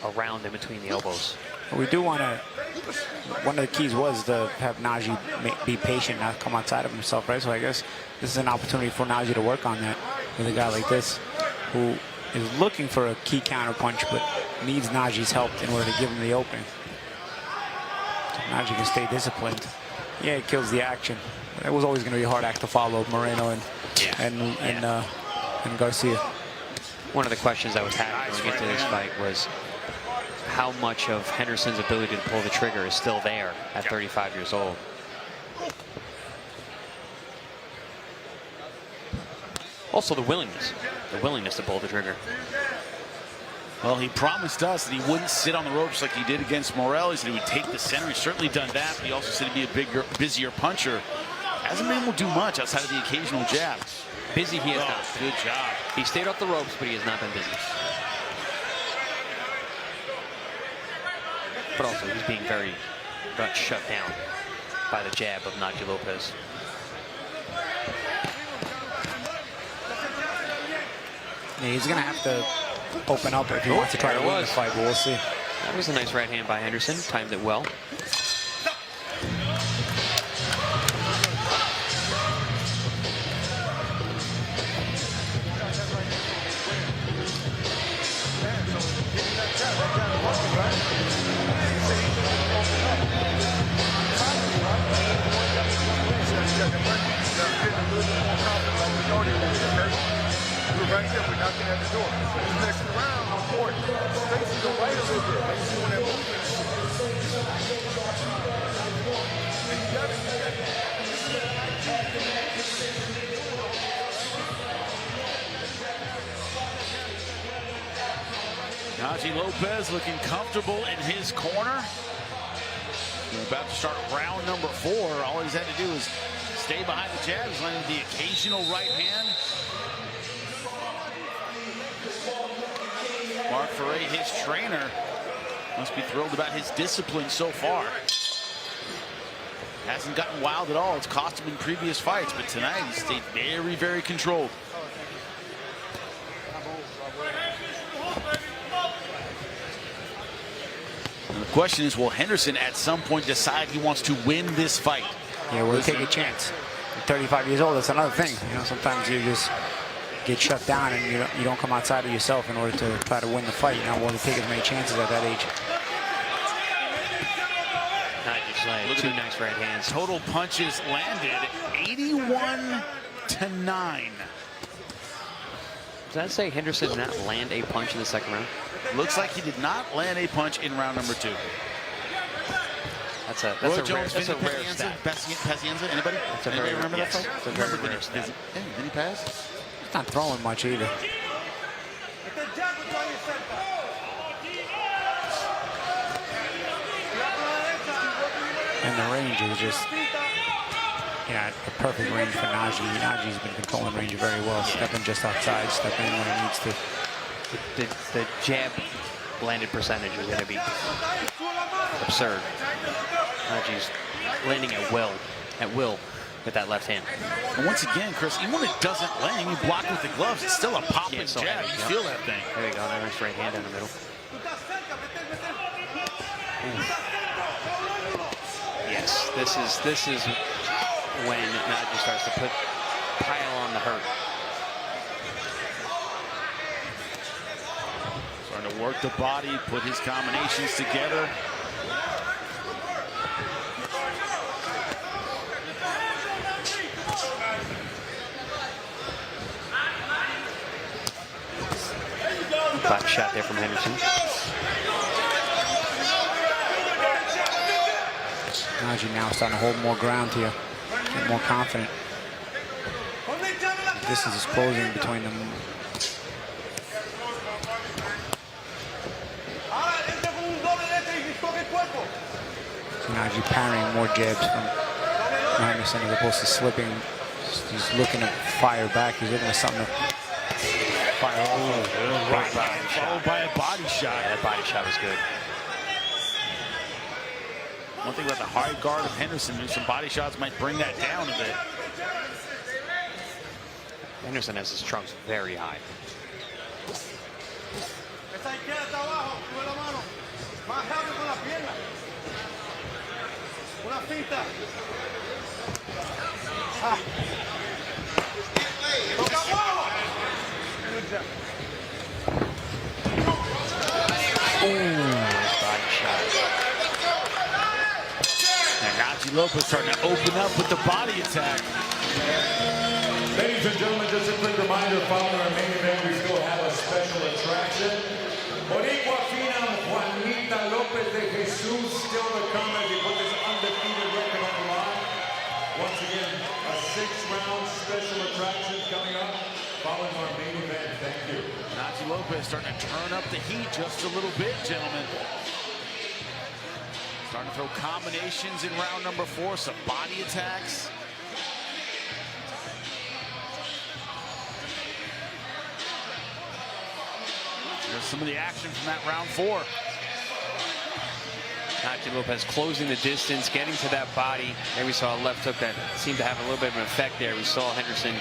around in between the elbows. We do want to, one of the keys was to have Najee be patient, not come outside of himself, right? So I guess this is an opportunity for Najee to work on that with a guy like this, who is looking for a key counter punch, but needs Najee's help in order to give him the opening. So Najee can stay disciplined. Yeah, it kills the action. It was always going to be a hard act to follow, Moreno and Garcia. One of the questions I was having going into this fight was how much of Henderson's ability to pull the trigger is still there at 35 years old. Also the willingness to pull the trigger. Well, he promised us that he wouldn't sit on the ropes like he did against Morel. He said he would take the center. He's certainly done that, but he also said he'd be a busier puncher. Hasn't been able to do much outside of the occasional jab. Busy he has not. Good job. He stayed off the ropes, but he has not been busy. But also, he's being very much shut down by the jab of Najee Lopez. Yeah, he's going to have to open up if he wants to try to win the fight, but we'll see. That was a nice right hand by Henderson. Timed it well. Right there, we're knocking at the door. Next round, on court, Stacy go right a little bit. Like you see when that movement is and you got it. Najee Lopez looking comfortable in his corner. We're about to start round number 4. All he's had to do is stay behind the jabs, landing the occasional right hand. Mark Ferre, his trainer, must be thrilled about his discipline so far. Hasn't gotten wild at all. It's cost him in previous fights, but tonight he stayed very, very controlled. And the question is, will Henderson at some point decide he wants to win this fight? Yeah, we'll take a chance. At 35 years old, that's another thing. You know, sometimes you just get shut down and you don't come outside of yourself in order to try to win the fight. You're not willing to take as many chances at that age. Look at two nice right hands. Total punches landed 81-9. Does that say Henderson did not land a punch in the second round? Looks like he did not land a punch in round number 2. That's a rare stat. Pazienza, anybody? That's a Anybody very, remember yes, that fight? it's a very rare stat. Did he pass? He's not throwing much either. And the range is just, a perfect range for Najee. Najee's been controlling range very well. Stepping just outside, stepping when he needs to. The jab landed percentage is going to be absurd. Najee's landing at will with that left hand. And once again, Chris, even when it doesn't land, you block with the gloves, it's still a popping jab. Heavy, you feel that thing. There you go, nice right hand down the middle. Yes, this is when Najee starts to pile on the hurt. Starting to work the body, put his combinations together. Body shot there from Henderson. Najee now starting to hold more ground here, get more confident. Distance is closing between them. Najee parrying more jabs from Henderson as opposed to slipping. He's looking to fire back. He's looking for something to fire over. Followed by a body shot. Yeah, that body shot was good. One thing about the high guard of Henderson, some body shots might bring that down a bit. Henderson has his trunks very high. Body shot. Najee Lopez starting to open up with the body attack. Ladies and gentlemen, just a quick reminder, following our main event, we still have a special attraction. Boricua Phenom Juanita Lopez de Jesus still to come as he put this undefeated record on the line. Once again, a 6-round special attraction coming up following our main event. Thank you. Najee Lopez starting to turn up the heat just a little bit, gentlemen. Starting to throw combinations in round number 4, some body attacks. There's some of the action from that round 4. Najee Lopez closing the distance, getting to that body. There we saw a left hook that seemed to have a little bit of an effect there. We saw Henderson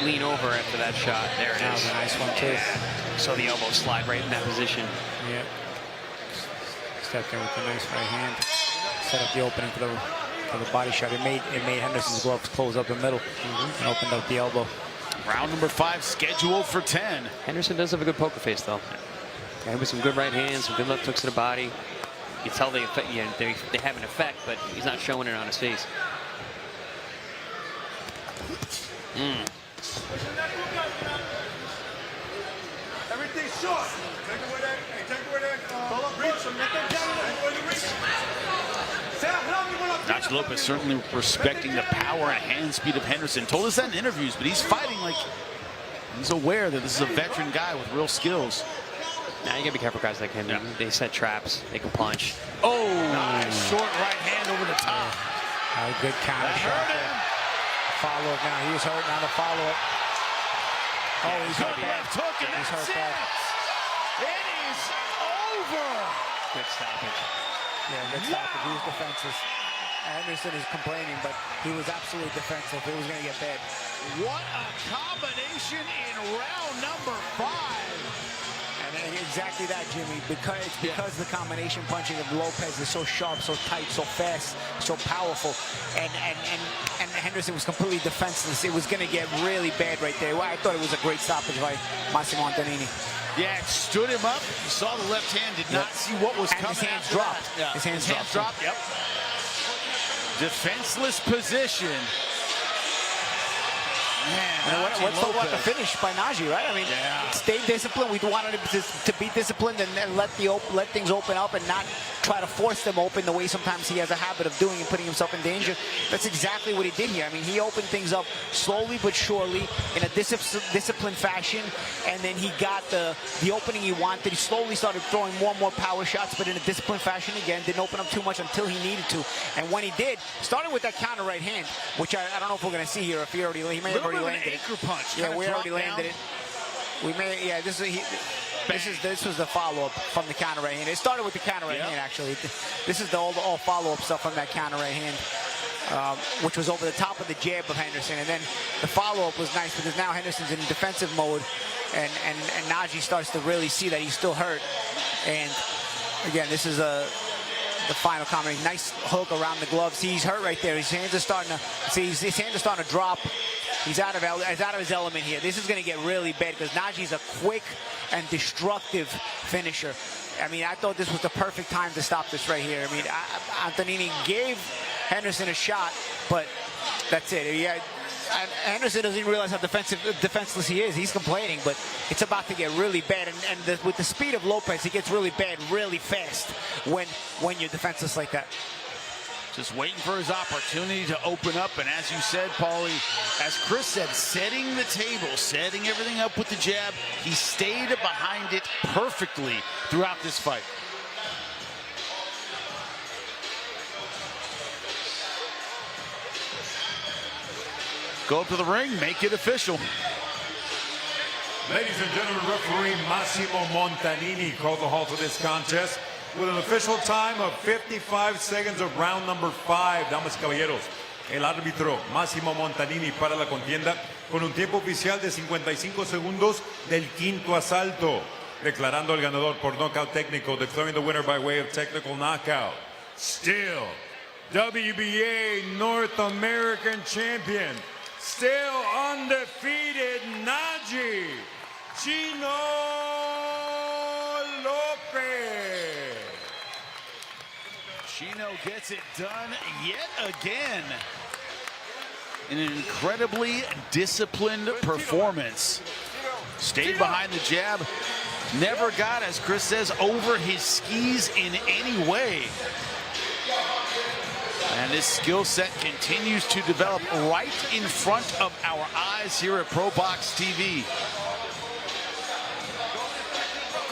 lean over after that shot. There it is. That was a nice one too. So the elbow slide right in that position. Yeah. Stepped in with a nice right hand. Set up the opening for the body shot. It made Henderson's gloves close up the middle and opened up the elbow. Round number 5 scheduled for 10. Henderson does have a good poker face though. And with some good right hands, some good left hooks to the body. You can tell they have an effect, but he's not showing it on his face. Everything's short. Take away Najee Lopez certainly respecting the power and hand speed of Henderson. Told us that in interviews, but he's fighting like he's aware that this is a veteran guy with real skills. Now you gotta be careful, guys like him. Yeah. They set traps. They can punch. Oh, nice short right hand over the top. A good counter shot there. Follow up now. He was hurt. Now the follow up. Oh, he's hurt bad. He's hurt bad. It is over. Good stoppage. Yeah, good stoppage. He was defensive. Anderson is complaining, but he was absolutely defensive. It was going to get bad. What a combination in round number 5. And exactly that, Jimmy. Because the combination punching of Lopez is so sharp, so tight, so fast, so powerful, and Henderson was completely defenseless. It was going to get really bad right there. Well, I thought it was a great stoppage by Massimo Antonini. Yeah, it stood him up. You saw the left hand, did not see what was coming. His hands dropped. Yeah. His hands dropped. Yep. Defenseless position. What's the finish by Najee, right? I mean, stay disciplined. We wanted him to be disciplined and let things open up and not try to force them open the way sometimes he has a habit of doing and putting himself in danger. That's exactly what he did here. I mean, he opened things up slowly but surely in a disciplined fashion, and then he got the opening he wanted. He slowly started throwing more and more power shots, but in a disciplined fashion again. Didn't open up too much until he needed to. And when he did, started with that counter right hand, which I don't know if we're going to see here. If he may have already landed it. Punch. Yeah, we already landed it. We may. Yeah, this was the follow-up from the counter right hand. It started with the counter right hand, actually. This is the all follow-up stuff from that counter right hand, which was over the top of the jab of Henderson. And then the follow-up was nice because now Henderson's in defensive mode, and Najee starts to really see that he's still hurt. And again, this is the final comment. Nice hook around the glove. See, he's hurt right there. His hands are starting to his hands are starting to drop. He's out of his element here. This is going to get really bad because Najee's a quick and destructive finisher. I mean, I thought this was the perfect time to stop this right here. I mean, Antonini gave Henderson a shot, but that's it. Yeah, Henderson doesn't even realize how defenseless he is. He's complaining, but it's about to get really bad. And with the speed of Lopez, it gets really bad really fast when you're defenseless like that. Just waiting for his opportunity to open up. And as you said, Paulie, as Chris said, setting the table, setting everything up with the jab. He stayed behind it perfectly throughout this fight. Go up to the ring, make it official. Ladies and gentlemen, referee Massimo Montanini called the halt to this contest with an official time of 55 seconds of round number 5. Damas y caballeros, el árbitro Massimo Montanini para la contienda con un tiempo oficial de 55 segundos del quinto asalto, declarando el ganador por nocaut técnico, declaring the winner by way of technical knockout. Still, WBA North American champion, still undefeated, Najee Lopez. Chino gets it done yet again. An incredibly disciplined performance. Stayed behind the jab. Never got, as Chris says, over his skis in any way. And this skill set continues to develop right in front of our eyes here at ProBox TV.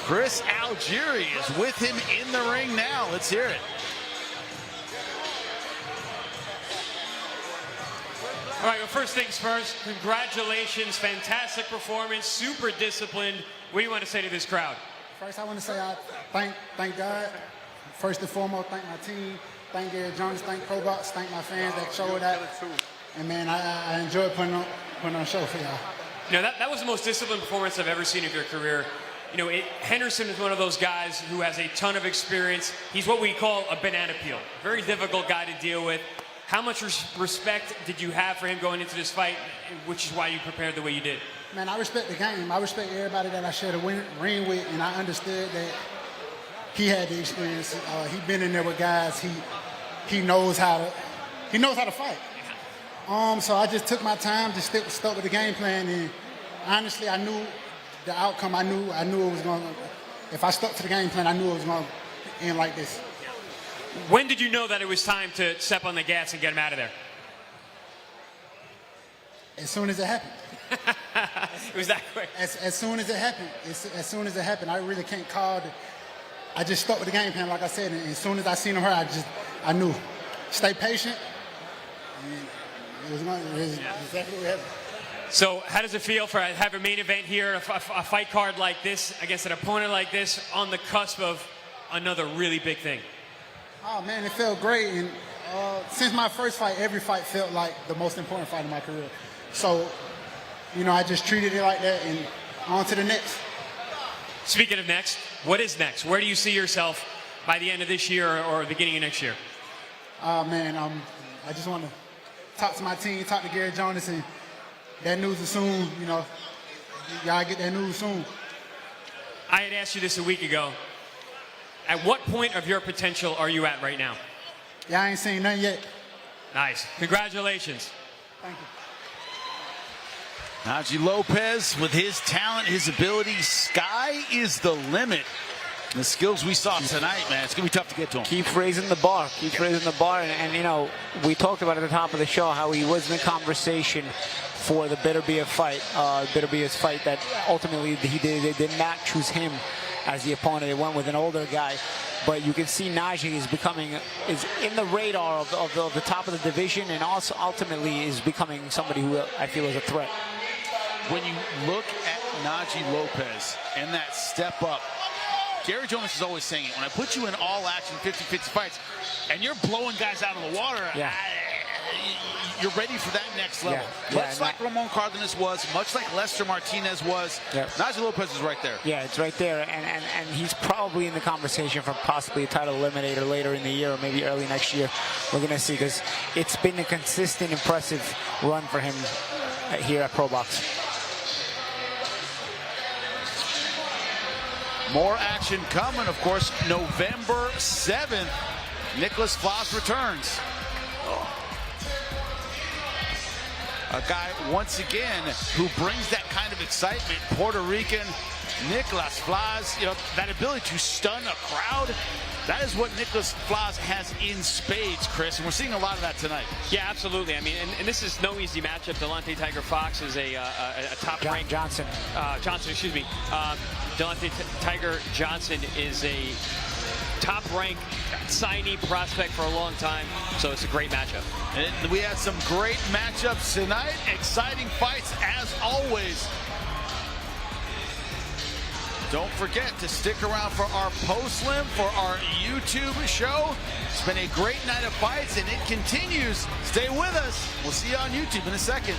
Chris Algieri is with him in the ring now. Let's hear it. All right, well, first things first, congratulations, fantastic performance, super disciplined. What do you want to say to this crowd? First, I want to say I thank God. First and foremost, thank my team, thank Garcia Jones, thank ProBox, thank my fans that showed that. And man, I enjoy putting on a show for y'all. You know, that was the most disciplined performance I've ever seen of your career. You know, Henderson is one of those guys who has a ton of experience. He's what we call a banana peel. Very difficult guy to deal with. How much respect did you have for him going into this fight, which is why you prepared the way you did? Man, I respect the game. I respect everybody that I shared a ring with, and I understood that he had the experience. He's been in there with guys. He knows how to fight. So I just took my time, just stuck with the game plan, and honestly, I knew the outcome. I knew it was going to. If I stuck to the game plan, I knew it was going to end like this. When did you know that it was time to step on the gas and get him out of there? As soon as it happened. It was that quick. As soon as it happened. As soon as it happened. I really can't call it. I just stuck with the game plan, like I said. And as soon as I seen him hurt, I knew. Stay patient. It was exactly what happened. So how does it feel for have a main event here, a fight card like this, against an opponent like this, on the cusp of another really big thing? Oh, man, it felt great. And since my first fight, every fight felt like the most important fight in my career. So, you know, I just treated it like that and on to the next. Speaking of next, what is next? Where do you see yourself by the end of this year or beginning of next year? Man, I just want to talk to my team, talk to Garcia Jones, and that news is soon, you know. Y'all get that news soon. I had asked you this a week ago. At what point of your potential are you at right now? Y'all ain't seen nothing yet. Nice. Congratulations. Thank you. Najee Lopez, with his talent, his ability, sky is the limit. The skills we saw tonight, man, it's going to be tough to get to him. Keep raising the bar. Keep raising the bar. And, you know, we talked about at the top of the show how he was in the conversation for the Beterbiev fight. Beterbiev's fight that ultimately they did not choose him as the opponent. They went with an older guy. But you can see Najee is in the radar of the top of the division, and also ultimately is becoming somebody who I feel is a threat. When you look at Najee Lopez and that step up, Gary Jonas is always saying it. When I put you in all-action 50-50 fights, and you're blowing guys out of the water, you're ready for that next level. Much like Ramon Cardenas was, much like Lester Martinez was, Najee Lopez is right there. Yeah, it's right there, and he's probably in the conversation for possibly a title eliminator later in the year or maybe early next year. We're going to see, because it's been a consistent, impressive run for him here at ProBox. More action coming, of course, November 7th. Nicholas Flas returns. A guy, once again, who brings that kind of excitement. Puerto Rican Nicholas Flas, you know, that ability to stun a crowd. That is what Nicholas Flas has in spades, Chris, and we're seeing a lot of that tonight. Yeah, absolutely. I mean, and this is no easy matchup. Delonte Tiger Fox is a top-ranked... Johnson, excuse me. Delonte Tiger Johnson is a top-ranked signee prospect for a long time, so it's a great matchup. And we had some great matchups tonight. Exciting fights, as always. Don't forget to stick around for our post-lim, for our YouTube show. It's been a great night of fights, and it continues. Stay with us. We'll see you on YouTube in a second.